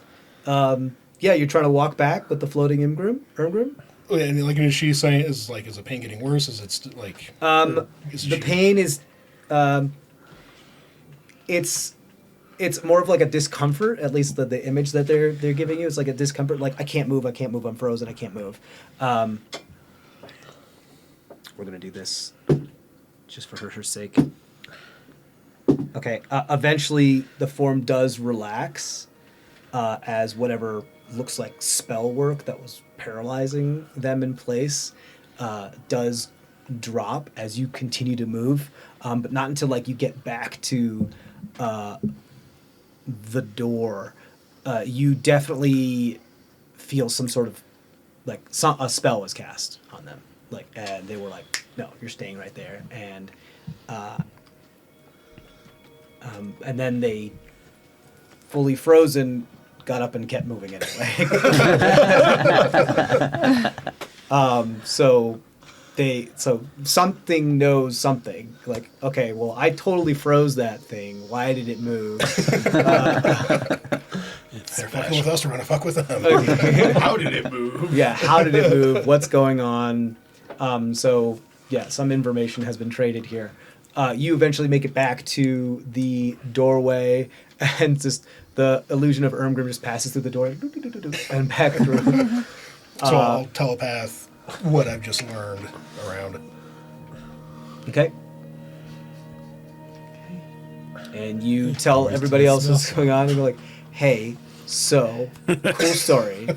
Yeah, Yeah, you're trying to walk back with the floating Ermgrim. And like, is she saying is the pain getting worse? Is it like The pain is, it's more of like a discomfort. At least the image that they're giving you is like a discomfort. Like I can't move, I'm frozen, I can't move. We're gonna do this just for her sake. Okay. Eventually, the form does relax as whatever looks like spell work that was paralyzing them in place does drop as you continue to move, but not until like you get back to the door. You definitely feel some sort of like a spell was cast on them. Like, and they were like, "No, you're staying right there." And then they, fully frozen, got up and kept moving anyway. So something knows something. Like, okay, well, I totally froze that thing. Why did it move? They're fucking with us. We're gonna fuck with them. How did it move? Yeah, how did it move? What's going on? So yeah, some information has been traded here. You eventually make it back to the doorway, and just the illusion of Ermgrim just passes through the door and back through. So I'll telepath what I've just learned around. Okay. And you tell everybody else what's going on, and you're like, "Hey, so cool story."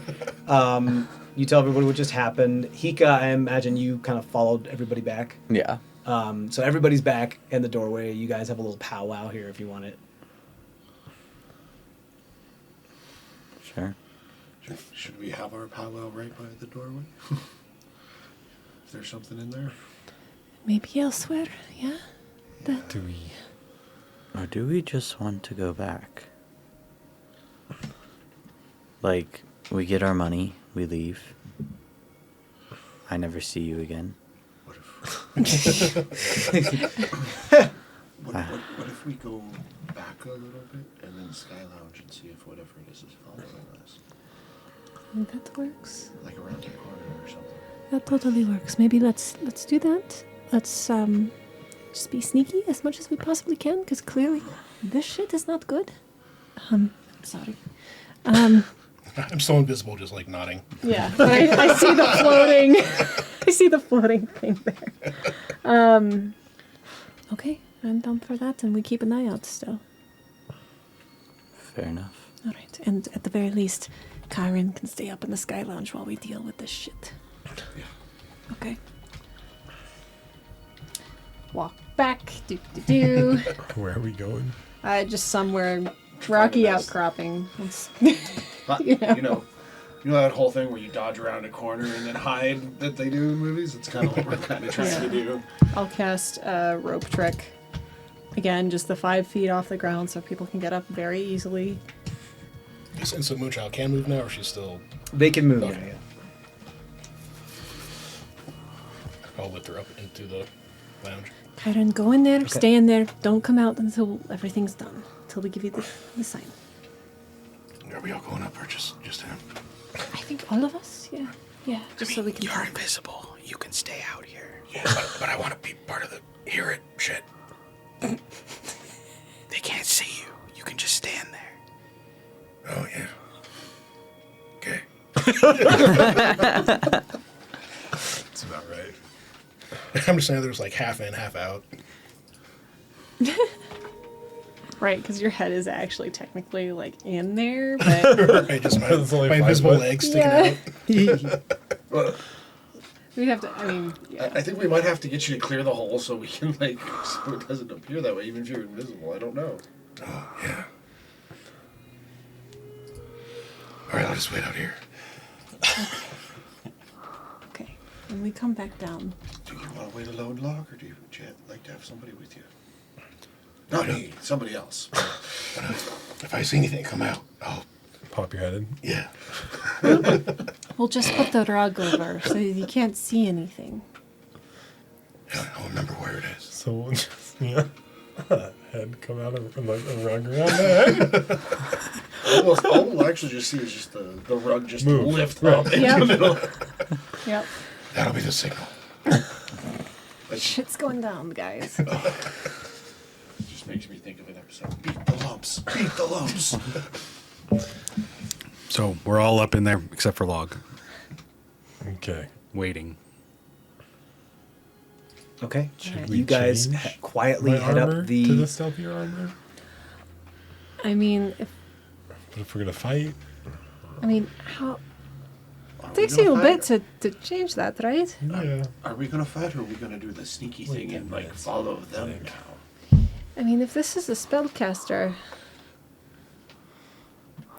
You tell everybody what just happened. Hika, I imagine you kind of followed everybody back. Yeah. So everybody's back in the doorway. You guys have a little powwow here if you want it. Sure. Should we have our powwow right by the doorway? Is there something in there? Maybe elsewhere, yeah? Do we? Or do we just want to go back? Like, we get our money, we leave. I never see you again. What if we go back a little bit and then Sky Lounge and see if whatever it is following us? That works. Like around the corner or something. That totally works. Maybe let's do that. Let's just be sneaky as much as we possibly can, because clearly this shit is not good. Sorry. I'm so invisible, just like nodding. Yeah, but I see the floating. I see the floating thing there. Okay, I'm down for that, and we keep an eye out still. Fair enough. All right, and at the very least, Kyron can stay up in the Sky Lounge while we deal with this shit. Yeah. Okay. Walk back. Do. Where are we going? Just somewhere rocky outcropping. But, You know. you know that whole thing where you dodge around a corner and then hide that they do in movies? It's kind of what we're kind of trying to do. I'll cast a rope trick. Again, just the 5 feet off the ground so people can get up very easily. And so Moonchild can move now, or she's still... They can move. Okay. Yeah. I'll lift her up into the lounge. Kyron, go in there, Okay. stay in there. Don't come out until everything's done. Until we give you the sign. Are we all going up, or just him? I think all of us, yeah. Yeah, just so we can You're talk. invisible. You can stay out here. Yeah, but I want to be part of the hear it shit. They can't see you. You can just stand there. Oh, yeah. Okay. That's about right. I'm just saying there's like half in, half out. Right, because your head is actually technically like in there, but Right, just It's only my 5 invisible foot. legs sticking out. we'd have to. I mean, yeah. I think we might have to get you to clear the hole so we can, like, so it doesn't appear that way, even if you're invisible. I don't know. Oh, yeah. All right, I'll just wait out here. Okay. When we come back down, Do you want to wait alone, Log, or do you like to have somebody with you? Not me, somebody else. If I see anything come out, I'll... Pop your head in. Yeah. we'll just put the rug over so you can't see anything. I'll remember where it is. So we'll just, head come out of like a rug around the head. All we'll actually just see is just the rug just Move. lift Right. up into Yep. the middle. Yep. That'll be the signal. Shit's going down, guys. It just makes me think of an episode. Beat the lumps. Beat the lumps. So we're all up in there except for Log, Okay. waiting. Okay. Should You we guys change quietly my head armor up to the the. stealthier armor? I mean, But if we're gonna fight, how? It takes you a bit to change that, right? yeah. Are we gonna fight, or are we gonna do the sneaky thing 10 and like minutes. follow them think. now? I mean, if this is a spellcaster,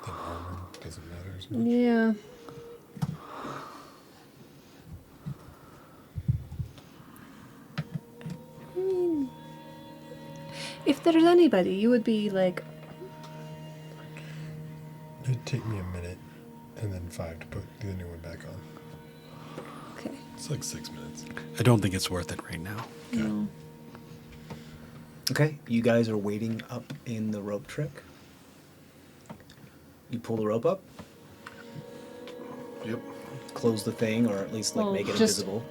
Then armor doesn't matter as much. yeah. I mean, if there's anybody, you would be like, It'd take me a minute and then 5 to put the new one back on. okay, It's like 6 minutes. I don't think it's worth it right now. no. Okay. You guys are waiting up in the rope trick. You pull the rope up, Yep. close the thing, or at least like Well, make it just invisible.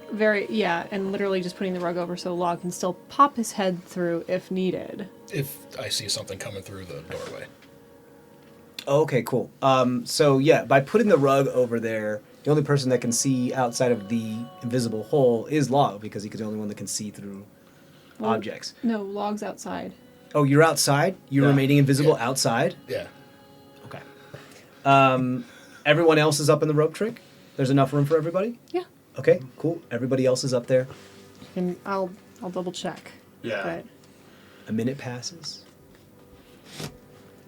and literally just putting the rug over so Log can still pop his head through if needed. If I see something coming through the doorway. Okay, cool. So yeah, by putting the rug over there, the only person that can see outside of the invisible hole is Log, because he's the only one that can see through Well, objects. No, Log's outside. Oh, you're outside? You're Yeah. remaining invisible Yeah. outside? Yeah. Okay. Everyone else is up in the rope trick? There's enough room for everybody? Yeah. Okay, cool. Everybody else is up there. And I'll double check. Yeah. But A minute passes.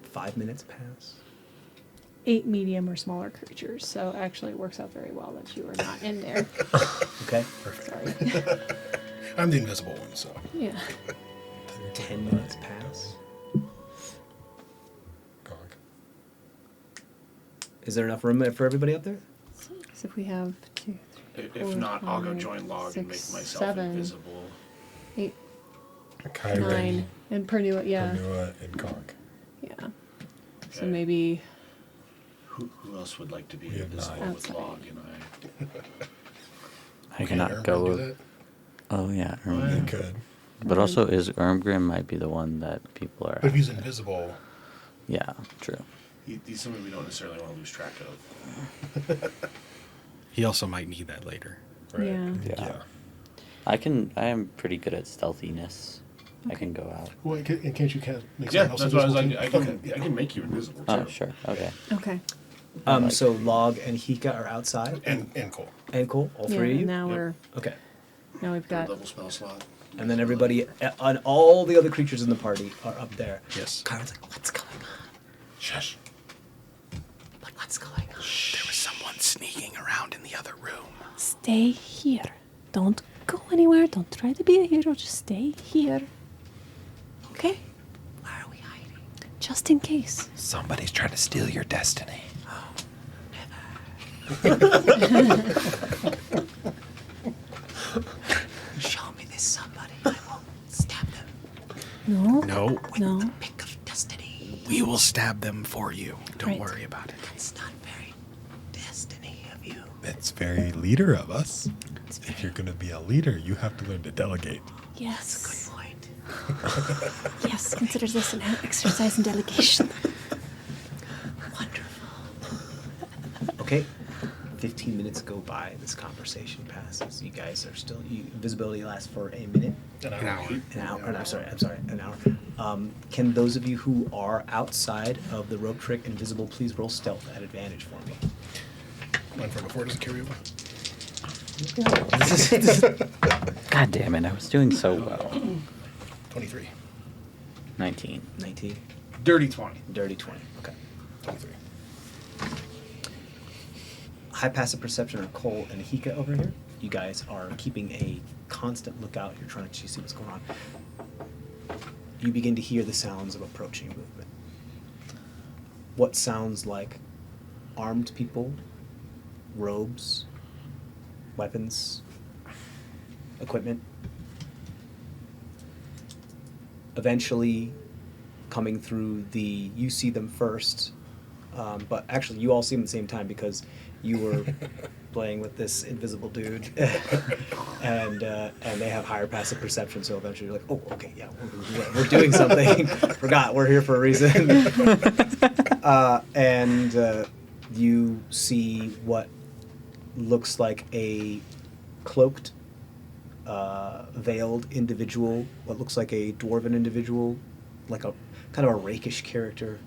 5 minutes pass. 8 medium or smaller creatures, so actually it works out very well that you are not in there. Okay. Sorry. I'm the invisible one, so. Yeah. 10 minutes pass. Gog. Is there enough room for everybody up there? So if we have 2, 3, If 4, not, I'll go 5, join Log and make 6, myself 7, invisible. 8, Kyrie, 9, and Pernua, yeah. Pernua, and Gog. Yeah. So Okay. maybe Who else would like to be We have invisible 9. with Outside. Log and I? I Can cannot Erwin go. do that? Oh yeah, You Ermgrim. could. But also, is Ermgrim might be the one that people are. But if he's invisible, Yeah, true. He's somebody we don't necessarily want to lose track of. He also might need that later. Right. Yeah. Yeah. I am pretty good at stealthiness. I can go out. well, in case you can't make Yeah, someone else that's what I was invisible like. too. I can make you invisible too. Oh, sure. Okay. okay. So Log and Hika are outside. And Cole. And cool. All Yeah, three of you? now Yep. Okay. we've got Double spell slot. And then everybody, and all the other creatures in the party are up there. Yes. Kyron's like, what's going on? Shush. Like, what's going on? There was someone sneaking around in the other room. stay here. Don't go anywhere. Don't try to be a hero. Just stay here. Okay? Why are we hiding? Just in case. Somebody's trying to steal your destiny. Show me this somebody. I won't stab them. No. No, No. Pick of destiny. we will stab them for you. Don't Right. worry about it. That's not very destiny of you. It's very leader of us. It's If very you're going to be a leader, you have to learn to delegate. Yes. good point. Yes. Consider this an exercise in delegation. Wonderful. Okay. 15 minutes go by. This conversation passes. You guys are still. Invisibility lasts for a minute. An An hour. An hour. I'm sorry. An hour. Can those of you who are outside of the rope trick invisible please roll stealth at advantage for me? Mine from before doesn't carry over. God damn it! I was doing so well. 23. 19. 19. Dirty 20. Dirty 20. Okay. 23. High passive perception are Cole and Hika over here. You guys are keeping a constant lookout. You're trying to see what's going on. You begin to hear the sounds of approaching movement. What sounds like armed people, robes, weapons, equipment. Eventually, coming through you see them first But actually, you all see him at the same time because you were playing with this invisible dude, and they have higher passive perception. So eventually, you're like, oh, okay, yeah, we're doing something. Forgot we're here for a reason. And you see what looks like a cloaked, veiled individual. What looks like a dwarven individual, like a kind of a rakish character.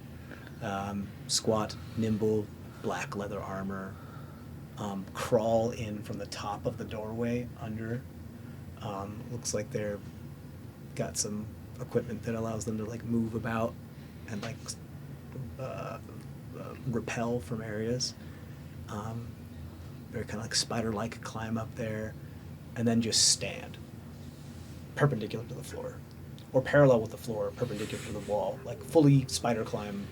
Squat, nimble, black leather armor, crawl in from the top of the doorway under. Looks like they're got some equipment that allows them to like move about and like repel from areas. Very kind of like spider-like climb up there, and then just stand perpendicular to the floor, or parallel with the floor, perpendicular to the wall, like fully spider climb.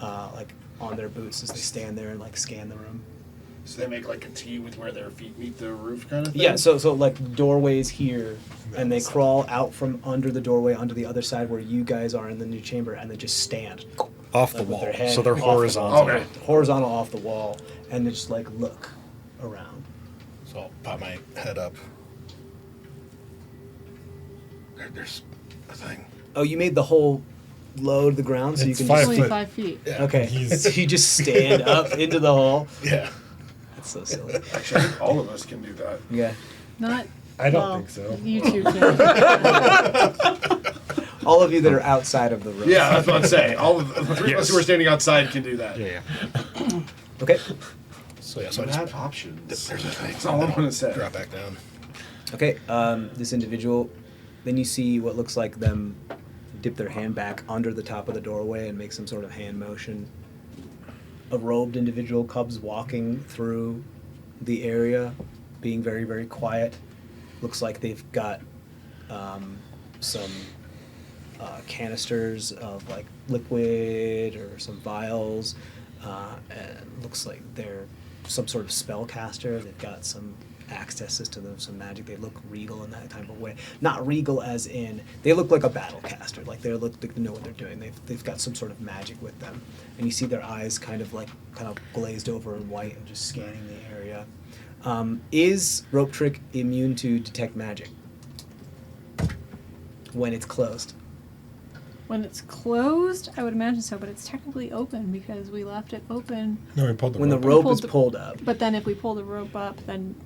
Like on their boots as they stand there and like scan the room. So they make like a T with where their feet meet the roof kind of thing? Yeah, so like doorways here, and they crawl out from under the doorway onto the other side where you guys are in the new chamber, and they just stand. Off the like, with wall. their head So they're off the horizontal. wall. Okay. Horizontal off the wall, and they just like look around. So I'll pop my head up. There's a thing. Oh, you made the whole low to the ground so you It's can 5 just... Only foot. 5 feet. Yeah. Okay, He's- so you just stand up into the hole. Yeah. That's so silly. Actually, I think all of us can do that. Yeah. Not. I don't well, think so. You two can. All of you that are outside of the room. Yeah, that's what I'm saying. All of the three of us Yes. who are standing outside can do that. Yeah. Okay. So yeah, so I You just had options. there's a thing. That's all I'm gonna say. Drop back down. Okay, this individual, then you see what looks like them dip their hand back under the top of the doorway and make some sort of hand motion. A robed individual comes walking through the area, being very, very quiet. Looks like they've got some canisters of like liquid or some vials. And looks like they're some sort of spellcaster. They've got some accesses to them, some magic. They look regal in that type of way. Not regal as in they look like a battle caster. Like they look like they know what they're doing. They've got some sort of magic with them, and you see their eyes kind of glazed over in white and just scanning the area. Is Rope Trick immune to detect magic when it's closed? When it's closed, I would imagine so, but it's technically open because we left it open. No, we pulled the When the rope. rope is pulled up. But then if we pull the rope up, then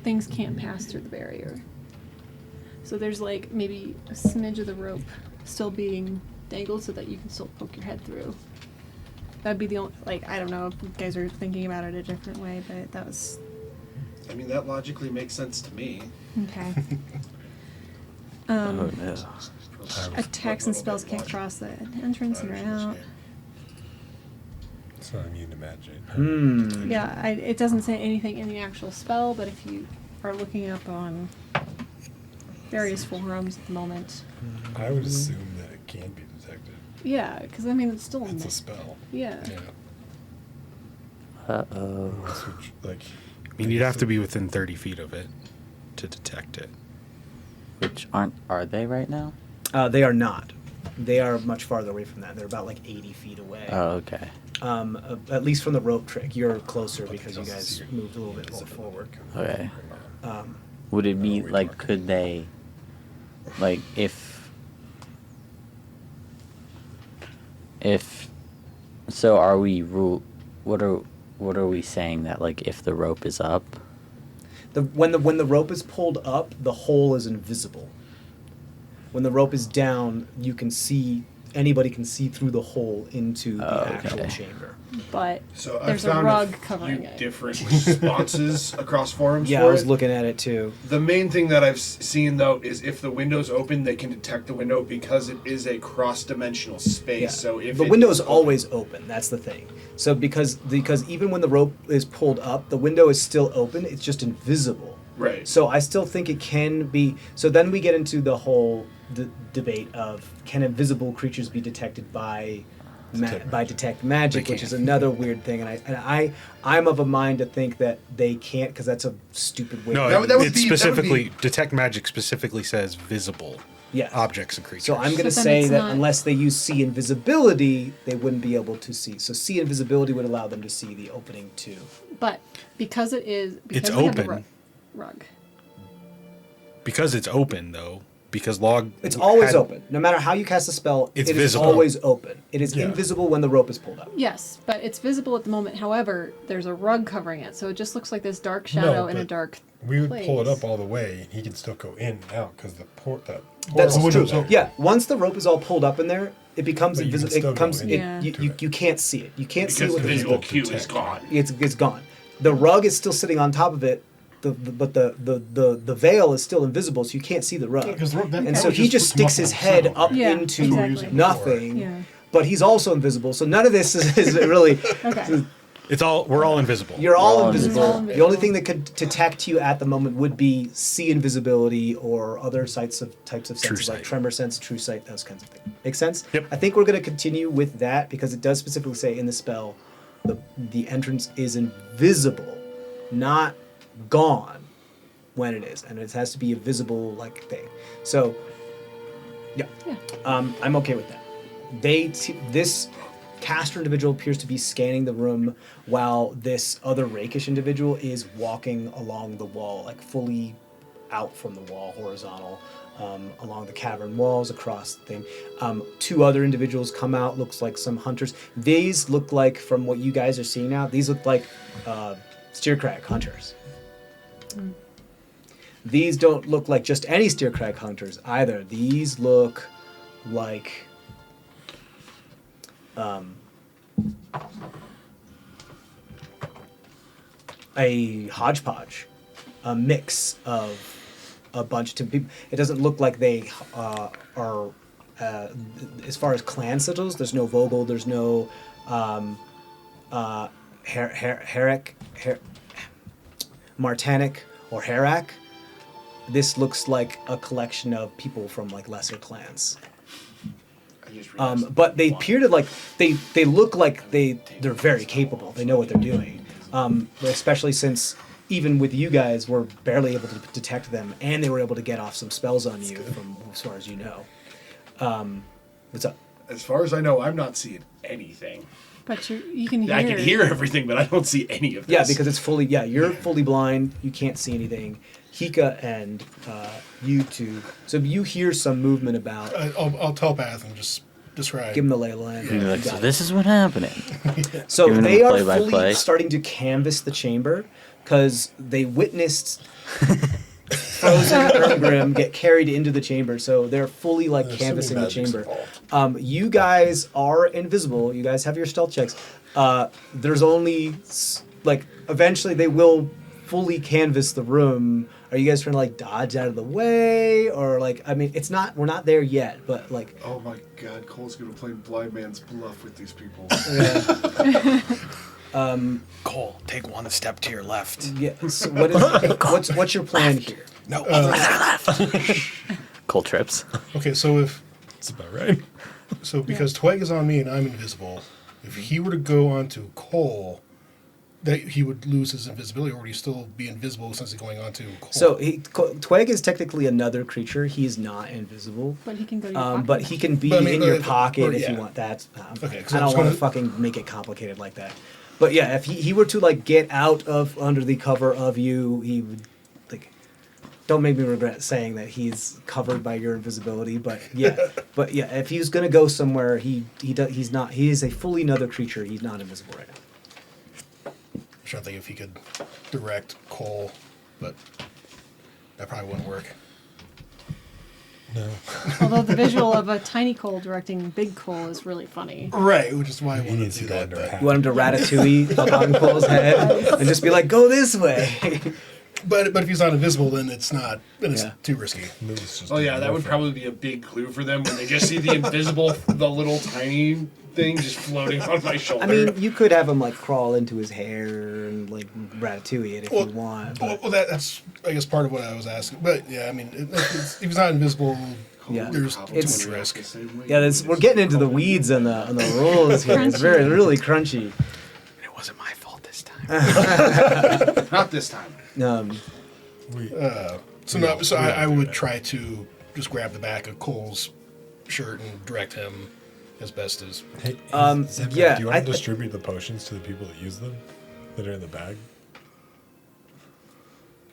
things can't pass through the barrier. So there's like maybe a smidge of the rope still being dangled so that you can still poke your head through. That'd be the only, like, I don't know if you guys are thinking about it a different way, but that was, I mean, that logically makes sense to me. okay. Oh no. Attacks and spells can't cross the entrance and are out. It's not immune to magic. Hmm. Yeah, it doesn't say anything in the actual spell, but if you are looking up on various forums at the moment, I would assume that it can be detected. yeah, because I mean it's still It's a spell. yeah. Yeah. Uh-oh. Unless like, I mean, you'd have to be within 30 feet of it to detect it. Which are they right now? They are not. They are much farther away from that. They're about like 80 feet away. Oh, okay. At least from the rope trick. You're closer because you guys moved a little bit more forward. Okay. Um, Would it be like, could they, like, if, so are we what are we saying that, like, if the rope is up? when the rope is pulled up, the hole is invisible. When the rope is down, you can see, anybody can see through the hole into the Oh, actual okay. chamber. But So there's I a found rug few covering it. different responses across forums Yeah, for I was it. looking at it too. The main thing that I've seen though is if the window's open, they can detect the window because it is a cross-dimensional space. Yeah. So if the it window is open- always open, that's the thing. So because even when the rope is pulled up, the window is still open. It's just invisible. right. So I still think it can be. So then we get into the whole debate of can invisible creatures be detected by detect magic, They which is can. another weird thing. And I'm of a mind to think that they can't because that's a stupid way. No, That would it be- specifically, detect magic specifically says visible. Yeah. objects and creatures. So I'm going to But then say it's that not- unless they use see invisibility, they wouldn't be able to see. So see invisibility would allow them to see the opening too. But because it is, because It's we have the open. rug. Because it's open, though. Because log. It's always had- open. No matter how you cast a spell, It's it is visible. always open. It is Yeah. invisible when the rope is pulled up. Yes, but it's visible at the moment. However, there's a rug covering it, so it just looks like this dark shadow in a but dark. We would pull it place. up all the way, and he can still go in and out because That's portal's true. still there. Yeah, once the rope is all pulled up in there, it becomes But you can invisible. still It go becomes in it, Yeah. you can't see it. You can't see Because what the the visual people cue is protect. gone. it's gone. The rug is still sitting on top of it. But the veil is still invisible, so you can't see the rug. Yeah, 'cause the rug- that and so probably he just just puts him sticks his up on head the up Yeah, into exactly. nothing. Yeah. But he's also invisible, so none of this is really. Okay. It's all. We're all invisible. You're all We're all invisible. invisible. The only thing that could detect you at the moment would be see invisibility or other types of senses sight. like tremor sense, true sight, those kinds of things. Make sense? Yep. I think we're going to continue with that because it does specifically say in the spell the entrance is invisible, not gone when it is, and it has to be a visible like thing. So, yeah. I'm okay with that. This caster individual appears to be scanning the room while this other rakish individual is walking along the wall, like fully out from the wall, horizontal, along the cavern walls, across the thing. Two other individuals come out, looks like some hunters. These look like, from what you guys are seeing now, these look like steercrag hunters. These don't look like just any steercrag hunters either. These look like a hodgepodge, a mix of a bunch of people. It doesn't look like they are, as far as clan sigils, there's no Vogel, there's no Herrick, Martanic, or Herak. This looks like a collection of people from like lesser clans. I just realized But they appear to like they look like they're very capable. They know what they're doing. Especially since even with you guys, we're barely able to detect them, and they were able to get off some spells on you from as far as you know. What's up? As far as I know, I'm not seeing anything. But you can hear. I can hear everything, but I don't see any of this. Yeah, because it's fully. Yeah, you're fully blind. You can't see anything. Hika and you two. So you hear some movement about. I'll telepath and just describe. Give them the lay of the land. You're You like, got so it. this is what happening. So Giving them they a are play-by-play. fully starting to canvass the chamber because they witnessed Frozen Ermgrim get carried into the chamber. So they're fully like There's canvassing some the magic's chamber. involved. You guys are invisible. You guys have your stealth checks. There's only like eventually they will fully canvass the room. Are you guys trying to like dodge out of the way, or like I mean, it's not. We're not there yet, but like. Oh my God, Cole's gonna play blind man's bluff with these people. Cole, take one step to your left. Yeah. So what's your plan here? No. Cold trips. Okay, so if That's about right. because Tweg is on me and I'm invisible, if he were to go onto Cole, that he would lose his invisibility, or would he still be invisible since he's going onto Cole? So Tweg is technically another creature. He's not invisible. But he can go to your pocket. But he can be But I mean, in your or pocket if you yeah. want that. Okay, 'cause I I don't was want to gonna- fucking make it complicated like that. But yeah, if he were to like get out of under the cover of you, he would like. Don't make me regret saying that he's covered by your invisibility, but yeah, if he's gonna go somewhere, he's not. He is a fully another creature. He's not invisible right now. I'm trying to think if he could direct Cole, but that probably wouldn't work. Although the visual of a tiny Cole directing big Cole is really funny. Right, which is why I He wanted needs to to do go that. under But, a hat. You want him to ratatouille up on Cole's head and just be like, "Go this way." but if he's not invisible, then it's not. Then it's Yeah. too risky. Moves just Oh yeah, that would probably be a big clue for them when they just see the invisible, the little tiny thing just floating on my shoulder. I mean, you could have him like crawl into his hair and like ratatouille it if Well, you want. Well, But that's I guess part of what I was asking. But yeah, I mean, if he's not invisible, yeah, there's it's too much risk. yeah. We're getting into the weeds on the rules here. It's really crunchy. It wasn't my fault this time. Not this time. Um, So I would try to just grab the back of Cole's shirt and direct him as best as. Hey, Zebra, yeah, do you want to distribute the potions to the people that use them, that are in the bag?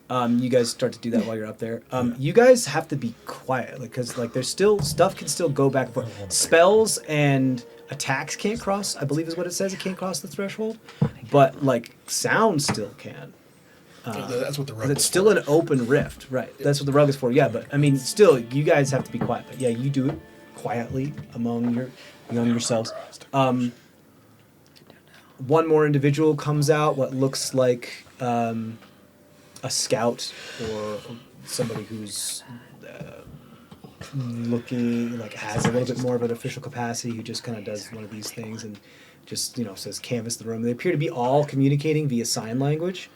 You guys start to do that while you're up there. You guys have to be quiet, because there's still stuff can still go back and forth. Spells and attacks can't cross. I believe is what it says. It can't cross the threshold, but sound still can. That's what the rug. It's still an open rift, right? That's what the rug is for. Yeah, but I mean, still, you guys have to be quiet. But yeah, you do it quietly among yourselves. One more individual comes out. What looks like a scout or somebody who's looking has a little bit more of an official capacity, who just kind of does one of these things and just says canvass the room. They appear to be all communicating via sign language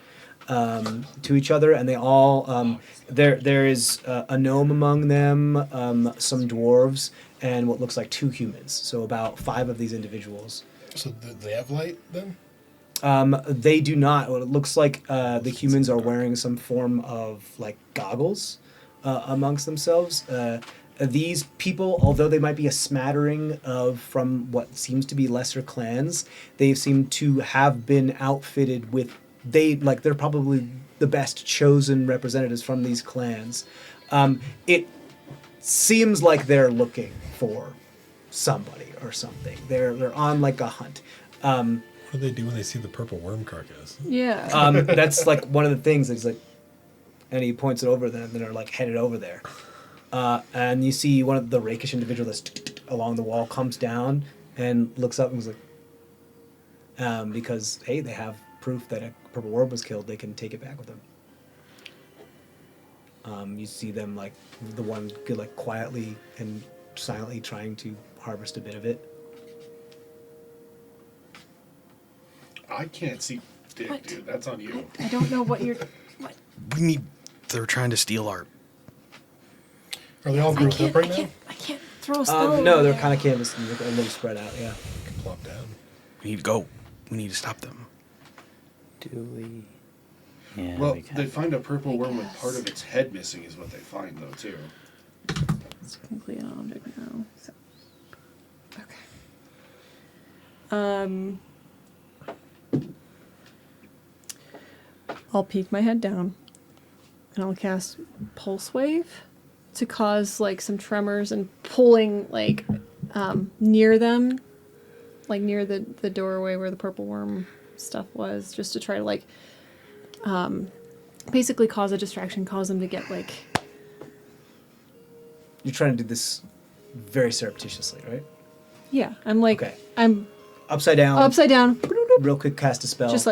to each other, and they all there is a gnome among them, some dwarves, and what looks like 2 humans. So about 5 of these individuals. So they have light then? They do not. Well, it looks like the humans are wearing some form of goggles amongst themselves. These people, although they might be a smattering from what seems to be lesser clans, they seem to have been outfitted with they're probably the best chosen representatives from these clans. It seems like they're looking for somebody or something. They're on a hunt. What do they do when they see the purple worm carcass? Yeah. That's one of the things. He's and he points it over them, and they're headed over there. And you see one of the rakish individuals that's along the wall comes down and looks up and was because hey, they have proof that a purple worm was killed. They can take it back with them. You see them the one quietly and silently trying to harvest a bit of it. I can't see dick, What? dude. That's on you. I don't know what you're. What? They're trying to steal our. Are they all grouped up right now? I can't throw a spell. No, over they're there. kind of canvassing, a little spread out. Yeah. Can plop down. We need to go. We need to stop them. Do we? Yeah. Well, we can. they find a purple worm with part of its head missing is what they find, though, too. It's complete an object now. So. Okay. I'll peek my head down, and I'll cast Pulse Wave to cause some tremors and pulling near them, near the doorway where the purple worm stuff was, just to try to basically cause a distraction, cause them to get You're trying to do this very surreptitiously, right? Yeah, I'm Okay. I'm Upside down. upside down, Real quick, cast a spell. just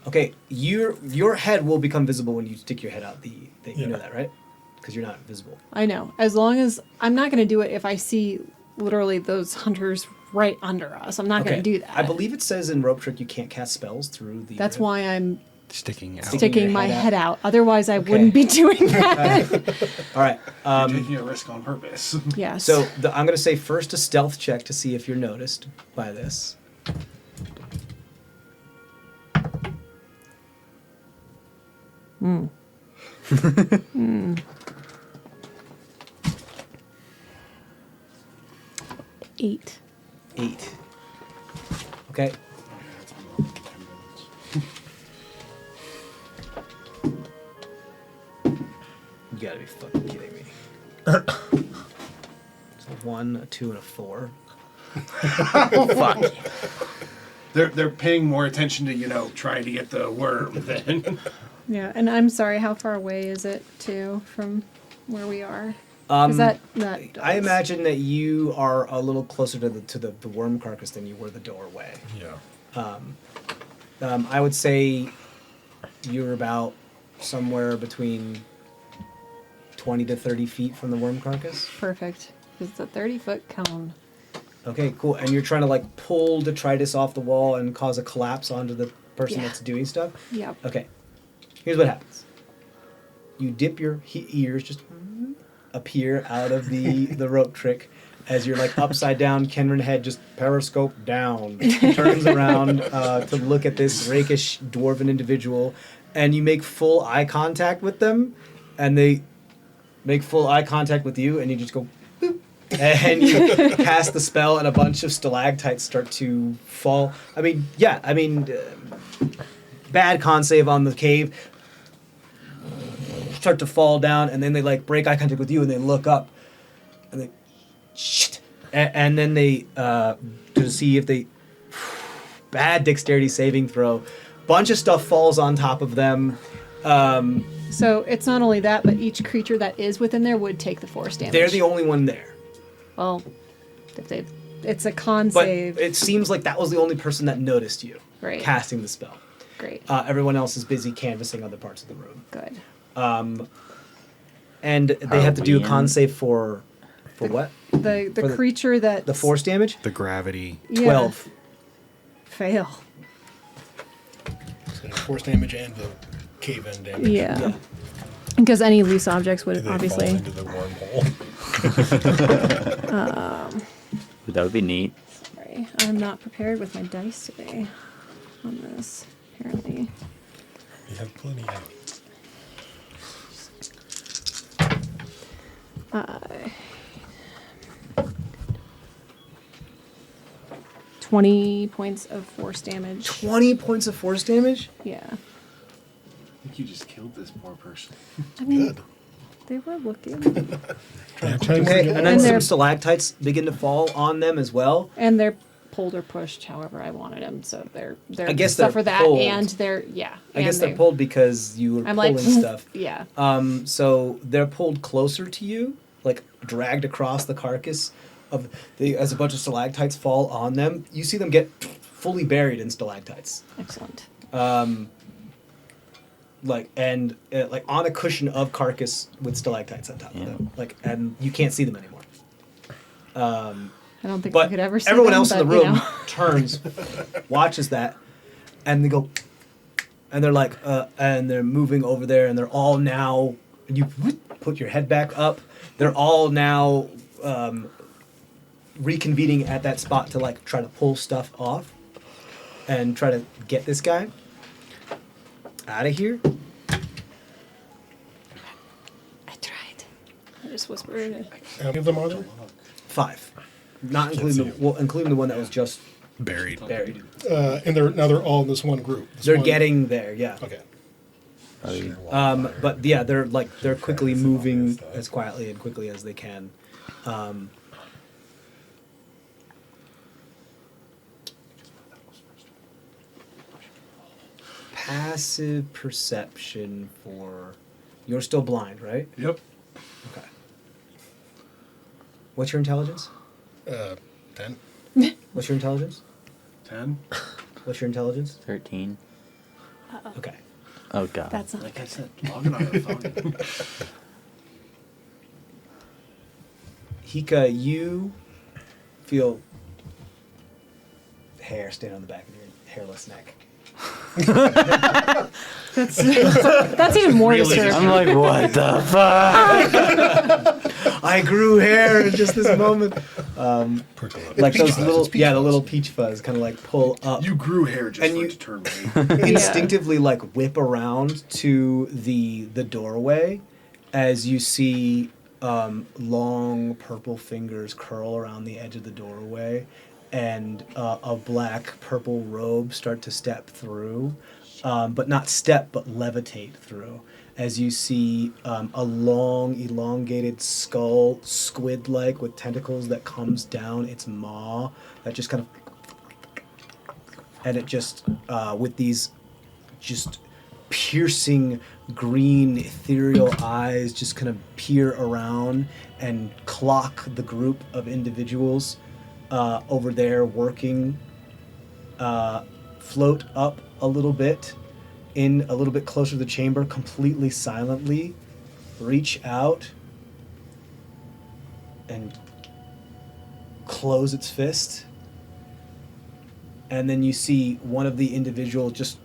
Okay, your head will become visible when you stick your head out. You know Yeah. that, right? Because you're not visible. I know. As long as I'm not going to do it if I see literally those hunters right under us. I'm not going to do that. I believe it says in Rope Trick you can't cast spells through the. That's why I'm Sticking out. Sticking sticking your my head out. head out. Otherwise, I wouldn't be doing that. All right. You're taking a risk on purpose. Yes. So I'm going to say first a stealth check to see if you're noticed by this. Eight. 8. Okay. You gotta be fucking kidding me. So 1, a 2, and a 4. Fuck. They're paying more attention to, trying to get the worm than... Yeah, and I'm sorry. How far away is it from where we are? Is that I imagine that you are a little closer to the worm carcass than you were the doorway. Yeah. I would say you're about somewhere between 20 to 30 feet from the worm carcass. perfect? It's a 30-foot cone. Okay, cool. And you're trying to pull detritus off the wall and cause a collapse onto the person Yeah. that's doing stuff? Yep. Okay. Here's what happens. You dip your ears, just appear out of the rope trick as you're upside down. Kenran head just periscope down, turns around to look at this rakish dwarven individual, and you make full eye contact with them, and they make full eye contact with you, and you just go, boop, and you cast the spell, and a bunch of stalactites start to fall. Bad con save on the cave. Start to fall down, and then they like break eye contact with you, and they look up, and they, shit, and then they to see if they. Bad dexterity saving throw. Bunch of stuff falls on top of them. So it's not only that, but each creature that is within there would take the force damage. They're the only one there. Well, it's a con But save. it seems like that was the only person that noticed you Right. casting the spell. Great. Everyone else is busy canvassing other parts of the room. Good. And they have to do a con save for what? The For creature that The force damage? The gravity. Yeah. 12. Fail. So force damage and the cave-in damage. Yeah. Because any loose objects would Do they fall obviously. into the wormhole? That would be neat. Sorry, I'm not prepared with my dice today on this. Apparently. You have plenty of. 20 points of force damage. 20 points of force damage? Yeah. I think you just killed this poor person. I mean, Good. they were looking. Okay, and then And some they're- stalactites begin to fall on them as well. And they're pulled or pushed however I wanted them. So they're I guess they're suffer that pulled. and they're, yeah. I guess and they're pulled because you were I'm pulling like, stuff. yeah. So they're pulled closer to you, like dragged across the carcass of as a bunch of stalactites fall on them. You see them get fully buried in stalactites, Excellent. like on a cushion of carcass with stalactites on top of them, and you can't see them anymore. I don't think But we could ever see everyone them, else in the but, you room know. turns, watches that, and they go, and they're like, and they're moving over there, and they're all now. You put your head back up. They're all now reconvening at that spot to like try to pull stuff off, and try to get this guy out of here. I tried. I just whispered. How many of them are there? 5, not including including the one that was just Buried. buried. And they're all in this one group. This They're one- getting there, yeah. Okay. But yeah, they're quickly moving as quietly and quickly as they can. Passive perception for you're still blind, right? Yep. Okay. What's your intelligence? 10. What's your intelligence? 10. What's your intelligence? 13. Okay. Oh god. That's not Like good. I said, Log and I are fine. Hika, you feel hair stand on the back of your hairless neck. That's even more disturbing. I'm like, what the fuck? I grew hair in just this moment. Prickle up. Like Peach those fuzz, little, it's peach the fuzz. little peach fuzz kind of like pull up. You grew hair just And for you- it to turn blue. Instinctively like whip around to the doorway as you see long purple fingers curl around the edge of the doorway and a black purple robe start to step through, but not step but levitate through as you see a long elongated skull, squid-like with tentacles that comes down its maw that just kind of, and it just with these just piercing green ethereal eyes just kind of peer around and clock the group of individuals over there working, float up a little bit, in a little bit closer to the chamber, completely silently, reach out and close its fist. And then you see one of the individuals just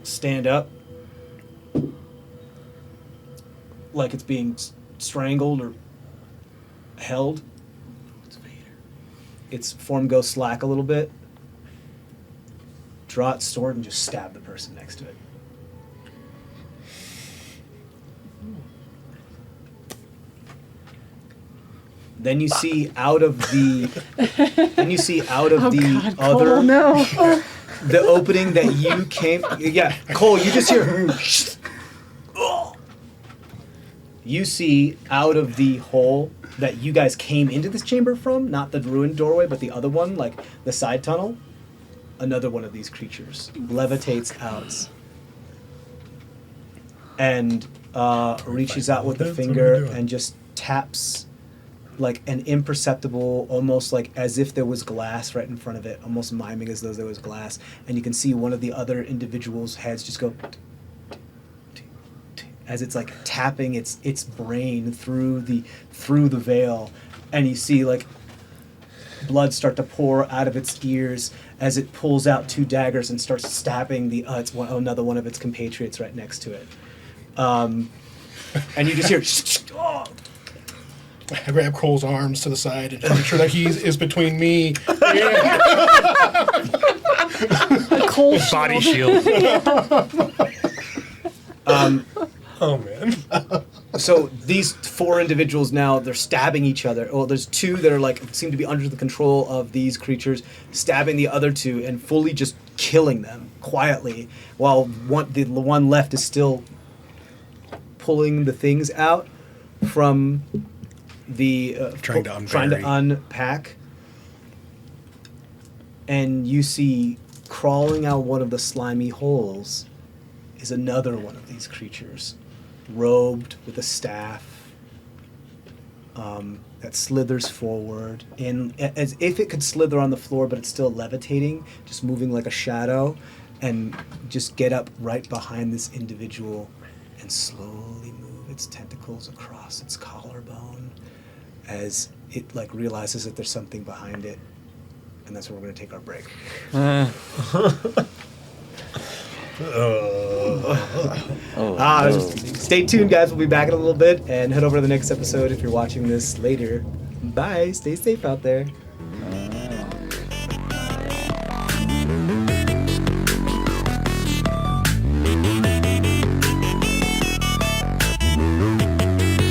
stand up like it's being strangled or held. Its form goes slack a little bit. Draw its sword and just stab the person next to it. Then you see out of the Oh God, other Cole, no. the opening that you came. Yeah, Cole, you just hear. You see out of the hole that you guys came into this chamber from, not the ruined doorway, but the other one, like the side tunnel. Another one of these creatures levitates out and reaches out with the finger and just taps like an imperceptible, almost like as if there was glass right in front of it, almost miming as though there was glass. And you can see one of the other individuals' heads just go as it's like tapping its brain through the veil, and you see like blood start to pour out of its ears as it pulls out 2 daggers and starts stabbing another one of its compatriots right next to it. And you just hear. I grab Cole's arms to the side and make sure that he is between me. Yeah. A cold Body shield. Oh man. So these 4 individuals now, they're stabbing each other. Well, there's 2 that are like seem to be under the control of these creatures, stabbing the other 2 and fully just killing them quietly, while the one left is still pulling the things out from the Trying to unpack. And you see crawling out one of the slimy holes is another one of these creatures, robed with a staff, that slithers forward as if it could slither on the floor, but it's still levitating, just moving like a shadow, and just get up right behind this individual and slowly move its tentacles across its collarbone as it like realizes that there's something behind it. And that's where we're going to take our break. Stay tuned, guys. We'll be back in a little bit, and head over to the next episode if you're watching this later. Bye. Stay safe out there.